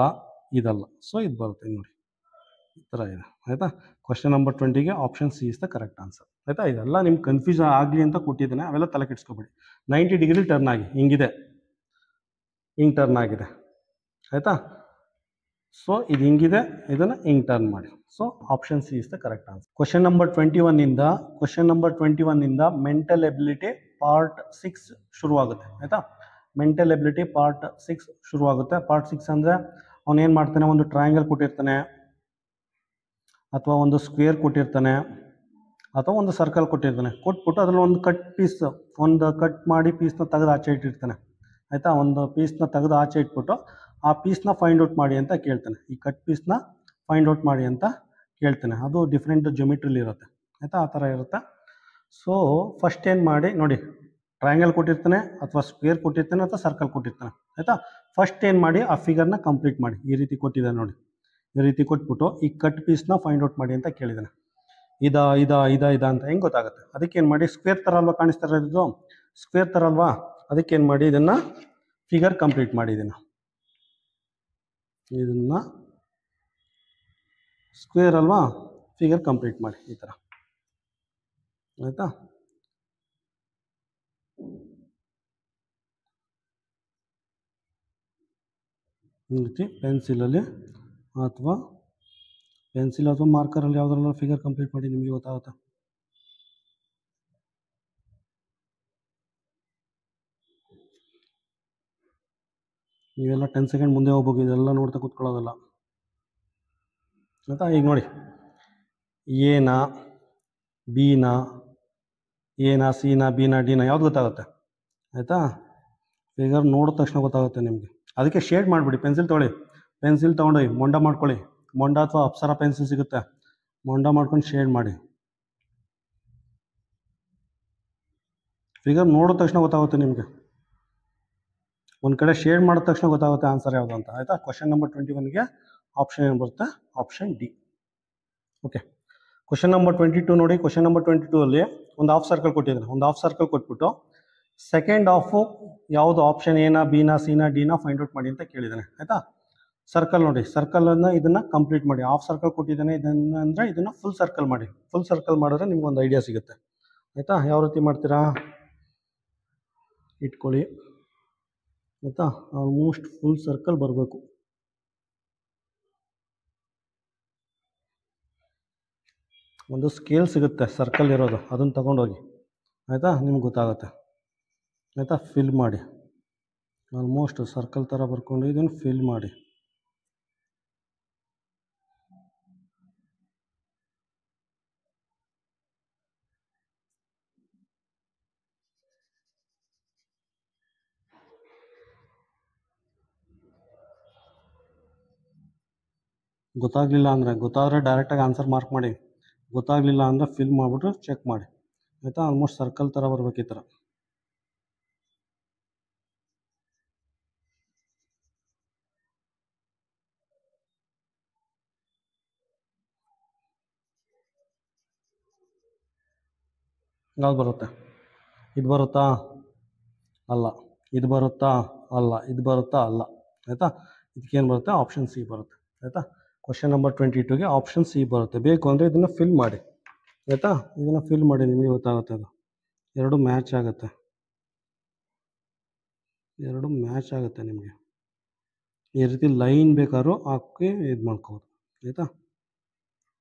ಇದಲ್ಲ. ಸೊ ಇದು ಬರುತ್ತೆ ನೋಡಿ, ಈ ಥರ ಇದೆ ಆಯಿತಾ. ಕ್ವಶನ್ ನಂಬರ್ 20ಗೆ option C is the correct answer ಆಯಿತಾ. ಇದೆಲ್ಲ ನಿಮ್ಗೆ ಕನ್ಫ್ಯೂಸ್ ಆಗಲಿ ಅಂತ ಕೊಟ್ಟಿದ್ದೇನೆ, ಅವೆಲ್ಲ ತಲೆ ಕೆಡಿಸ್ಕೊಬೇಡಿ. 90 ಡಿಗ್ರಿ ಟರ್ನ್ ಆಗಿ ಹಿಂಗಿದೆ, ಹಿಂಗೆ ಟರ್ನ್ ಆಗಿದೆ ಆಯಿತಾ. ಸೊ ಇದು ಹಿಂಗಿದೆ, ಇದನ್ನು ಹಿಂಗೆ ಟರ್ನ್ ಮಾಡಿ. So option C is the correct answer. Question number 21ಇಂದ ಮೆಂಟಲ್ ಎಬಿಲಿಟಿ ಪಾರ್ಟ್ 6 ಶುರುವಾಗುತ್ತೆ ಆಯಿತಾ. ಮೆಂಟಲ್ ಎಬಿಲಿಟಿ ಪಾರ್ಟ್ 6 ಶುರುವಾಗುತ್ತೆ. ಪಾರ್ಟ್ 6 ಅಂದರೆ ಅವನೇನು ಮಾಡ್ತಾನೆ, ಒಂದು ಟ್ರಯಾಂಗಲ್ ಕೊಟ್ಟಿರ್ತಾನೆ, ಅಥವಾ ಒಂದು ಸ್ಕ್ವೇರ್ ಕೊಟ್ಟಿರ್ತಾನೆ, ಅಥವಾ ಒಂದು ಸರ್ಕಲ್ ಕೊಟ್ಟಿರ್ತಾನೆ. ಕೊಟ್ಬಿಟ್ಟು ಅದರಲ್ಲಿ ಒಂದು ಕಟ್ ಮಾಡಿ ಪೀಸ್ನ ತೆಗೆದು ಆಚೆ ಇಟ್ಟಿರ್ತಾನೆ ಆಯಿತಾ. ಒಂದು ಪೀಸ್ನ ತೆಗೆದು ಆಚೆ ಇಟ್ಬಿಟ್ಟು ಆ ಪೀಸ್ನ ಫೈಂಡ್ ಔಟ್ ಮಾಡಿ ಅಂತ ಕೇಳ್ತಾನೆ. ಈ ಕಟ್ ಪೀಸ್ನ ಫೈಂಡ್ ಔಟ್ ಮಾಡಿ ಅಂತ ಕೇಳ್ತಾನೆ. ಅದು ಡಿಫ್ರೆಂಟ್ ಜಿಯೋಮೆಟ್ರಿಲಿ ಇರುತ್ತೆ ಆಯಿತಾ, ಆ ಥರ ಇರುತ್ತೆ. ಸೊ ಫಸ್ಟ್ ಏನು ಮಾಡಿ ನೋಡಿ, ಟ್ರಯಾಂಗಲ್ ಕೊಟ್ಟಿರ್ತಾನೆ, ಅಥವಾ ಸ್ಕ್ವೇರ್ ಕೊಟ್ಟಿರ್ತಾನೆ, ಅಥವಾ ಸರ್ಕಲ್ ಕೊಟ್ಟಿರ್ತಾನೆ ಆಯಿತಾ. ಫಸ್ಟ್ ಏನು ಮಾಡಿ ಆ ಫಿಗರ್ನ ಕಂಪ್ಲೀಟ್ ಮಾಡಿ. ಈ ರೀತಿ ಕೊಟ್ಟಿದ್ದಾನೆ ನೋಡಿ, ಈ ರೀತಿ ಕೊಟ್ಬಿಟ್ಟು ಈ ಕಟ್ ಪೀಸ್ನ ಫೈಂಡ್ ಔಟ್ ಮಾಡಿ ಅಂತ ಕೇಳಿದ್ದಾನೆ. ಇದಾ ಅಂತ ಹೆಂಗೆ ಗೊತ್ತಾಗುತ್ತೆ? ಅದಕ್ಕೇನು ಮಾಡಿ, ಸ್ಕ್ವೇರ್ ಥರ ಅಲ್ವಾ ಕಾಣಿಸ್ತಾ ಇರೋದು, ಸ್ಕ್ವೇರ್ ಥರ ಅಲ್ವಾ, ಅದಕ್ಕೇನು ಮಾಡಿ ಇದನ್ನು ಫಿಗರ್ ಕಂಪ್ಲೀಟ್ ಮಾಡಿ. ಇದನ್ನು ಸ್ಕ್ವೇರ್ ಅಲ್ವಾ, ಫಿಗರ್ ಕಂಪ್ಲೀಟ್ ಮಾಡಿ ಈ ಥರ ಆಯಿತಾ. ಈ ರೀತಿ ಪೆನ್ಸಿಲ್ ಅಥವಾ ಮಾರ್ಕರಲ್ಲಿ ಯಾವುದ್ರಲ್ಲ ಫಿಗರ್ ಕಂಪ್ಲೀಟ್ ಮಾಡಿ, ನಿಮಗೆ ಗೊತ್ತಾಗುತ್ತೆ. ನೀವೆಲ್ಲ 10 ಸೆಕೆಂಡ್ ಮುಂದೆ ಹೋಗ್ಬೇಕು, ಇದೆಲ್ಲ ನೋಡ್ತಾ ಕೂತ್ಕೊಳ್ಳೋದಲ್ಲ ಆಯಿತಾ. ಈಗ ನೋಡಿ, ಎನಾ ಬಿನಾ, ಎನಾ ಸಿನಾ ಬಿನಾ ಡಿನಾ ಯಾವ್ದು ಗೊತ್ತಾಗುತ್ತೆ ಆಯಿತಾ. ಫಿಗರ್ ನೋಡಿದ ತಕ್ಷಣ ಗೊತ್ತಾಗುತ್ತೆ ನಿಮಗೆ. ಅದಕ್ಕೆ ಶೇಡ್ ಮಾಡಿಬಿಡಿ. ಪೆನ್ಸಿಲ್ ತೊಗೊಂಡೋಗಿ ಮೊಂಡ ಮಾಡ್ಕೊಳ್ಳಿ. ಮೊಂಡ ಅಥವಾ ಅಪ್ಸರ ಪೆನ್ಸಿಲ್ ಸಿಗುತ್ತೆ, ಮೊಂಡ ಮಾಡ್ಕೊಂಡು ಶೇಡ್ ಮಾಡಿ. ಫಿಗರ್ ನೋಡಿದ ತಕ್ಷಣ ಗೊತ್ತಾಗುತ್ತೆ ನಿಮಗೆ. ಒಂದು ಕಡೆ ಶೇಡ್ ಮಾಡಿದ ತಕ್ಷಣ ಗೊತ್ತಾಗುತ್ತೆ ಆನ್ಸರ್ ಯಾವುದು ಅಂತ ಆಯಿತಾ. ಕ್ವಶನ್ ನಂಬರ್ 21ಗೆ ಆಪ್ಷನ್ ಏನು ಬರುತ್ತೆ? Option D. Okay, question number 22 ನೋಡಿ. ಕ್ವಶನ್ ನಂಬರ್ 22ಅಲ್ಲಿ ಒಂದು ಹಾಫ್ ಸರ್ಕಲ್ ಕೊಟ್ಟಿದ್ದಾನೆ. ಒಂದು ಹಾಫ್ ಸರ್ಕಲ್ ಕೊಟ್ಬಿಟ್ಟು ಸೆಕೆಂಡ್ ಹಾಫು ಯಾವುದು ಆಪ್ಷನ್ ಎನಾ ಬಿನಾ ಸಿನಾ ಡಿನಾ ಫೈಂಡ್ ಔಟ್ ಮಾಡಿ ಅಂತ ಕೇಳಿದ್ದಾನೆ ಆಯಿತಾ. ಸರ್ಕಲ್ ನೋಡಿ, ಸರ್ಕಲನ್ನು ಇದನ್ನು ಕಂಪ್ಲೀಟ್ ಮಾಡಿ. ಹಾಫ್ ಸರ್ಕಲ್ ಕೊಟ್ಟಿದ್ದಾನೆ, ಇದನ್ನು ಅಂದರೆ ಇದನ್ನು ಫುಲ್ ಸರ್ಕಲ್ ಮಾಡಿ. ಫುಲ್ ಸರ್ಕಲ್ ಮಾಡಿದ್ರೆ ನಿಮ್ಗೆ ಒಂದು ಐಡಿಯಾ ಸಿಗುತ್ತೆ ಆಯಿತಾ. ಯಾವ ರೀತಿ ಮಾಡ್ತೀರಾ ಇಟ್ಕೊಳ್ಳಿ ಆಯಿತಾ. ಆಲ್ಮೋಸ್ಟ್ ಫುಲ್ ಸರ್ಕಲ್ ಬರಬೇಕು. ಒಂದು ಸ್ಕೇಲ್ ಸಿಗುತ್ತೆ ಸರ್ಕಲ್ ಇರೋದು, ಅದನ್ನು ತಗೊಂಡೋಗಿ ಆಯಿತಾ, ನಿಮ್ಗೆ ಗೊತ್ತಾಗುತ್ತೆ ಆಯಿತಾ. ಫಿಲ್ ಮಾಡಿ, ಆಲ್ಮೋಸ್ಟ್ ಸರ್ಕಲ್ ಥರ ಬರ್ಕೊಂಡು ಇದನ್ನು ಫಿಲ್ ಮಾಡಿ. ಗೊತ್ತಾಗಲಿಲ್ಲ ಅಂದರೆ, ಗೊತ್ತಾದರೆ ಡೈರೆಕ್ಟಾಗಿ ಆನ್ಸರ್ ಮಾರ್ಕ್ ಮಾಡಿ. ಗೊತ್ತಾಗಲಿಲ್ಲ ಅಂದರೆ ಫಿಲ್ ಮಾಡಿಬಿಟ್ಟು ಚೆಕ್ ಮಾಡಿ ಆಯಿತಾ. ಆಲ್ಮೋಸ್ಟ್ ಸರ್ಕಲ್ ಥರ ಬರ್ಬೇಕು ಈ ಥರ. ಯಾವ್ದು ಬರುತ್ತೆ? ಇದು ಬರುತ್ತಾ? ಅಲ್ಲ. ಇದು ಬರುತ್ತಾ? ಅಲ್ಲ. ಇದು ಬರುತ್ತಾ? ಅಲ್ಲ. ಆಯಿತಾ. ಇದಕ್ಕೇನು ಬರುತ್ತೆ? ಆಪ್ಷನ್ ಸಿ ಬರುತ್ತೆ. ಆಯಿತಾ. ಕ್ವಶನ್ ನಂಬರ್ 22ಗೆ ಆಪ್ಷನ್ ಸಿ ಬರುತ್ತೆ. ಬೇಕು ಅಂದರೆ ಇದನ್ನು ಫಿಲ್ ಮಾಡಿ ಆಯಿತಾ. ಇದನ್ನು ಫಿಲ್ ಮಾಡಿ, ನಿಮಗೆ ಗೊತ್ತಾಗುತ್ತೆ. ಅದು ಎರಡು ಮ್ಯಾಚ್ ಆಗುತ್ತೆ, ಎರಡು ಮ್ಯಾಚ್ ಆಗುತ್ತೆ. ನಿಮಗೆ ಈ ರೀತಿ ಲೈನ್ ಬೇಕಾದ್ರೂ ಹಾಕಿ ಇದು ಮಾಡ್ಕೋಬೋದು ಆಯಿತಾ.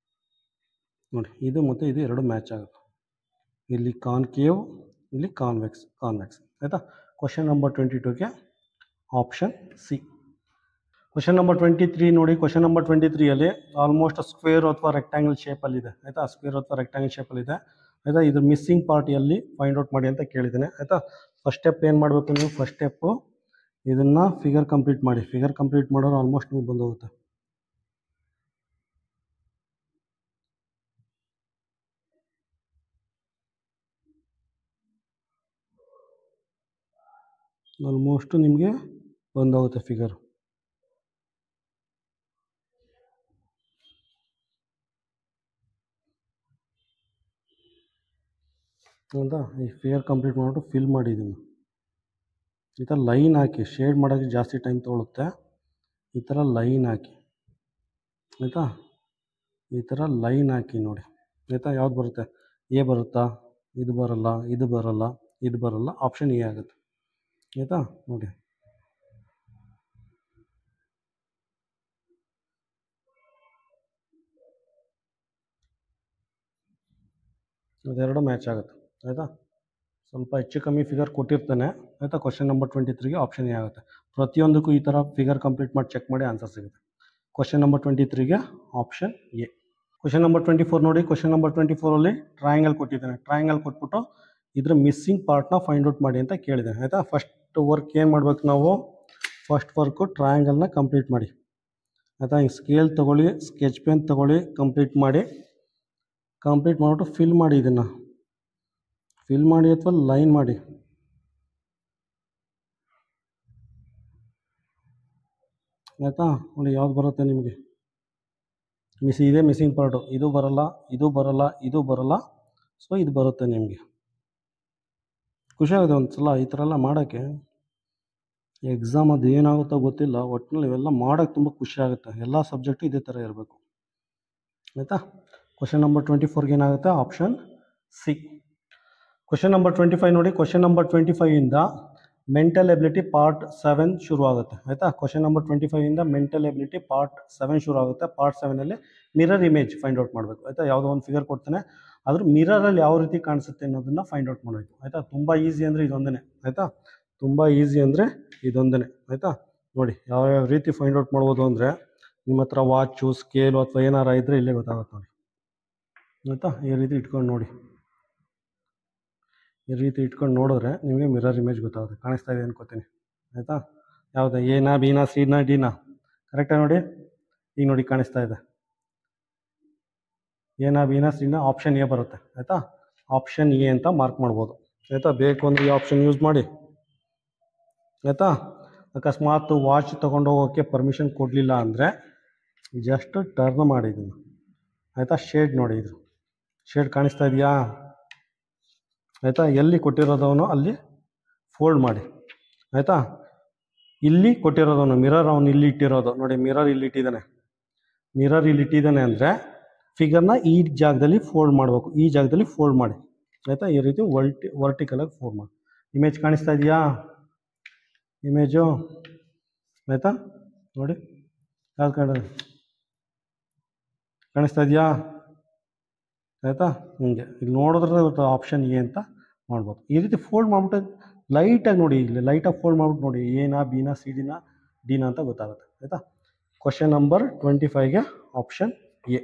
ನೋಡಿ, ಇದು ಮತ್ತು ಇದು ಎರಡು ಮ್ಯಾಚ್ ಆಗುತ್ತೆ. ಇಲ್ಲಿ ಕಾನ್ಕೇವ್, ಇಲ್ಲಿ ಕಾನ್ವೆಕ್ಸ್ ಆಯಿತಾ. ಕ್ವಶನ್ ನಂಬರ್ 22ಗೆ ಆಪ್ಷನ್ ಸಿ. ಕ್ವಶನ್ ನಂಬರ್ 23 ನೋಡಿ. ಕ್ವಶನ್ ನಂಬರ್ 23ಯಲ್ಲಿ ಆಲ್ಮೋಸ್ಟ್ ಸ್ಕ್ವೇರ್ ಅಥವಾ ರೆಕ್ಟ್ಯಾಂಗಲ್ ಶೇಪಲ್ಲಿದೆ ಆಯಿತಾ. ಸ್ಕ್ವೇರ್ ಅಥವಾ ರೆಕ್ಟ್ಯಾಂಗಲ್ ಶೇಪಲ್ಲಿದೆ ಆಯಿತಾ. ಇದು ಮಿಸ್ಸಿಂಗ್ ಪಾರ್ಟಿಯಲ್ಲಿ ಫೈಂಡ್ ಔಟ್ ಮಾಡಿ ಅಂತ ಕೇಳಿದ್ದೇನೆ ಆಯಿತಾ. ಫಸ್ಟ್ ಸ್ಟೆಪ್ ಏನು ಮಾಡಬೇಕು ನೀವು? ಫಸ್ಟ್ ಸ್ಟೆಪ್ಪು ಇದನ್ನು ಫಿಗರ್ ಕಂಪ್ಲೀಟ್ ಮಾಡಿ. ಫಿಗರ್ ಕಂಪ್ಲೀಟ್ ಮಾಡೋರು ಆಲ್ಮೋಸ್ಟ್ ನಿಮಗೆ ಬಂದೋಗುತ್ತೆ. ಆಲ್ಮೋಸ್ಟ್ ನಿಮಗೆ ಬಂದೋಗುತ್ತೆ ಫಿಗರ್. ಹೌದಾ? ಈ ಫಿಗರ್ ಕಂಪ್ಲೀಟ್ ಮಾಡಿಬಿಟ್ಟು ಫಿಲ್ ಮಾಡಿದ್ದೀನಿ. ಈ ಥರ ಲೈನ್ ಹಾಕಿ, ಶೇಡ್ ಮಾಡೋಕ್ಕೆ ಜಾಸ್ತಿ ಟೈಮ್ ತೊಗೊಳುತ್ತೆ. ಈ ಥರ ಲೈನ್ ಹಾಕಿ ಆಯಿತಾ. ಈ ಥರ ಲೈನ್ ಹಾಕಿ ನೋಡಿ ಆಯಿತಾ. ಯಾವ್ದು ಬರುತ್ತೆ? ಎ ಬರುತ್ತಾ? ಇದು ಬರಲ್ಲ, ಇದು ಬರಲ್ಲ, ಇದು ಬರಲ್ಲ. ಆಪ್ಷನ್ ಎ ಆಗುತ್ತೆ ಆಯಿತಾ. ನೋಡಿ, ಅದೆರಡು ಮ್ಯಾಚ್ ಆಗುತ್ತೆ ಆಯಿತಾ. ಸ್ವಲ್ಪ ಹೆಚ್ಚು ಕಮ್ಮಿ ಫಿಗರ್ ಕೊಟ್ಟಿರ್ತಾನೆ ಆಯಿತಾ. ಕ್ವಶನ್ ನಂಬರ್ 23ಗೆ ಆಪ್ಷನ್ ಎ ಆಗುತ್ತೆ. ಪ್ರತಿಯೊಂದಕ್ಕೂ ಈ ಥರ ಫಿಗರ್ ಕಂಪ್ಲೀಟ್ ಮಾಡಿ ಚೆಕ್ ಮಾಡಿ ಆನ್ಸರ್ ಸಿಗುತ್ತೆ. ಕ್ವಶನ್ ನಂಬರ್ 23ಗೆ ಆಪ್ಷನ್ ಎ. ಕ್ವಶನ್ ನಂಬರ್ 24 ನೋಡಿ. ಕ್ವಶನ್ ನಂಬರ್ 24ಅಲ್ಲಿ ಟ್ರಯಾಂಗಲ್ ಕೊಟ್ಟಿದ್ದಾನೆ. ಟ್ರಯಾಂಗಲ್ ಕೊಟ್ಬಿಟ್ಟು ಇದ್ರ ಮಿಸ್ಸಿಂಗ್ ಪಾರ್ಟ್ನ ಫೈಂಡ್ ಔಟ್ ಮಾಡಿ ಅಂತ ಕೇಳಿದ್ದಾನೆ ಆಯಿತಾ. ಫಸ್ಟ್ ವರ್ಕ್ ಏನು ಮಾಡ್ಬೇಕು ನಾವು? ಫಸ್ಟ್ ವರ್ಕು ಟ್ರಯಾಂಗಲ್ನ ಕಂಪ್ಲೀಟ್ ಮಾಡಿ ಆಯಿತಾ. ಹಿಂಗೆ ಸ್ಕೇಲ್ ತೊಗೊಳ್ಳಿ, ಸ್ಕೆಚ್ ಪೆನ್ ತೊಗೊಳ್ಳಿ, ಕಂಪ್ಲೀಟ್ ಮಾಡಿಬಿಟ್ಟು ಫಿಲ್ ಮಾಡಿ. ಇದನ್ನು ಫಿಲ್ ಮಾಡಿ ಅಥವಾ ಲೈನ್ ಮಾಡಿ ಆಯಿತಾ. ನೋಡಿ, ಯಾವ್ದು ಬರುತ್ತೆ ನಿಮಗೆ? ಇದೇ ಮಿಸ್ಸಿಂಗ್ ಪಾರ್ಟು. ಇದು ಬರಲ್ಲ, ಇದು ಬರಲ್ಲ, ಇದು ಬರಲ್ಲ. ಸೊ ಇದು ಬರುತ್ತೆ ನಿಮಗೆ. ಖುಷಿಯಾಗುತ್ತೆ ಒಂದು ಸಲ ಈ ಥರ ಎಲ್ಲ ಮಾಡೋಕ್ಕೆ. ಎಕ್ಸಾಮ್ ಅದು ಏನಾಗುತ್ತೋ ಗೊತ್ತಿಲ್ಲ, ಒಟ್ಟಿನಲ್ಲಿ ಇವೆಲ್ಲ ಮಾಡೋಕ್ಕೆ ತುಂಬ ಖುಷಿ ಆಗುತ್ತೆ. ಎಲ್ಲ ಸಬ್ಜೆಕ್ಟು ಇದೇ ಥರ ಇರಬೇಕು ಆಯಿತಾ. ಕ್ವಶನ್ ನಂಬರ್ 24ಗೆ ಏನಾಗುತ್ತೆ? Option C. ಕ್ವಶನ್ ನಂಬರ್ 25 ನೋಡಿ. ಕ್ವಶನ್ ನಂಬರ್ 25ಇಂದ ಮೆಂಟಲ್ ಎಬಿಲಿಟಿ ಪಾರ್ಟ್ 7 ಶುರು ಆಗುತ್ತೆ ಆಯಿತಾ. ಕ್ವಶನ್ ನಂಬರ್ 25ಇಂದ ಮೆಂಟಲ್ ಎಬಿಲಿಟಿ ಪಾರ್ಟ್ 7 ಶುರು ಆಗುತ್ತೆ. ಪಾರ್ಟ್ 7ಅಲ್ಲಿ ಮಿರರ್ ಇಮೇಜ್ ಫೈಂಡ್ ಔಟ್ ಮಾಡಬೇಕು ಆಯಿತಾ. ಯಾವುದೋ ಒಂದು ಫಿಗರ್ ಕೊಡ್ತಾನೆ, ಅದ್ರ ಮಿರರಲ್ಲಿ ಯಾವ ರೀತಿ ಕಾಣಿಸುತ್ತೆ ಅನ್ನೋದನ್ನು ಫೈಂಡ್ ಔಟ್ ಮಾಡಬೇಕು ಆಯಿತಾ. ತುಂಬ ಈಸಿ ಅಂದರೆ ಇದೊಂದೇ ಆಯಿತಾ. ತುಂಬ ಈಸಿ ಅಂದರೆ ಇದೊಂದೇ ಆಯಿತಾ. ನೋಡಿ, ಯಾವ್ಯಾವ ರೀತಿ ಫೈಂಡ್ ಔಟ್ ಮಾಡ್ಬೋದು ಅಂದರೆ, ನಿಮ್ಮ ಹತ್ರ ವಾಚು, ಸ್ಕೇಲು ಅಥವಾ ಏನಾರ ಇದ್ದರೆ ಇಲ್ಲೇ ಗೊತ್ತಾಗುತ್ತೆ ನೋಡಿ ಆಯಿತಾ. ಈ ರೀತಿ ಇಟ್ಕೊಂಡು ನೋಡಿ, ಈ ರೀತಿ ಇಟ್ಕೊಂಡು ನೋಡಿದ್ರೆ ನಿಮಗೆ ಮಿರರ್ ಇಮೇಜ್ ಗೊತ್ತಾಗುತ್ತೆ. ಕಾಣಿಸ್ತಾ ಇದೆ ಅನ್ಕೋತೀನಿ ಆಯಿತಾ. ಯಾವುದು? ಎನಾ, ಬಿನಾ, ಸಿನಾ, ಡಿನಾ? ಕರೆಕ್ಟಾಗಿ ನೋಡಿ. ಈಗ ನೋಡಿ ಕಾಣಿಸ್ತಾ ಇದೆ. ಎನಾ, ಬಿನಾ, ಸಿನಾ? ಆಪ್ಷನ್ ಎ ಬರುತ್ತೆ ಆಯಿತಾ. ಆಪ್ಷನ್ ಎ ಅಂತ ಮಾರ್ಕ್ ಮಾಡ್ಬೋದು ಆಯಿತಾ. ಬೇಕು ಅಂದರೆ ಈ ಆಪ್ಷನ್ ಯೂಸ್ ಮಾಡಿ ಆಯಿತಾ. ಅಕಸ್ಮಾತ್ ವಾಚ್ ತೊಗೊಂಡೋಗೋಕ್ಕೆ ಪರ್ಮಿಷನ್ ಕೊಡಲಿಲ್ಲ ಅಂದರೆ ಜಸ್ಟ್ ಟರ್ನ್ ಮಾಡಿದ್ದೀನಿ ಆಯಿತಾ. ಶೇಡ್ ನೋಡಿ, ಇದು ಶೇಡ್ ಕಾಣಿಸ್ತಾ ಇದೆಯಾ ಆಯಿತಾ. ಎಲ್ಲಿ ಕೊಟ್ಟಿರೋದವನು ಅಲ್ಲಿ ಫೋಲ್ಡ್ ಮಾಡಿ ಆಯಿತಾ. ಇಲ್ಲಿ ಕೊಟ್ಟಿರೋದವನು ಮಿರರ್, ಅವನು ಇಲ್ಲಿ ಇಟ್ಟಿರೋದು ನೋಡಿ. ಮಿರರ್ ಇಲ್ಲಿ ಇಟ್ಟಿದ್ದಾನೆ, ಮಿರರ್ ಇಲ್ಲಿ ಇಟ್ಟಿದ್ದಾನೆ ಅಂದರೆ ಫಿಗರ್ನ ಈ ಜಾಗದಲ್ಲಿ ಫೋಲ್ಡ್ ಮಾಡಬೇಕು. ಈ ಜಾಗದಲ್ಲಿ ಫೋಲ್ಡ್ ಮಾಡಿ ಆಯಿತಾ. ಈ ರೀತಿ ವರ್ಟಿಕಲಾಗಿ ಫೋಲ್ಡ್ ಮಾಡಿ. ಇಮೇಜ್ ಕಾಣಿಸ್ತಾ ಇದೆಯಾ? ಇಮೇಜು ಆಯಿತಾ. ನೋಡಿ, ಯಾವ್ದು ಕಾಣಿಸ್ತಾ ಇದೆಯಾ ಆಯಿತಾ. ಹಿಂಗೆ ಇಲ್ಲಿ ನೋಡಿದ್ರೆ ಆಪ್ಷನ್ ಎ ಅಂತ ಮಾಡ್ಬೋದು. ಈ ರೀತಿ ಫೋಲ್ಡ್ ಮಾಡಿಬಿಟ್ಟು ಲೈಟಾಗಿ ನೋಡಿ, ಇಲ್ಲಿ ಲೈಟಾಗಿ ಫೋಲ್ಡ್ ಮಾಡಿಬಿಟ್ಟು ನೋಡಿ. ಎನಾ, ಬಿನಾ, ಸಿ, ಡಿನಾ ಅಂತ ಗೊತ್ತಾಗುತ್ತೆ ಆಯಿತಾ. ಕ್ವಶನ್ ನಂಬರ್ 25ಗೆ ಆಪ್ಷನ್ ಎ.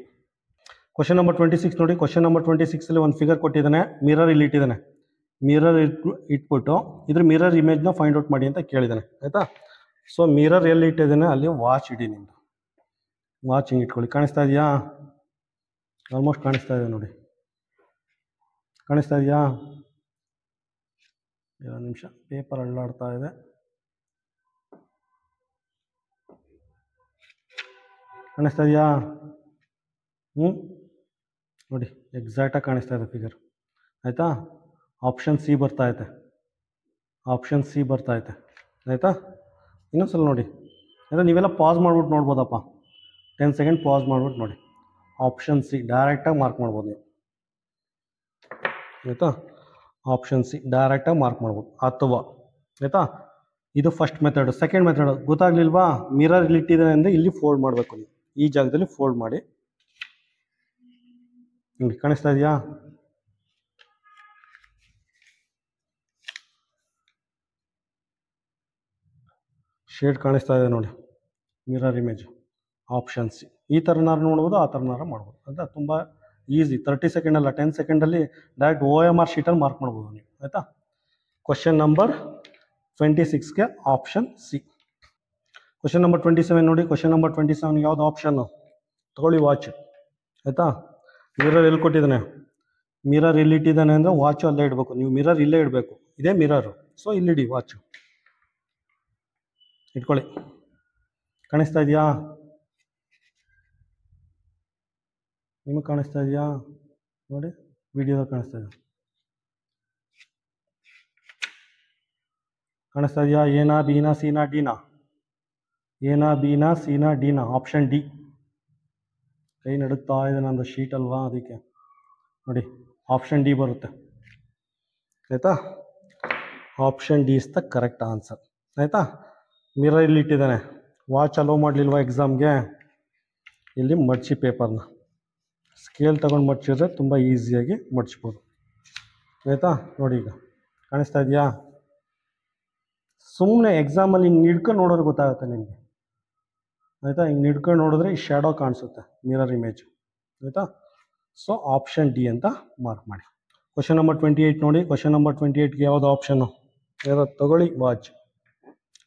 ಕ್ವಶನ್ ನಂಬರ್ 26 ನೋಡಿ. ಕ್ವಶನ್ ನಂಬರ್ 26ಅಲ್ಲಿ ಒಂದು ಫಿಗರ್ ಕೊಟ್ಟಿದ್ದಾನೆ, ಮಿರರ್ ಇಲ್ಲಿ ಇಟ್ಟಿದ್ದಾನೆ. ಮಿರರ್ ಇಟ್ಬಿಟ್ಟು ಇದ್ರ ಮಿರರ್ ಇಮೇಜ್ನ ಫೈಂಡ್ ಔಟ್ ಮಾಡಿ ಅಂತ ಕೇಳಿದ್ದಾನೆ ಆಯಿತಾ. ಸೊ ಮಿರರ್ ಎಲ್ಲಿ ಇಟ್ಟಿದ್ದಾನೆ ಅಲ್ಲಿ ವಾಚ್ ಇಡಿ. ನಿಮ್ಮದು ವಾಚ್ ಹಿಂಗೆ ಇಟ್ಕೊಳ್ಳಿ. ಕಾಣಿಸ್ತಾ ಇದೆಯಾ ಆಲ್ಮೋಸ್ಟ್ ಕಾಣಿಸ್ತಾ ಇದೆ ನೋಡಿ, ಕಾಣಿಸ್ತಾ ಇದೆಯಾ? 2 ನಿಮಿಷ, ಪೇಪರ್ ಅಳ್ಳಾಡ್ತಾ ಇದೆ. ಕಾಣಿಸ್ತಾ ಇದೆಯಾ? ನೋಡಿ ಎಕ್ಸಾಕ್ಟಾಗಿ ಕಾಣಿಸ್ತಾ ಇದೆ ಫಿಗರ್, ಆಯಿತಾ? ಆಪ್ಷನ್ ಸಿ ಬರ್ತಾ ಐತೆ, ಆಪ್ಷನ್ ಸಿ ಬರ್ತಾ ಐತೆ, ಆಯಿತಾ? ಇನ್ನೊಂದ್ಸಲ ನೋಡಿ, ಅಂದರೆ ನೀವೆಲ್ಲ ಪಾಸ್ ಮಾಡ್ಬಿಟ್ಟು ನೋಡ್ಬೋದಪ್ಪ, 10 ಸೆಕೆಂಡ್ ಪಾಸ್ ಮಾಡ್ಬಿಟ್ಟು ನೋಡಿ. ಆಪ್ಷನ್ ಸಿ ಡೈರೆಕ್ಟಾಗಿ ಮಾರ್ಕ್ ಮಾಡ್ಬೋದು ನೀವು, ಆಯಿತಾ? ಆಪ್ಷನ್ ಸಿ ಡೈರೆಕ್ಟಾಗಿ ಮಾರ್ಕ್ ಮಾಡ್ಬೋದು. ಅಥವಾ ಆಯಿತಾ, ಇದು ಫಸ್ಟ್ ಮೆಥಡ್. ಸೆಕೆಂಡ್ ಮೆಥಡ್ ಗೊತ್ತಾಗ್ಲಿಲ್ವಾ? ಮಿರರ್ ಇಲ್ಲಿಟ್ಟಿದೆ ಅಂದರೆ ಇಲ್ಲಿ ಫೋಲ್ಡ್ ಮಾಡಬೇಕು ನೀವು, ಈ ಜಾಗದಲ್ಲಿ ಫೋಲ್ಡ್ ಮಾಡಿ. ನೋಡಿ ಕಾಣಿಸ್ತಾ ಇದೆಯಾ? ಶೇಡ್ ಕಾಣಿಸ್ತಾ ಇದೆ ನೋಡಿ, ಮಿರರ್ ಇಮೇಜ್. ಆಪ್ಷನ್ ಸಿ ಈ ಥರನಾರು ನೋಡ್ಬೋದು, ಆ ಥರನಾರು ಮಾಡ್ಬೋದು ಅಂತ. ತುಂಬ ಈಸಿ, 30 ಸೆಕೆಂಡ್ ಅಲ್ಲ 10 ಸೆಕೆಂಡಲ್ಲಿ ಡೈರೆಕ್ಟ್ OMR ಶೀಟಲ್ಲಿ ಮಾರ್ಕ್ ಮಾಡ್ಬೋದು ನೀವು, ಆಯಿತಾ? ಕ್ವಶನ್ ನಂಬರ್ 26ಗೆ ಆಪ್ಷನ್ ಸಿ. ಕ್ವಶನ್ ನಂಬರ್ 27 ನೋಡಿ. ಕ್ವಶನ್ ನಂಬರ್ 27 ಯಾವುದು ಆಪ್ಷನ್ನು? ತಗೊಳ್ಳಿ ವಾಚ್, ಆಯಿತಾ? ಮಿರರ್ ಎಲ್ಲಿ ಕೊಟ್ಟಿದ್ದಾನೆ? ಮಿರರ್ ಎಲ್ಲಿಟ್ಟಿದ್ದಾನೆ ಅಂದರೆ ವಾಚು ಅಲ್ಲೇ ಇಡಬೇಕು ನೀವು, ಮಿರರ್ ಇಲ್ಲೇ ಇಡಬೇಕು, ಇದೇ ಮಿರರು. ಸೊ ಇಲ್ಲಿಡಿ ವಾಚು, ಇಟ್ಕೊಳ್ಳಿ. ಕಾಣಿಸ್ತಾ ಇದೆಯಾ? ನಿಮಗೆ ಕಾಣಿಸ್ತಾ ಇದೆಯಾ? ನೋಡಿ ವಿಡಿಯೋದಲ್ಲಿ ಕಾಣಿಸ್ತಾ ಇದೆ, ಕಾಣಿಸ್ತಾ ಇದೆಯಾ? ಏನಾ, ಬಿನಾ, ಸಿನಾ, ಡಿನಾ? ಏನಾ, ಬಿನಾ, ಸಿನಾ, ಡಿನಾ? Option D. ಕೈ ನಡುತ್ತಾ ಇದೆ ನಂದು ಶೀಟ್ ಅಲ್ವಾ, ಅದಕ್ಕೆ ನೋಡಿ ಆಪ್ಷನ್ ಡಿ ಬರುತ್ತೆ, ಆಯಿತಾ? Option D is the correct answer, ಆಯಿತಾ? ಮಿರರ್ ಇಲ್ಲಿ ಇಟ್ಟಿದ್ದಾನೆ, ವಾಚ್ ಅಲೋ ಮಾಡಲಿಲ್ವಾ ಎಕ್ಸಾಮ್ಗೆ? ಇಲ್ಲಿ ಮಡ್ಚಿ ಪೇಪರ್ನ, ಸ್ಕೇಲ್ ತೊಗೊಂಡು ಮಡ್ಚಿದ್ರೆ ತುಂಬ ಈಸಿಯಾಗಿ ಮಡ್ಚ್ಬೋದು, ಆಯಿತಾ? ನೋಡಿ ಈಗ ಕಾಣಿಸ್ತಾ ಇದೆಯಾ? ಸುಮ್ಮನೆ ಎಕ್ಸಾಮಲ್ಲಿ ಹಿಂಗೆ ಹಿಡ್ಕೊಂಡು ನೋಡೋರು ಗೊತ್ತಾಗುತ್ತೆ ನಿಮಗೆ, ಆಯಿತಾ? ಹಿಂಗೆ ಹಿಡ್ಕೊಂಡು ನೋಡಿದ್ರೆ ಈ ಶ್ಯಾಡೋ ಕಾಣಿಸುತ್ತೆ ಮಿರರ್ ಇಮೇಜ್, ಆಯಿತಾ? ಸೊ ಆಪ್ಷನ್ ಡಿ ಅಂತ ಮಾರ್ಕ್ ಮಾಡಿ. ಕ್ವಶನ್ ನಂಬರ್ 28 ನೋಡಿ. ಕ್ವಶನ್ ನಂಬರ್ 28ಗೆ ಯಾವುದು ಆಪ್ಷನ್ನು? ಯಾವ್ದು? ತಗೊಳ್ಳಿ ವಾಚ್,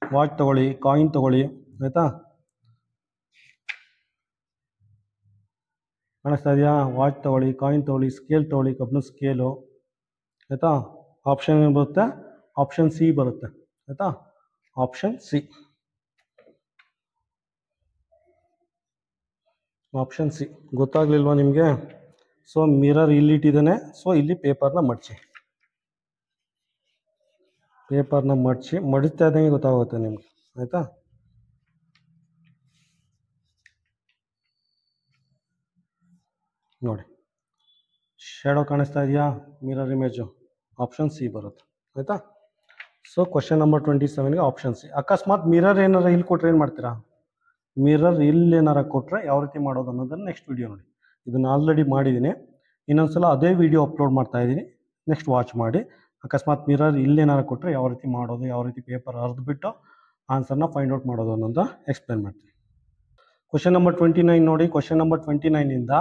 ವಾಚ್ ತಗೊಳ್ಳಿ, ಕಾಯಿನ್ ತಗೊಳ್ಳಿ, ಆಯಿತಾ? ಕಾಣಿಸ್ತಾ ಇದೆಯಾ? ವಾಚ್ ತಗೊಳ್ಳಿ, ಕಾಯಿನ್ ತಗೊಳ್ಳಿ, ಸ್ಕೇಲ್ ತಗೊಳ್ಳಿ, ಕಬ್ಬಿಣ ಸ್ಕೇಲು, ಆಯಿತಾ? ಆಪ್ಷನ್ ಏನು ಬರುತ್ತೆ? ಆಪ್ಷನ್ ಸಿ ಬರುತ್ತೆ, ಆಯಿತಾ? Option C, option C. ಗೊತ್ತಾಗಲಿಲ್ವಾ ನಿಮಗೆ? ಸೊ ಮಿರರ್ ಇಲ್ಲಿಟ್ಟಿದ್ದಾನೆ, ಸೊ ಇಲ್ಲಿ ಪೇಪರ್ನ ಮಡ್ಚಿ, ಪೇಪರ್ನ ಮಡ್ಚಿ, ಮಡಿಸ್ತಾ ಇದ್ದಂಗೆ ಗೊತ್ತಾಗುತ್ತೆ ನಿಮಗೆ, ಆಯಿತಾ? ನೋಡಿ ಶ್ಯಾಡೋ ಕಾಣಿಸ್ತಾ ಇದೆಯಾ? ಮಿರರ್ ಇಮೇಜು ಆಪ್ಷನ್ ಸಿ ಬರುತ್ತೆ, ಆಯಿತಾ? ಸೊ ಕ್ವಶನ್ ನಂಬರ್ 27ಗೆ ಆಪ್ಷನ್ ಸಿ. ಅಕಸ್ಮಾತ್ ಮಿರರ್ ಏನಾರ ಇಲ್ಲಿ ಕೊಟ್ಟರೆ ಏನು ಮಾಡ್ತೀರಾ? ಮಿರರ್ ಇಲ್ಲಿ ಏನಾರ ಕೊಟ್ಟರೆ ಯಾವ ರೀತಿ ಮಾಡೋದು ಅನ್ನೋದನ್ನು ನೆಕ್ಸ್ಟ್ ವೀಡಿಯೋ ನೋಡಿ. ಇದನ್ನು ಆಲ್ರೆಡಿ ಮಾಡಿದ್ದೀನಿ, ಇನ್ನೊಂದ್ಸಲ ಅದೇ ವೀಡಿಯೋ ಅಪ್ಲೋಡ್ ಮಾಡ್ತಾ ಇದ್ದೀನಿ, ನೆಕ್ಸ್ಟ್ ವಾಚ್ ಮಾಡಿ. ಅಕಸ್ಮಾತ್ ಮಿರರ್ ಇಲ್ಲೇನಾರು ಕೊಟ್ಟರೆ ಯಾವ ರೀತಿ ಮಾಡೋದು, ಯಾವ ರೀತಿ ಪೇಪರ್ ಹರಿದ್ಬಿಟ್ಟು ಆನ್ಸರ್ನ ಫೈಂಡ್ ಔಟ್ ಮಾಡೋದು ಅನ್ನೋದು ಎಕ್ಸ್ಪ್ಲೇನ್ ಮಾಡ್ತೀನಿ. ಕ್ವಶನ್ ನಂಬರ್ 29 ನೋಡಿ. ಕ್ವಶನ್ ನಂಬರ್ 29ಇಂದ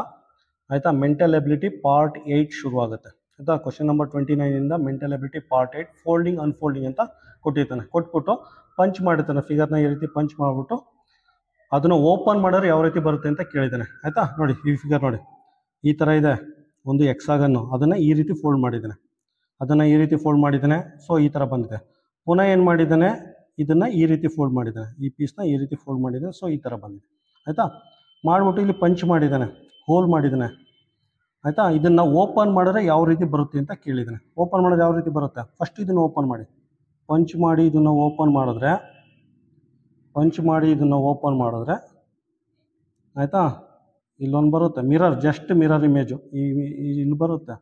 ಆಯಿತಾ ಮೆಂಟಲ್ ಎಬಿಲಿಟಿ ಪಾರ್ಟ್ 8 ಶುರುವಾಗುತ್ತೆ, ಆಯಿತಾ? ಕ್ವಶನ್ ನಂಬರ್ 29ಇಂದ mental ability part 8 folding unfolding ಅಂತ ಕೊಟ್ಟಿರ್ತಾನೆ. ಕೊಟ್ಬಿಟ್ಟು ಪಂಚ್ ಮಾಡಿರ್ತಾನೆ, ಫಿಗರ್ನ ಈ ರೀತಿ ಪಂಚ್ ಮಾಡಿಬಿಟ್ಟು ಅದನ್ನು ಓಪನ್ ಮಾಡಿದ್ರೆ ಯಾವ ರೀತಿ ಬರುತ್ತೆ ಅಂತ ಕೇಳಿದ್ದಾನೆ, ಆಯಿತಾ? ನೋಡಿ ಈ ಫಿಗರ್ ನೋಡಿ, ಈ ಥರ ಇದೆ ಒಂದು ಎಕ್ಸಾಗನ್ನು, ಅದನ್ನು ಈ ರೀತಿ ಫೋಲ್ಡ್ ಮಾಡಿದ್ದಾನೆ, ಅದನ್ನು ಈ ರೀತಿ ಫೋಲ್ಡ್ ಮಾಡಿದ್ದಾನೆ. ಸೊ ಈ ಥರ ಬಂದಿದೆ. ಪುನಃ ಏನು ಮಾಡಿದ್ದಾನೆ? ಇದನ್ನು ಈ ರೀತಿ ಫೋಲ್ಡ್ ಮಾಡಿದ್ದಾನೆ, ಈ ಪೀಸ್ನ ಈ ರೀತಿ ಫೋಲ್ಡ್ ಮಾಡಿದ್ದಾನೆ. ಸೊ ಈ ಥರ ಬಂದಿದೆ, ಆಯಿತಾ? ಮಾಡಿಬಿಟ್ಟು ಇಲ್ಲಿ ಪಂಚ್ ಮಾಡಿದ್ದಾನೆ, ಹೋಲ್ ಮಾಡಿದ್ದಾನೆ, ಆಯಿತಾ? ಇದನ್ನು ಓಪನ್ ಮಾಡಿದ್ರೆ ಯಾವ ರೀತಿ ಬರುತ್ತೆ ಅಂತ ಕೇಳಿದ್ದಾನೆ. ಓಪನ್ ಮಾಡೋದು ಯಾವ ರೀತಿ ಬರುತ್ತೆ? ಫಸ್ಟ್ ಇದನ್ನು ಓಪನ್ ಮಾಡಿ, ಪಂಚ್ ಮಾಡಿ ಇದನ್ನು ಓಪನ್ ಮಾಡಿದ್ರೆ, ಪಂಚ್ ಮಾಡಿ ಇದನ್ನು ಓಪನ್ ಮಾಡಿದ್ರೆ, ಆಯಿತಾ? ಇಲ್ಲೊಂದು ಬರುತ್ತೆ ಮಿರರ್, ಜಸ್ಟ್ ಮಿರರ್ ಇಮೇಜು ಇಲ್ಲಿ ಬರುತ್ತೆ,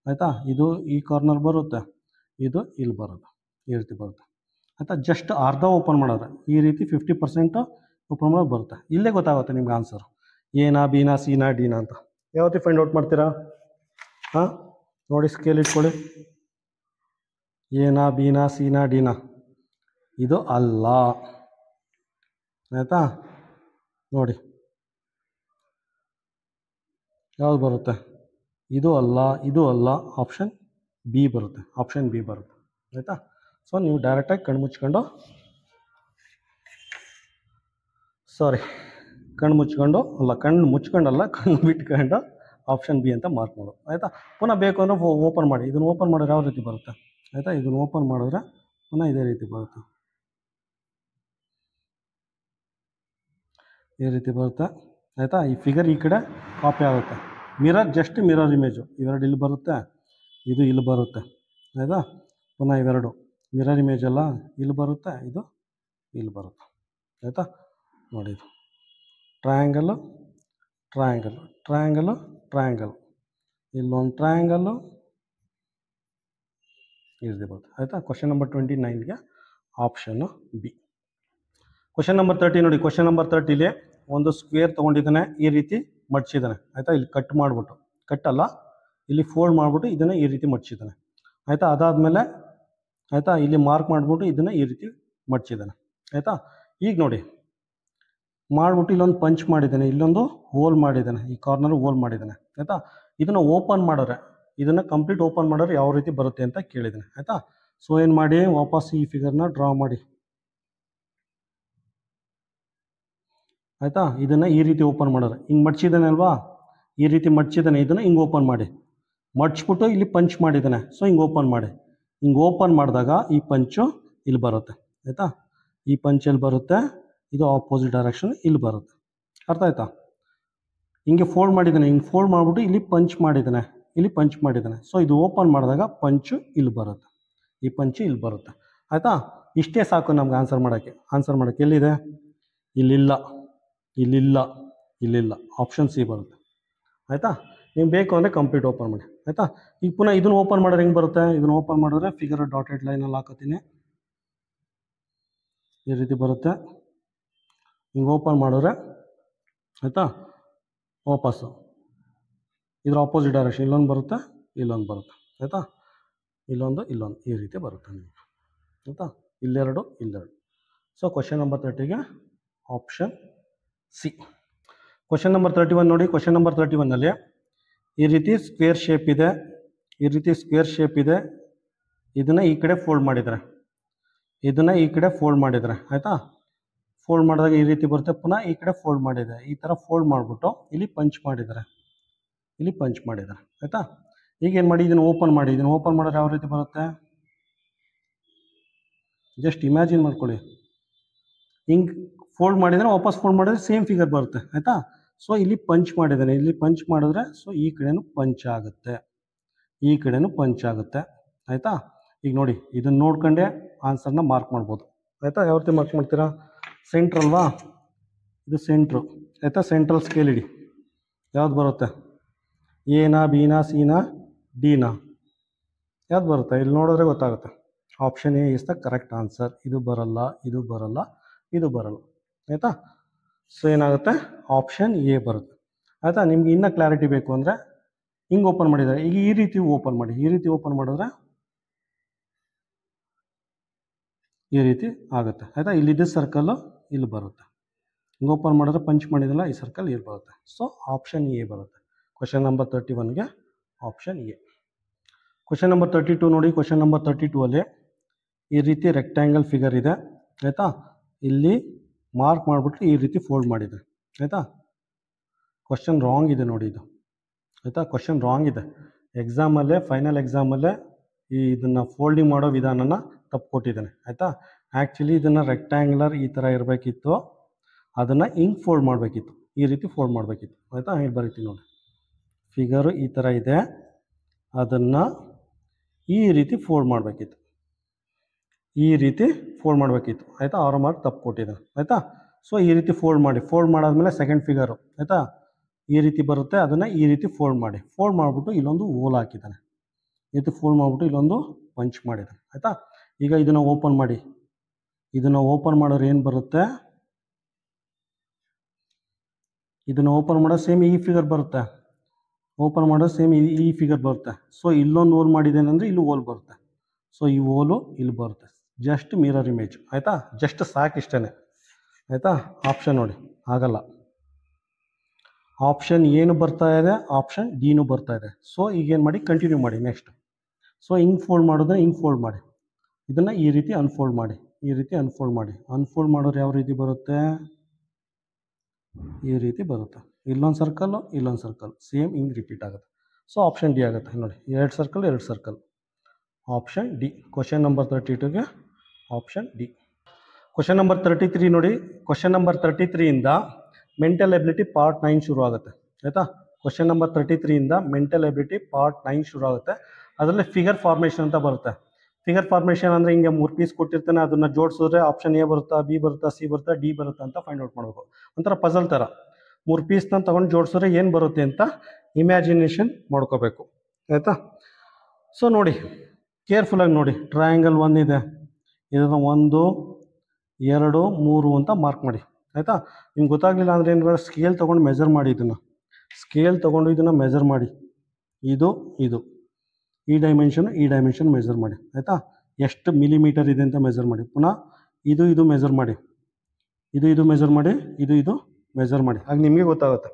ಆಯಿತಾ? ಇದು ಈ ಕಾರ್ನರ್ ಬರುತ್ತೆ, ಇದು ಇಲ್ಲಿ ಬರುತ್ತೆ, ಈ ರೀತಿ ಬರುತ್ತೆ, ಆಯಿತಾ? ಜಸ್ಟ್ ಅರ್ಧ ಓಪನ್ ಮಾಡಿದ್ರೆ ಈ ರೀತಿ 50% ಓಪನ್ ಮಾಡೋದು ಬರುತ್ತೆ. ಇಲ್ಲೇ ಗೊತ್ತಾಗುತ್ತೆ ನಿಮ್ಗೆ ಆನ್ಸರ್, ಏನಾ, ಬಿನಾ, ಸಿನಾ, ಡಿನಾ ಅಂತ. ಯಾವ ರೀತಿ ಫೈಂಡ್ ಔಟ್ ಮಾಡ್ತೀರಾ? ಹಾಂ ನೋಡಿ, ಸ್ಕೇಲ್ ಇಟ್ಕೊಳ್ಳಿ. ಏನಾ, ಬಿನಾ, ಸಿನಾ, ಡಿನಾ? ಇದು ಅಲ್ಲ, ಆಯಿತಾ? ನೋಡಿ ಯಾವುದು ಬರುತ್ತೆ? ಇದು ಅಲ್ಲ, ಇದು ಅಲ್ಲ, ಆಪ್ಷನ್ ಬಿ ಬರುತ್ತೆ, ಆಪ್ಷನ್ ಬಿ ಬರುತ್ತೆ, ಆಯಿತಾ? ಸೊ ನೀವು ಡೈರೆಕ್ಟಾಗಿ ಕಣ್ಣು ಮುಚ್ಕೊಂಡು, ಕಣ್ಣು ಮುಚ್ಕೊಂಡಲ್ಲ, ಕಣ್ಣು ಬಿಟ್ಕೊಂಡು ಆಪ್ಷನ್ ಬಿ ಅಂತ ಮಾರ್ಕ್ ಮಾಡು ಆಯಿತಾ. ಪುನಃ ಬೇಕು ಅಂದರೆ ಓಪನ್ ಮಾಡಿ, ಇದನ್ನು ಓಪನ್ ಮಾಡಿದ್ರೆ ಯಾವ ರೀತಿ ಬರುತ್ತೆ ಆಯಿತಾ. ಇದನ್ನು ಓಪನ್ ಮಾಡಿದ್ರೆ ಪುನಃ ಇದೇ ರೀತಿ ಬರುತ್ತೆ, ಈ ರೀತಿ ಬರುತ್ತೆ ಆಯಿತಾ. ಈ ಫಿಗರ್ ಈ ಕಡೆ ಕಾಪಿ ಆಗುತ್ತೆ. ಮಿರರ್ ಜಸ್ಟ್ ಮಿರರ್ ಇಮೇಜು, ಇವೆರಡು ಇಲ್ಲಿ ಬರುತ್ತೆ, ಇದು ಇಲ್ಲಿ ಬರುತ್ತೆ ಆಯಿತಾ. ಪುನಃ ಇವೆರಡು ಮಿರರ್ ಇಮೇಜ್ ಎಲ್ಲ ಇಲ್ಲಿ ಬರುತ್ತೆ, ಇದು ಇಲ್ಲಿ ಬರುತ್ತೆ ಆಯಿತಾ. ನೋಡಿ ಇದು ಟ್ರಯಾಂಗಲ್ಲು ಟ್ರಯಾಂಗಲ್ಲು ಟ್ರಯಾಂಗಲ್ಲು ಟ್ರಯಾಂಗಲ್, ಇಲ್ಲೊಂದು ಟ್ರಯಾಂಗಲ್ಲು ಈ ರೀತಿ ಬರುತ್ತೆ ಆಯಿತಾ. ಕ್ವಶನ್ ನಂಬರ್ 29ಗೆ ಆಪ್ಷನ್ನು ಬಿ. ಕ್ವಶನ್ ನಂಬರ್ 30 ನೋಡಿ. ಕ್ವಶನ್ ನಂಬರ್ 30ಲಿ ಒಂದು ಸ್ಕ್ವೇರ್ ತೊಗೊಂಡಿದ್ದಾನೆ, ಈ ರೀತಿ ಮಡ್ಚಿದ್ದಾನೆ ಆಯಿತಾ. ಇಲ್ಲಿ ಕಟ್ ಮಾಡಿಬಿಟ್ಟು, ಕಟ್ಟಲ್ಲ ಇಲ್ಲಿ ಫೋಲ್ಡ್ ಮಾಡಿಬಿಟ್ಟು ಇದನ್ನು ಈ ರೀತಿ ಮಡ್ಚಿದ್ದಾನೆ ಆಯಿತಾ. ಅದಾದಮೇಲೆ ಆಯಿತಾ ಇಲ್ಲಿ ಮಾರ್ಕ್ ಮಾಡಿಬಿಟ್ಟು ಇದನ್ನು ಈ ರೀತಿ ಮಡ್ಚಿದ್ದಾನೆ ಆಯಿತಾ. ಈಗ ನೋಡಿ ಮಾಡಿಬಿಟ್ಟು ಇಲ್ಲೊಂದು ಪಂಚ್ ಮಾಡಿದ್ದಾನೆ, ಇಲ್ಲೊಂದು ಹೋಲ್ ಮಾಡಿದ್ದಾನೆ, ಈ ಕಾರ್ನರ್ ಹೋಲ್ ಮಾಡಿದ್ದಾನೆ ಆಯಿತಾ. ಇದನ್ನು ಓಪನ್ ಮಾಡೋರೆ, ಇದನ್ನು ಕಂಪ್ಲೀಟ್ ಓಪನ್ ಮಾಡೋರು ಯಾವ ರೀತಿ ಬರುತ್ತೆ ಅಂತ ಕೇಳಿದ್ದಾನೆ ಆಯಿತಾ. ಸೊ ಏನು ಮಾಡಿ ವಾಪಸ್ ಈ ಫಿಗರ್ನ ಡ್ರಾ ಮಾಡಿ ಆಯಿತಾ. ಇದನ್ನು ಈ ರೀತಿ ಓಪನ್ ಮಾಡೋರು, ಹಿಂಗೆ ಮಡ್ಚಿದ್ದಾನೆ ಅಲ್ವಾ, ಈ ರೀತಿ ಮಡ್ಚಿದ್ದಾನೆ, ಇದನ್ನು ಹಿಂಗೆ ಓಪನ್ ಮಾಡಿ, ಮಡ್ಚ್ಬಿಟ್ಟು ಇಲ್ಲಿ ಪಂಚ್ ಮಾಡಿದ್ದಾನೆ, ಸೊ ಹಿಂಗೆ ಓಪನ್ ಮಾಡಿ, ಹಿಂಗೆ ಓಪನ್ ಮಾಡಿದಾಗ ಈ ಪಂಚು ಇಲ್ಲಿ ಬರುತ್ತೆ ಆಯಿತಾ. ಈ ಪಂಚ್ ಎಲ್ಲಿ ಬರುತ್ತೆ, ಇದು ಆಪೋಸಿಟ್ ಡೈರೆಕ್ಷನ್ ಇಲ್ಲಿ ಬರುತ್ತೆ, ಅರ್ಥ ಆಯ್ತಾ. ಹಿಂಗೆ ಫೋಲ್ಡ್ ಮಾಡಿದ್ದಾನೆ, ಹಿಂಗೆ ಫೋಲ್ಡ್ ಮಾಡಿಬಿಟ್ಟು ಇಲ್ಲಿ ಪಂಚ್ ಮಾಡಿದ್ದಾನೆ, ಇಲ್ಲಿ ಪಂಚ್ ಮಾಡಿದ್ದಾನೆ, ಸೊ ಇದು ಓಪನ್ ಮಾಡಿದಾಗ ಪಂಚು ಇಲ್ಲಿ ಬರುತ್ತೆ, ಈ ಪಂಚು ಇಲ್ಲಿ ಬರುತ್ತೆ ಆಯಿತಾ. ಇಷ್ಟೇ ಸಾಕು ನಮ್ಗೆ ಆನ್ಸರ್ ಮಾಡೋಕ್ಕೆ. ಎಲ್ಲಿದೆ, ಇಲ್ಲಿಲ್ಲ ಇಲ್ಲಿಲ್ಲ ಇಲ್ಲಿಲ್ಲ, ಆಪ್ಷನ್ ಸಿ ಬರುತ್ತೆ ಆಯಿತಾ. ನಿಮ್ಗೆ ಬೇಕು ಅಂದರೆ ಕಂಪ್ಲೀಟ್ ಓಪನ್ ಮಾಡಿ ಆಯಿತಾ. ಈಗ ಪುನಃ ಇದನ್ನು ಓಪನ್ ಮಾಡೋರು ಹೆಂಗೆ ಬರುತ್ತೆ, ಇದನ್ನು ಓಪನ್ ಮಾಡಿದ್ರೆ ಫಿಗರ್ ಡಾಟೆಡ್ ಲೈನಲ್ಲಿ ಹಾಕೋತೀನಿ, ಈ ರೀತಿ ಬರುತ್ತೆ. ಹಿಂಗೆ ಓಪನ್ ಮಾಡಿದ್ರೆ ಆಯಿತಾ, ವಾಪಸ್ಸು ಇದ್ರ ಆಪೋಸಿಟ್ ಡೈರೆಕ್ಷನ್ ಇಲ್ಲೊಂದು ಬರುತ್ತೆ, ಇಲ್ಲೊಂದು ಬರುತ್ತೆ ಆಯಿತಾ, ಇಲ್ಲೊಂದು ಈ ರೀತಿ ಬರುತ್ತೆ ನಿಮಗೆ ಆಯಿತಾ. ಇಲ್ಲೆರಡು ಇಲ್ಲೆರಡು. ಸೊ ಕ್ವಶನ್ ನಂಬರ್ 30ಗೆ ಆಪ್ಷನ್ ಸಿ. ಕ್ವಶನ್ ನಂಬರ್ 31 ನೋಡಿ. ಕ್ವಶನ್ ನಂಬರ್ 31ನಲ್ಲಿ ಈ ರೀತಿ ಸ್ಕ್ವೇರ್ ಶೇಪ್ ಇದೆ, ಈ ರೀತಿ ಸ್ಕ್ವೇರ್ ಶೇಪ್ ಇದೆ, ಇದನ್ನು ಈ ಕಡೆ ಫೋಲ್ಡ್ ಮಾಡಿದರೆ, ಇದನ್ನು ಈ ಕಡೆ ಫೋಲ್ಡ್ ಮಾಡಿದರೆ ಆಯಿತಾ. ಫೋಲ್ಡ್ ಮಾಡಿದಾಗ ಈ ರೀತಿ ಬರುತ್ತೆ, ಪುನಃ ಈ ಕಡೆ ಫೋಲ್ಡ್ ಮಾಡಿದೆ, ಈ ಥರ ಫೋಲ್ಡ್ ಮಾಡಿಬಿಟ್ಟು ಇಲ್ಲಿ ಪಂಚ್ ಮಾಡಿದ್ದಾರೆ, ಇಲ್ಲಿ ಪಂಚ್ ಮಾಡಿದ್ದಾರೆ ಆಯಿತಾ. ಈಗ ಏನು ಮಾಡಿ, ಇದನ್ನು ಓಪನ್ ಮಾಡಿ, ಇದನ್ನು ಓಪನ್ ಮಾಡಿದ್ರೆ ಯಾವ ರೀತಿ ಬರುತ್ತೆ, ಜಸ್ಟ್ ಇಮ್ಯಾಜಿನ್ ಮಾಡ್ಕೊಳ್ಳಿ. ಹಿಂಗೆ ಫೋಲ್ಡ್ ಮಾಡಿದರೆ ವಾಪಸ್ ಫೋಲ್ಡ್ ಮಾಡಿದ್ರೆ ಸೇಮ್ ಫಿಗರ್ ಬರುತ್ತೆ ಆಯಿತಾ. ಸೊ ಇಲ್ಲಿ ಪಂಚ್ ಮಾಡಿದ್ದಾನೆ, ಇಲ್ಲಿ ಪಂಚ್ ಮಾಡಿದ್ರೆ ಸೊ ಈ ಕಡೆನೂ ಪಂಚ್ ಆಗುತ್ತೆ, ಈ ಕಡೆನೂ ಪಂಚ್ ಆಗುತ್ತೆ ಆಯಿತಾ. ಈಗ ನೋಡಿ ಇದನ್ನು ನೋಡ್ಕೊಂಡೆ ಆನ್ಸರ್ನ ಮಾರ್ಕ್ ಮಾಡ್ಬೋದು ಆಯಿತಾ. ಯಾವ ರೀತಿ ಮಾರ್ಕ್ ಮಾಡ್ತೀರಾ, ಸೆಂಟ್ರಲ್ವಾ, ಇದು ಸೆಂಟ್ರು ಆಯಿತಾ. ಸೆಂಟ್ರಲ್ ಸ್ಕೇಲ್ ಇಡಿ, ಯಾವ್ದು ಬರುತ್ತೆ, ಎನಾ ಬಿನಾ ಸಿನಾ ಡಿನಾ, ಯಾವ್ದು ಬರುತ್ತೆ ಇಲ್ಲಿ ನೋಡಿದ್ರೆ ಗೊತ್ತಾಗುತ್ತೆ. Option A is the correct answer. ಇದು ಬರಲ್ಲ, ಇದು ಬರಲ್ಲ, ಇದು ಬರಲ್ಲ ಆಯಿತಾ. ಸೊ ಏನಾಗುತ್ತೆ, ಆಪ್ಷನ್ ಎ ಬರುತ್ತೆ ಆಯಿತಾ. ನಿಮ್ಗೆ ಇನ್ನೂ ಕ್ಲಾರಿಟಿ ಬೇಕು ಅಂದರೆ ಹಿಂಗೆ ಓಪನ್ ಮಾಡಿದ್ದಾರೆ, ಈಗ ಈ ರೀತಿ ಓಪನ್ ಮಾಡಿ, ಈ ರೀತಿ ಓಪನ್ ಮಾಡಿದ್ರೆ ಈ ರೀತಿ ಆಗುತ್ತೆ ಆಯಿತಾ. ಇಲ್ಲಿದ್ದ ಸರ್ಕಲ್ಲು ಇಲ್ಲಿ ಬರುತ್ತೆ, ಹಿಂಗೆ ಓಪನ್ ಮಾಡಿದ್ರೆ ಪಂಚ್ ಮಾಡಿದಲ್ಲ, ಈ ಸರ್ಕಲ್ ಇಲ್ಲಿ ಬರುತ್ತೆ. ಸೊ ಆಪ್ಷನ್ ಎ ಬರುತ್ತೆ ಕ್ವಶನ್ ನಂಬರ್ 31ಗೆ ಆಪ್ಷನ್ ಎ. ಕ್ವಶನ್ ನಂಬರ್ 32 ನೋಡಿ. ಕ್ವಶನ್ ನಂಬರ್ 32ಅಲ್ಲಿ ಈ ರೀತಿ ರೆಕ್ಟ್ಯಾಂಗಲ್ ಫಿಗರ್ ಇದೆ ಆಯಿತಾ. ಇಲ್ಲಿ ಮಾರ್ಕ್ ಮಾಡಿಬಿಟ್ಟು ಈ ರೀತಿ ಫೋಲ್ಡ್ ಮಾಡಿದೆ ಆಯಿತಾ. ಕ್ವಶನ್ ರಾಂಗ್ ಇದೆ ನೋಡಿ ಇದು ಆಯಿತಾ. ಕ್ವಶನ್ ರಾಂಗ್ ಇದೆ, ಎಕ್ಸಾಮಲ್ಲೇ ಫೈನಲ್ ಎಕ್ಸಾಮಲ್ಲೇ ಇದನ್ನು ಫೋಲ್ಡಿಂಗ್ ಮಾಡೋ ವಿಧಾನನ ತಪ್ಪು ಕೊಟ್ಟಿದ್ದಾನೆ ಆಯಿತಾ. ಆ್ಯಕ್ಚುಲಿ ಇದನ್ನು ರೆಕ್ಟ್ಯಾಂಗ್ಯುಲರ್ ಈ ಥರ ಇರಬೇಕಿತ್ತು, ಅದನ್ನು ಹಿಂಗೆ ಫೋಲ್ಡ್ ಮಾಡಬೇಕಿತ್ತು, ಈ ರೀತಿ ಫೋಲ್ಡ್ ಮಾಡಬೇಕಿತ್ತು ಆಯಿತಾ. ಹೇಳಿ ಬರೀತೀನಿ ನೋಡಿ, ಫಿಗರು ಈ ಥರ ಇದೆ, ಅದನ್ನು ಈ ರೀತಿ ಫೋಲ್ಡ್ ಮಾಡಬೇಕಿತ್ತು, ಈ ರೀತಿ ಫೋಲ್ಡ್ ಮಾಡಬೇಕಿತ್ತು ಆಯಿತಾ. ಅವರ ಮಾರ್ಕ್ ತಪ್ಪು ಕೊಟ್ಟಿದ್ದಾನೆ ಆಯಿತಾ. ಸೊ ಈ ರೀತಿ ಫೋಲ್ಡ್ ಮಾಡಿ, ಫೋಲ್ಡ್ ಮಾಡಾದ್ಮೇಲೆ ಸೆಕೆಂಡ್ ಫಿಗರು ಆಯಿತಾ ಈ ರೀತಿ ಬರುತ್ತೆ, ಅದನ್ನು ಈ ರೀತಿ ಫೋಲ್ಡ್ ಮಾಡಿ, ಫೋಲ್ಡ್ ಮಾಡಿಬಿಟ್ಟು ಇಲ್ಲೊಂದು ಹೋಲ್ ಹಾಕಿದ್ದಾನೆ, ಈ ರೀತಿ ಫೋಲ್ಡ್ ಮಾಡಿಬಿಟ್ಟು ಇಲ್ಲೊಂದು ಪಂಚ್ ಮಾಡಿದ್ದಾನೆ ಆಯಿತಾ. ಈಗ ಇದನ್ನು ಓಪನ್ ಮಾಡಿ, ಇದನ್ನು ಓಪನ್ ಮಾಡೋರು ಏನು ಬರುತ್ತೆ, ಇದನ್ನು ಓಪನ್ ಮಾಡೋದು ಸೇಮ್ ಈ ಫಿಗರ್ ಬರುತ್ತೆ, ಓಪನ್ ಮಾಡೋದು ಸೇಮ್ ಈ ಫಿಗರ್ ಬರುತ್ತೆ. ಸೊ ಇಲ್ಲೊಂದು ಹೋಲ್ ಮಾಡಿದ್ದೇನೆ ಅಂದರೆ ಇಲ್ಲಿ ಹೋಲ್ ಬರುತ್ತೆ, ಸೊ ಈ ಹೋಲು ಇಲ್ಲಿ ಬರುತ್ತೆ, ಜಸ್ಟ್ ಮಿರರ್ ಇಮೇಜ್ ಆಯಿತಾ. ಜಸ್ಟ್ ಸಾಕಿಷ್ಟೇ ಆಯಿತಾ. ಆಪ್ಷನ್ ನೋಡಿ ಆಗಲ್ಲ, ಆಪ್ಷನ್ ಏನು ಬರ್ತಾ ಇದೆ, ಆಪ್ಷನ್ ಡಿನೂ ಬರ್ತಾ ಇದೆ. ಸೊ ಈಗೇನು ಮಾಡಿ, ಕಂಟಿನ್ಯೂ ಮಾಡಿ ನೆಕ್ಸ್ಟ್. ಸೊ ಹಿಂಗೆ ಫೋಲ್ಡ್ ಮಾಡಿದ್ರೆ ಹಿಂಗೆ ಫೋಲ್ಡ್ ಮಾಡಿ, ಇದನ್ನು ಈ ರೀತಿ ಅನ್ಫೋಲ್ಡ್ ಮಾಡಿ, ಈ ರೀತಿ ಅನ್ಫೋಲ್ಡ್ ಮಾಡಿ, ಅನ್ಫೋಲ್ಡ್ ಮಾಡೋರು ಯಾವ ರೀತಿ ಬರುತ್ತೆ, ಈ ರೀತಿ ಬರುತ್ತೆ ಇಲ್ಲೊಂದು ಸರ್ಕಲ್ಲು ಇಲ್ಲೊಂದು ಸರ್ಕಲ್ ಸೇಮ್ ಹಿಂಗೆ ರಿಪೀಟ್ ಆಗುತ್ತೆ. ಸೊ ಆಪ್ಷನ್ ಡಿ ಆಗುತ್ತೆ ನೋಡಿ, 2 circle 2 circle, option D. Question number 32ಗೆ ಆಪ್ಷನ್ ಡಿ. ಕ್ವಶನ್ ನಂಬರ್ 33 ನೋಡಿ. ಕ್ವಶನ್ ನಂಬರ್ 33ಇಂದ ಮೆಂಟಲ್ ಎಬಿಲಿಟಿ ಪಾರ್ಟ್ 9 ಶುರು ಆಗುತ್ತೆ ಆಯಿತಾ. ಕ್ವಶನ್ ನಂಬರ್ 33ಇಂದ ಮೆಂಟಲ್ ಎಬಿಲಿಟಿ ಪಾರ್ಟ್ 9 ಶುರು ಆಗುತ್ತೆ. ಅದರಲ್ಲಿ ಫಿಗರ್ ಫಾರ್ಮೇಷನ್ ಅಂತ ಬರುತ್ತೆ. ಫಿಗರ್ ಫಾರ್ಮೇಷನ್ ಅಂದರೆ ಹಿಂಗೆ 3 ಪೀಸ್ ಕೊಟ್ಟಿರ್ತಾನೆ, ಅದನ್ನು ಜೋಡಿಸಿದ್ರೆ ಆಪ್ಷನ್ ಎ ಬರುತ್ತಾ, ಬಿ ಬರುತ್ತಾ, ಸಿ ಬರುತ್ತಾ, ಡಿ ಬರುತ್ತಾ ಅಂತ ಫೈಂಡ್ ಔಟ್ ಮಾಡಬೇಕು. ಒಂಥರ ಪಜಲ್ ಥರ 3 ಪೀಸ್ನ ತೊಗೊಂಡು ಜೋಡಿಸಿದ್ರೆ ಏನು ಬರುತ್ತೆ ಅಂತ ಇಮ್ಯಾಜಿನೇಷನ್ ಮಾಡ್ಕೋಬೇಕು ಆಯಿತಾ. ಸೊ ನೋಡಿ, ಕೇರ್ಫುಲ್ಲಾಗಿ ನೋಡಿ. ಟ್ರಯಾಂಗಲ್ 1 ಇದೆ, ಇದನ್ನು 1 2 3 ಅಂತ ಮಾರ್ಕ್ ಮಾಡಿ ಆಯಿತಾ. ನಿಮ್ಗೆ ಗೊತ್ತಾಗಲಿಲ್ಲ ಅಂದರೆ ಏನು, ಸ್ಕೇಲ್ ತೊಗೊಂಡು ಮೆಜರ್ ಮಾಡಿ. ಸ್ಕೇಲ್ ತೊಗೊಂಡು ಇದನ್ನು ಮೆಜರ್ ಮಾಡಿ. ಇದು ಈ ಡೈಮೆನ್ಷನ್ ಮೆಜರ್ ಮಾಡಿ ಆಯಿತಾ. ಎಷ್ಟು ಮಿಲಿಮೀಟರ್ ಇದೆ ಅಂತ ಮೆಜರ್ ಮಾಡಿ. ಪುನಃ ಇದು ಮೆಜರ್ ಮಾಡಿ, ಇದು ಮೆಜರ್ ಮಾಡಿ, ಇದು ಮೆಜರ್ ಮಾಡಿ. ಆಗ ನಿಮಗೆ ಗೊತ್ತಾಗುತ್ತೆ,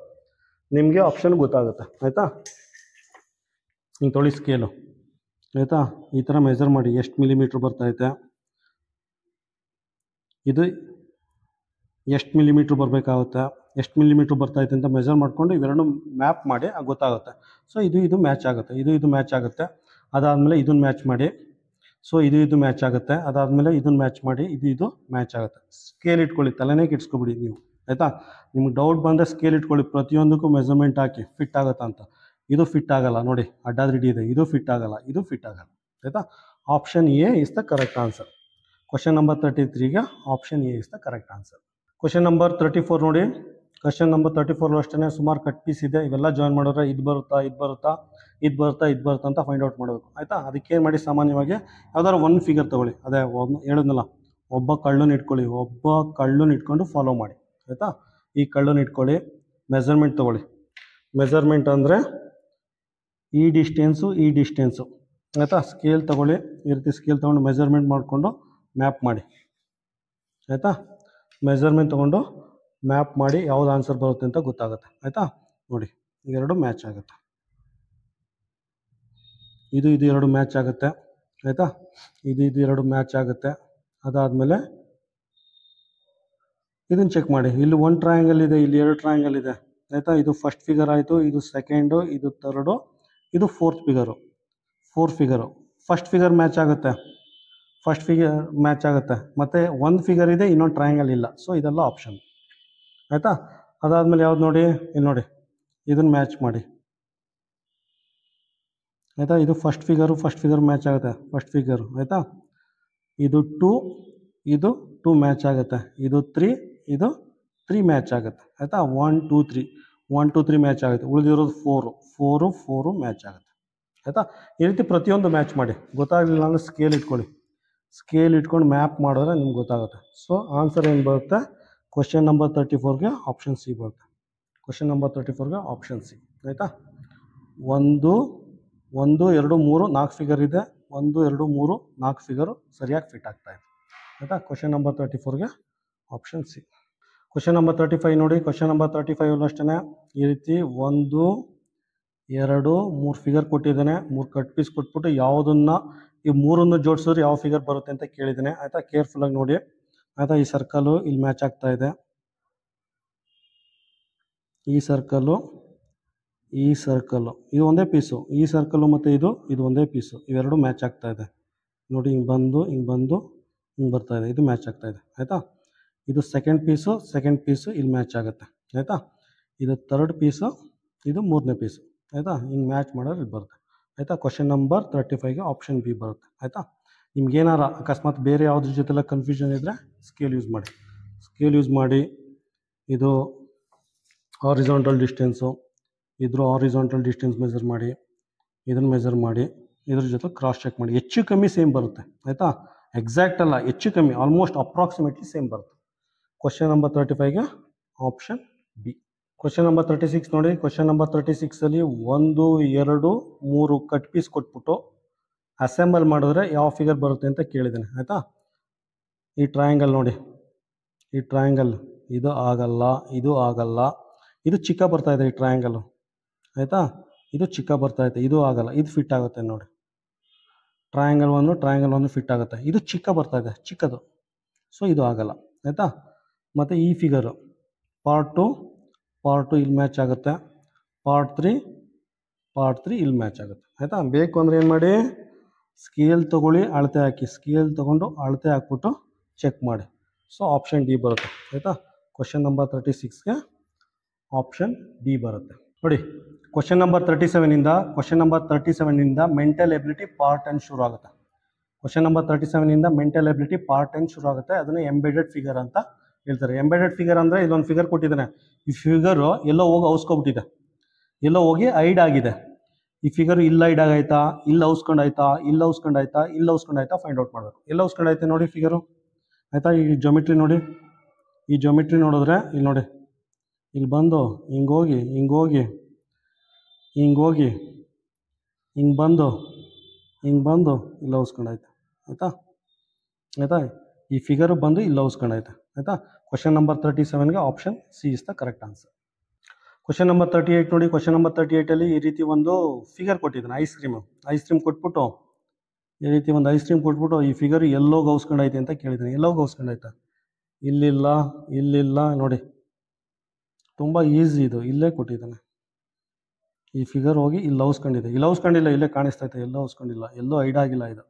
ನಿಮಗೆ ಆಪ್ಷನ್ ಗೊತ್ತಾಗುತ್ತೆ ಆಯಿತಾ. ಹಿಂಗೆ ತೊಳಿ ಸ್ಕೇಲು ಆಯಿತಾ. ಈ ಥರ ಮೆಜರ್ ಮಾಡಿ ಎಷ್ಟು ಮಿಲಿಮೀಟ್ರ್ ಬರ್ತೈತೆ, ಇದು ಎಷ್ಟು ಮಿಲಿಮೀಟ್ರ್ ಬರಬೇಕಾಗುತ್ತೆ, ಎಷ್ಟು ಮಿಲಿಮೀಟ್ರ್ ಬರ್ತೈತೆ ಅಂತ ಮೆಜರ್ ಮಾಡಿಕೊಂಡು ಇವೆರಡು ಮ್ಯಾಪ್ ಮಾಡಿ ಆಗ ಗೊತ್ತಾಗುತ್ತೆ. ಸೊ ಇದು ಮ್ಯಾಚ್ ಆಗುತ್ತೆ, ಇದು ಮ್ಯಾಚ್ ಆಗುತ್ತೆ. ಅದಾದಮೇಲೆ ಇದನ್ನು ಮ್ಯಾಚ್ ಮಾಡಿ. ಸೊ ಇದು ಮ್ಯಾಚ್ ಆಗುತ್ತೆ. ಅದಾದಮೇಲೆ ಇದನ್ನು ಮ್ಯಾಚ್ ಮಾಡಿ, ಇದು ಮ್ಯಾಚ್ ಆಗುತ್ತೆ. ಸ್ಕೇಲ್ ಇಟ್ಕೊಳ್ಳಿ, ತಲೆನೇ ಕೆಡಿಸ್ಕೊಬಿಡಿ ನೀವು ಆಯಿತಾ. ನಿಮ್ಗೆ ಡೌಟ್ ಬಂದರೆ ಸ್ಕೇಲ್ ಇಟ್ಕೊಳ್ಳಿ, ಪ್ರತಿಯೊಂದಕ್ಕೂ ಮೆಜರ್ಮೆಂಟ್ ಹಾಕಿ ಫಿಟ್ ಆಗುತ್ತಾ ಅಂತ. ಇದು ಫಿಟ್ ಆಗಲ್ಲ ನೋಡಿ, ಅಡ್ಡಾದ್ರಿಡಿ ಇದೆ, ಇದು ಫಿಟ್ ಆಗಲ್ಲ, ಇದು ಫಿಟ್ ಆಗಲ್ಲ ಆಯಿತಾ. Option A is the correct answer. Question number 33ಗೆ option A is the correct answer. Question number 34 ನೋಡಿ. ಕ್ವಶನ್ ನಂಬರ್ 34 ಅಷ್ಟೇ ಸುಮಾರು ಕಟ್ ಪೀಸ್ ಇದೆ. ಇವೆಲ್ಲ ಜಾಯಿನ್ ಮಾಡಿದ್ರೆ ಇದು ಬರುತ್ತಾ ಅಂತ ಫೈಂಡ್ ಔಟ್ ಮಾಡಬೇಕು ಆಯಿತಾ. ಅದಕ್ಕೇನು ಮಾಡಿ, ಸಾಮಾನ್ಯವಾಗಿ ಯಾವ್ದಾದ್ರು ಒಂದು ಫಿಗರ್ ತೊಗೊಳ್ಳಿ. ಅದೇ ಹೇಳಿದ್ನಲ್ಲ, ಒಬ್ಬ ಕಳ್ಳನ್ನ ಇಟ್ಕೊಳ್ಳಿ, ಒಬ್ಬ ಕಳ್ಳನ್ನ ಇಟ್ಕೊಂಡು ಫಾಲೋ ಮಾಡಿ ಆಯಿತಾ. ಈ ಕಳ್ಳನ್ನ ಇಟ್ಕೊಳ್ಳಿ, ಮೆಜರ್ಮೆಂಟ್ ತೊಗೊಳ್ಳಿ. ಮೆಜರ್ಮೆಂಟ್ ಅಂದರೆ ಈ ಡಿಸ್ಟೆನ್ಸು ಆಯಿತಾ. ಸ್ಕೇಲ್ ತೊಗೊಳ್ಳಿ, ಈ ರೀತಿ ಸ್ಕೇಲ್ ತೊಗೊಂಡು ಮೆಜರ್ಮೆಂಟ್ ಮಾಡಿಕೊಂಡು ಮ್ಯಾಪ್ ಮಾಡಿ ಆಯಿತಾ. ಮೆಜರ್ಮೆಂಟ್ ತೊಗೊಂಡು ಮ್ಯಾಪ್ ಮಾಡಿ ಯಾವ್ದು ಆನ್ಸರ್ ಬರುತ್ತೆ ಅಂತ ಗೊತ್ತಾಗುತ್ತೆ ಆಯಿತಾ. ನೋಡಿ, ಎರಡು ಮ್ಯಾಚ್ ಆಗುತ್ತೆ, ಇದು ಎರಡು ಮ್ಯಾಚ್ ಆಗುತ್ತೆ ಆಯಿತಾ. ಇದು ಎರಡು ಮ್ಯಾಚ್ ಆಗುತ್ತೆ. ಅದಾದಮೇಲೆ ಇದನ್ನು ಚೆಕ್ ಮಾಡಿ. ಇಲ್ಲಿ 1 ಟ್ರಯಾಂಗಲ್ ಇದೆ, ಇಲ್ಲಿ 2 ಟ್ರಯಾಂಗಲ್ ಇದೆ ಆಯಿತಾ. ಇದು ಫಸ್ಟ್ ಫಿಗರ್ ಆಯಿತು, ಇದು ಸೆಕೆಂಡು, ಇದು ಥರ್ಡು, ಇದು fourth figure. First figure match ಆಗುತ್ತೆ, ಮತ್ತು ಒಂದು ಫಿಗರ್ ಇದೆ, ಇನ್ನೊಂದು ಟ್ರಯಾಂಗಲ್ ಇಲ್ಲ. ಸೊ ಇದೆಲ್ಲ ಆಪ್ಷನ್ ಆಯಿತಾ. ಅದಾದಮೇಲೆ ಯಾವ್ದು ನೋಡಿ, ಇಲ್ಲಿ ನೋಡಿ, ಇದನ್ನು ಮ್ಯಾಚ್ ಮಾಡಿ ಆಯಿತಾ. ಇದು ಫಸ್ಟ್ ಫಿಗರ್ ಮ್ಯಾಚ್ ಆಗುತ್ತೆ, ಫಸ್ಟ್ ಫಿಗರು ಆಯಿತಾ. ಇದು 2 ಮ್ಯಾಚ್ ಆಗುತ್ತೆ, ಇದು 3 ಮ್ಯಾಚ್ ಆಗುತ್ತೆ ಆಯಿತಾ. 1 2 3 ಮ್ಯಾಚ್ ಆಗುತ್ತೆ. ಉಳಿದಿರೋದು 4 ಮ್ಯಾಚ್ ಆಗುತ್ತೆ ಆಯಿತಾ. ಈ ರೀತಿ ಪ್ರತಿಯೊಂದು ಮ್ಯಾಚ್ ಮಾಡಿ. ಗೊತ್ತಾಗಲಿಲ್ಲ ಅಂದರೆ ಸ್ಕೇಲ್ ಇಟ್ಕೊಂಡು ಮ್ಯಾಪ್ ಮಾಡಿದ್ರೆ ನಿಮ್ಗೆ ಗೊತ್ತಾಗುತ್ತೆ. ಸೊ ಆನ್ಸರ್ ಏನು ಬರುತ್ತೆ, ಕ್ವಶನ್ ನಂಬರ್ 34ಗೆ ಆಪ್ಷನ್ ಸಿ ಬರುತ್ತೆ. ಕ್ವಶನ್ ನಂಬರ್ 34ಗೆ ಆಪ್ಷನ್ ಸಿ ಆಯಿತಾ. 1 2 3 4 ಫಿಗರ್ ಇದೆ, 1 2 3 4 ಫಿಗರು ಸರಿಯಾಗಿ ಫಿಟ್ ಆಗ್ತಾ ಇದೆ ಆಯಿತಾ. ಕ್ವಶನ್ ನಂಬರ್ 34ಗೆ ಆಪ್ಷನ್ ಸಿ. ಕ್ವಶನ್ ನಂಬರ್ 35 ನೋಡಿ. ಕ್ವಶನ್ ನಂಬರ್ 35 ಅಷ್ಟೇ ಈ ರೀತಿ 1 2 3 ಫಿಗರ್ ಕೊಟ್ಟಿದ್ದಾನೆ. 3 ಕಟ್ ಪೀಸ್ ಕೊಟ್ಬಿಟ್ಟು ಯಾವುದನ್ನು ಈ 3 ಜೋಡಿಸಿದ್ರೆ ಯಾವ ಫಿಗರ್ ಬರುತ್ತೆ ಅಂತ ಕೇಳಿದ್ದಾನೆ ಆಯಿತಾ. ಕೇರ್ಫುಲ್ಲಾಗಿ ನೋಡಿ ಆಯಿತಾ. ಈ ಸರ್ಕಲು ಇಲ್ಲಿ ಮ್ಯಾಚ್ ಆಗ್ತಾ ಇದೆ, ಈ ಸರ್ಕಲ್ಲು ಇದು ಒಂದೇ ಪೀಸು, ಈ ಸರ್ಕಲ್ಲು ಮತ್ತು ಇದು ಒಂದೇ ಪೀಸು, ಇವೆರಡು ಮ್ಯಾಚ್ ಆಗ್ತಾ ಇದೆ ನೋಡಿ. ಹಿಂಗೆ ಬಂದು ಹಿಂಗೆ ಬರ್ತಾ ಇದೆ, ಇದು ಮ್ಯಾಚ್ ಆಗ್ತಾ ಇದೆ ಆಯಿತಾ. ಇದು ಸೆಕೆಂಡ್ ಪೀಸು ಇಲ್ಲಿ ಮ್ಯಾಚ್ ಆಗುತ್ತೆ ಆಯಿತಾ. ಇದು ಥರ್ಡ್ ಪೀಸು, ಇದು 3ನೇ ಪೀಸು ಆಯಿತಾ. ಹಿಂಗೆ ಮ್ಯಾಚ್ ಮಾಡೋದು ಇದು ಬರುತ್ತೆ ಆಯಿತಾ. ಕ್ವಶನ್ ನಂಬರ್ 35ಗೆ ಆಪ್ಷನ್ ಬಿ ಬರುತ್ತೆ ಆಯಿತಾ. ನಿಮ್ಗೇನಾರ ಅಕಸ್ಮಾತ್ ಬೇರೆ ಯಾವುದ್ರ ಜೊತೆಲ್ಲ ಕನ್ಫ್ಯೂಷನ್ ಇದ್ದರೆ ಸ್ಕೇಲ್ ಯೂಸ್ ಮಾಡಿ. ಇದು ಹಾರಿಜಾಂಟಲ್ ಡಿಸ್ಟೆನ್ಸು, ಇದ್ರ ಹಾರಿಜಾಂಟಲ್ ಡಿಸ್ಟೆನ್ಸ್ ಮೆಜರ್ ಮಾಡಿ, ಇದನ್ನು ಮೆಜರ್ ಮಾಡಿ, ಇದ್ರ ಜೊತೆ ಕ್ರಾಸ್ ಚೆಕ್ ಮಾಡಿ. ಹೆಚ್ಚು ಕಮ್ಮಿ ಸೇಮ್ ಬರುತ್ತೆ ಆಯಿತಾ. ಎಕ್ಸಾಕ್ಟ್ ಅಲ್ಲ, ಹೆಚ್ಚು ಕಮ್ಮಿ, ಆಲ್ಮೋಸ್ಟ್ ಅಪ್ರಾಕ್ಸಿಮೇಟ್ಲಿ ಸೇಮ್ ಬರುತ್ತೆ. ಕ್ವಶನ್ ನಂಬರ್ 35ಗೆ ಆಪ್ಷನ್ ಬಿ. ಕ್ವಶನ್ ನಂಬರ್ 36 ನೋಡಿ. ಕ್ವಶನ್ ನಂಬರ್ 36ಅಲ್ಲಿ 1 2 3 ಕಟ್ ಪೀಸ್ ಕೊಟ್ಬಿಟ್ಟು ಅಸೆಂಬಲ್ ಮಾಡಿದ್ರೆ ಯಾವ ಫಿಗರ್ ಬರುತ್ತೆ ಅಂತ ಕೇಳಿದ್ದಾನೆ ಆಯಿತಾ. ಈ ಟ್ರಯಾಂಗಲ್ ನೋಡಿ, ಈ ಟ್ರಯಾಂಗಲ್ ಇದು ಆಗಲ್ಲ, ಇದು ಚಿಕ್ಕ ಬರ್ತಾ ಇದೆ ಈ ಟ್ರಯಾಂಗಲ್ಲು ಆಯಿತಾ. ಇದು ಚಿಕ್ಕ ಬರ್ತಾ ಇದೆ, ಇದು ಆಗಲ್ಲ, ಇದು ಫಿಟ್ ಆಗುತ್ತೆ ನೋಡಿ. ಟ್ರಯಾಂಗಲ್ 1 ಫಿಟ್ ಆಗುತ್ತೆ, ಇದು ಚಿಕ್ಕ ಬರ್ತಾ ಇದೆ, ಚಿಕ್ಕದು, ಸೊ ಇದು ಆಗಲ್ಲ ಆಯಿತಾ. ಮತ್ತು ಈ ಫಿಗರು ಪಾರ್ಟ್ ಪಾರ್ಟ್ 2 ಇಲ್ಲಿ ಮ್ಯಾಚ್ ಆಗುತ್ತೆ, ಪಾರ್ಟ್ 3 ಇಲ್ಲಿ ಮ್ಯಾಚ್ ಆಗುತ್ತೆ ಆಯಿತಾ. ಬೇಕು ಅಂದರೆ ಏನು ಮಾಡಿ, ಸ್ಕೇಲ್ ತೊಗೊಳ್ಳಿ, ಅಳತೆ ಹಾಕಿ, ಸ್ಕೇಲ್ ತೊಗೊಂಡು ಅಳತೆ ಹಾಕ್ಬಿಟ್ಟು ಚೆಕ್ ಮಾಡಿ. ಸೊ ಆಪ್ಷನ್ ಡಿ ಬರುತ್ತೆ ಆಯಿತಾ. ಕ್ವಶನ್ ನಂಬರ್ 36ಗೆ ಆಪ್ಷನ್ ಡಿ ಬರುತ್ತೆ. ನೋಡಿ ಕ್ವಶನ್ ನಂಬರ್ 37ಇಂದ ಮೆಂಟಲ್ ಎಬಿಲಿಟಿ ಪಾರ್ಟ್ 10 ಶುರು ಆಗುತ್ತೆ. ಕ್ವಶನ್ ನಂಬರ್ 37ಇಂದ ಮೆಂಟಲ್ ಎಬಿಲಿಟಿ ಪಾರ್ಟ್ 10 ಶುರು ಆಗುತ್ತೆ. ಅದನ್ನು ಎಂಬೆಡೆಡ್ ಫಿಗರ್ ಅಂತ ಹೇಳ್ತಾರೆ. ಎಂಬೆಡೆಡ್ ಫಿಗರ್ ಅಂದರೆ ಇಲ್ಲೊಂದು ಫಿಗರ್ ಕೊಟ್ಟಿದ್ದಾನೆ. ಈ ಫಿಗರು ಎಲ್ಲೋ ಹೋಗಿ ಔಸ್ಕೊಬಿಟ್ಟಿದೆ, ಎಲ್ಲೋ ಹೋಗಿ ಐಡ್ ಆಗಿದೆ. ಈ ಫಿಗರ್ ಇಲ್ಲಿ ಐಡ್ ಆಗೈತಾ, ಇಲ್ಲಿ ಔಸ್ಕೊಂಡಾಯ್ತಾ, ಇಲ್ಲಿ ಔಸ್ಕೊಂಡಾಯ್ತಾ, ಇಲ್ಲಿ ಔಸ್ಕೊಂಡಾಯ್ತಾ ಫೈಂಡ್ ಔಟ್ ಮಾಡಬೇಕು. ಎಲ್ಲ ಔಸ್ಕೊಂಡೈತೆ ನೋಡಿ ಫಿಗರು ಆಯಿತಾ. ಈ ಜೊಮೆಟ್ರಿ ನೋಡಿ, ಈ ಜೊಮೆಟ್ರಿ ನೋಡಿದ್ರೆ ಇಲ್ಲಿ ನೋಡಿ, ಇಲ್ಲಿ ಬಂದು ಹಿಂಗೋಗಿ ಹಿಂಗೋಗಿ ಹಿಂಗೋಗಿ ಹಿಂಗೆ ಬಂದು ಇಲ್ಲಿ ಔಸ್ಕೊಂಡೈತೆ ಆಯಿತಾ. ಆಯಿತಾ, ಈ ಫಿಗರು ಬಂದು ಇಲ್ಲಿ ಔಸ್ಕೊಂಡೈತೆ ಆಯಿತಾ. ಕ್ವಶನ್ ನಂಬರ್ 37ಗೆ option C is the correct answer. Question number 38 ನೋಡಿ. ಕ್ವಶನ್ ನಂಬರ್ 38ಅಲ್ಲಿ ಈ ರೀತಿ ಒಂದು ಫಿಗರ್ ಕೊಟ್ಟಿದ್ದಾನೆ, ಐಸ್ ಕ್ರೀಮ್ ಕೊಟ್ಬಿಟ್ಟು ಈ ರೀತಿ ಒಂದು ಐಸ್ ಕ್ರೀಮ್ ಕೊಟ್ಬಿಟ್ಟು ಈ ಫಿಗರ್ ಎಲ್ಲೋಗಿ ಔಸ್ಕೊಂಡೈತೆ ಅಂತ ಕೇಳಿದ್ದಾನೆ. ಎಲ್ಲೋಗಿ ಔಸ್ಕೊಂಡೈತೆ, ಇಲ್ಲಿಲ್ಲ ನೋಡಿ, ತುಂಬ ಈಸಿ ಇದು, ಇಲ್ಲೇ ಕೊಟ್ಟಿದ್ದಾನೆ. ಈ ಫಿಗರ್ ಹೋಗಿ ಇಲ್ಲಿ ಔಸ್ಕೊಂಡಿದೆ, ಇಲ್ಲಿ ಔಸ್ಕೊಂಡಿಲ್ಲ, ಇಲ್ಲೇ ಕಾಣಿಸ್ತೈತೆ, ಎಲ್ಲೋ ಔಸ್ಕೊಂಡಿಲ್ಲ, ಎಲ್ಲೋ ಐಡ್ ಆಗಿಲ್ಲ, ಇದು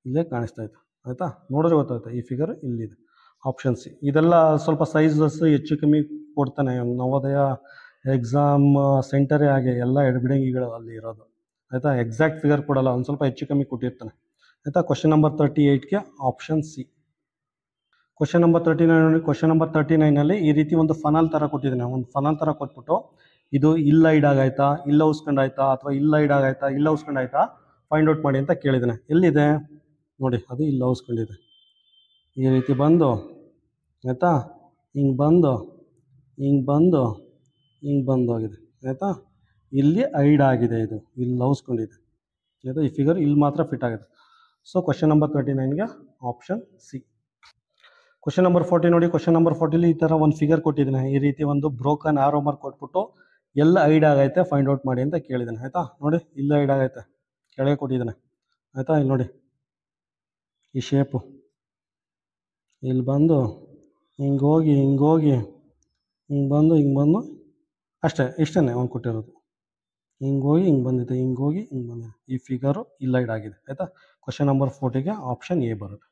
ಇಲ್ಲೇ ಕಾಣಿಸ್ತೈತೆ ಆಯಿತಾ. ನೋಡಿದ್ರೆ ಗೊತ್ತಾಯ್ತು ಈ ಫಿಗರ್ ಇಲ್ಲಿದೆ. Option C. ಇದೆಲ್ಲ ಸ್ವಲ್ಪ ಸೈಜಸ್ ಹೆಚ್ಚು ಕಮ್ಮಿ ಕೊಡ್ತಾನೆ, ನವೋದಯ ಎಕ್ಸಾಮ್ ಸೆಂಟರೇ ಹಾಗೆ ಎಲ್ಲ ಎಡಬಿಡಂಗಿಗಳು ಅಲ್ಲಿ ಇರೋದು ಆಯಿತಾ. ಎಕ್ಸಾಕ್ಟ್ ಫಿಗರ್ ಕೊಡಲ್ಲ, ಒಂದು ಸ್ವಲ್ಪ ಹೆಚ್ಚು ಕಮ್ಮಿ ಕೊಟ್ಟಿರ್ತಾನೆ ಆಯಿತಾ. ಕ್ವಶನ್ ನಂಬರ್ 38ಗೆ option C. Question number 39 question number 39ನಲ್ಲಿ ಈ ರೀತಿ ಒಂದು ಫನಲ್ ಥರ ಕೊಟ್ಟಿದ್ದಾನೆ. ಒಂದು ಫನಲ್ ಥರ ಕೊಟ್ಬಿಟ್ಟು ಇದು ಇಲ್ಲ ಐಡ್ ಆಗೈತಾ, ಇಲ್ಲ ಔಸ್ಕೊಂಡಾಯ್ತಾ, ಅಥವಾ ಇಲ್ಲ ಐಡ್ ಆಗೈತಾ, ಇಲ್ಲ ಔಸ್ಕೊಂಡಾಯ್ತಾ ಫೈಂಡ್ ಔಟ್ ಮಾಡಿ ಅಂತ ಕೇಳಿದ್ದಾನೆ. ಎಲ್ಲಿದೆ ನೋಡಿ, ಅದು ಇಲ್ಲ ಔಸ್ಕೊಂಡಿದೆ. ಈ ರೀತಿ ಬಂದು ಆಯಿತಾ, ಹಿಂಗೆ ಬಂದೋಗಿದೆ ಆಯಿತಾ. ಇಲ್ಲಿ ಐಡ್ ಆಗಿದೆ, ಇದು ಇಲ್ಲಿ ಔಸ್ಕೊಂಡಿದೆ ಆಯಿತಾ. ಈ ಫಿಗರ್ ಇಲ್ಲಿ ಮಾತ್ರ ಫಿಟ್ ಆಗಿದೆ. ಸೊ ಕ್ವಶನ್ ನಂಬರ್ 39ಗೆ ಆಪ್ಷನ್ ಸಿ. ಕ್ವಶನ್ ನಂಬರ್ 40 ನೋಡಿ. ಕ್ವಶನ್ ನಂಬರ್ 40ಲಿ ಈ ಥರ ಒಂದು ಫಿಗರ್ ಕೊಟ್ಟಿದ್ದಾನೆ. ಈ ರೀತಿ ಒಂದು ಬ್ರೋಕನ್ ಆರೋ ಮಾರ್ಕ್ ಕೊಟ್ಬಿಟ್ಟು ಎಲ್ಲ ಐಡ್ ಆಗೈತೆ ಫೈಂಡ್ ಔಟ್ ಮಾಡಿ ಅಂತ ಕೇಳಿದ್ದಾನೆ ಆಯಿತಾ. ನೋಡಿ ಇಲ್ಲಿ ಐಡ್ ಆಗೈತೆ, ಕೆಳಗೆ ಕೊಟ್ಟಿದ್ದಾನೆ ಆಯಿತಾ. ಇಲ್ಲಿ ನೋಡಿ ಈ ಶೇಪು, ಇಲ್ಲಿ ಬಂದು ಹಿಂಗೋಗಿ ಹಿಂಗೆ ಬಂದು ಅಷ್ಟೇ, ಇಷ್ಟೇ ಅವ್ನು ಕೊಟ್ಟಿರೋದು. ಹಿಂಗೋಗಿ ಹಿಂಗೆ ಬಂದಿದೆ, ಈ ಫಿಗರು ಇಲ್ಲ ಐಡ್ ಆಗಿದೆ ಆಯಿತಾ. ಕ್ವಶನ್ ನಂಬರ್ 40ಗೆ ಆಪ್ಷನ್ ಎ ಬರುತ್ತೆ.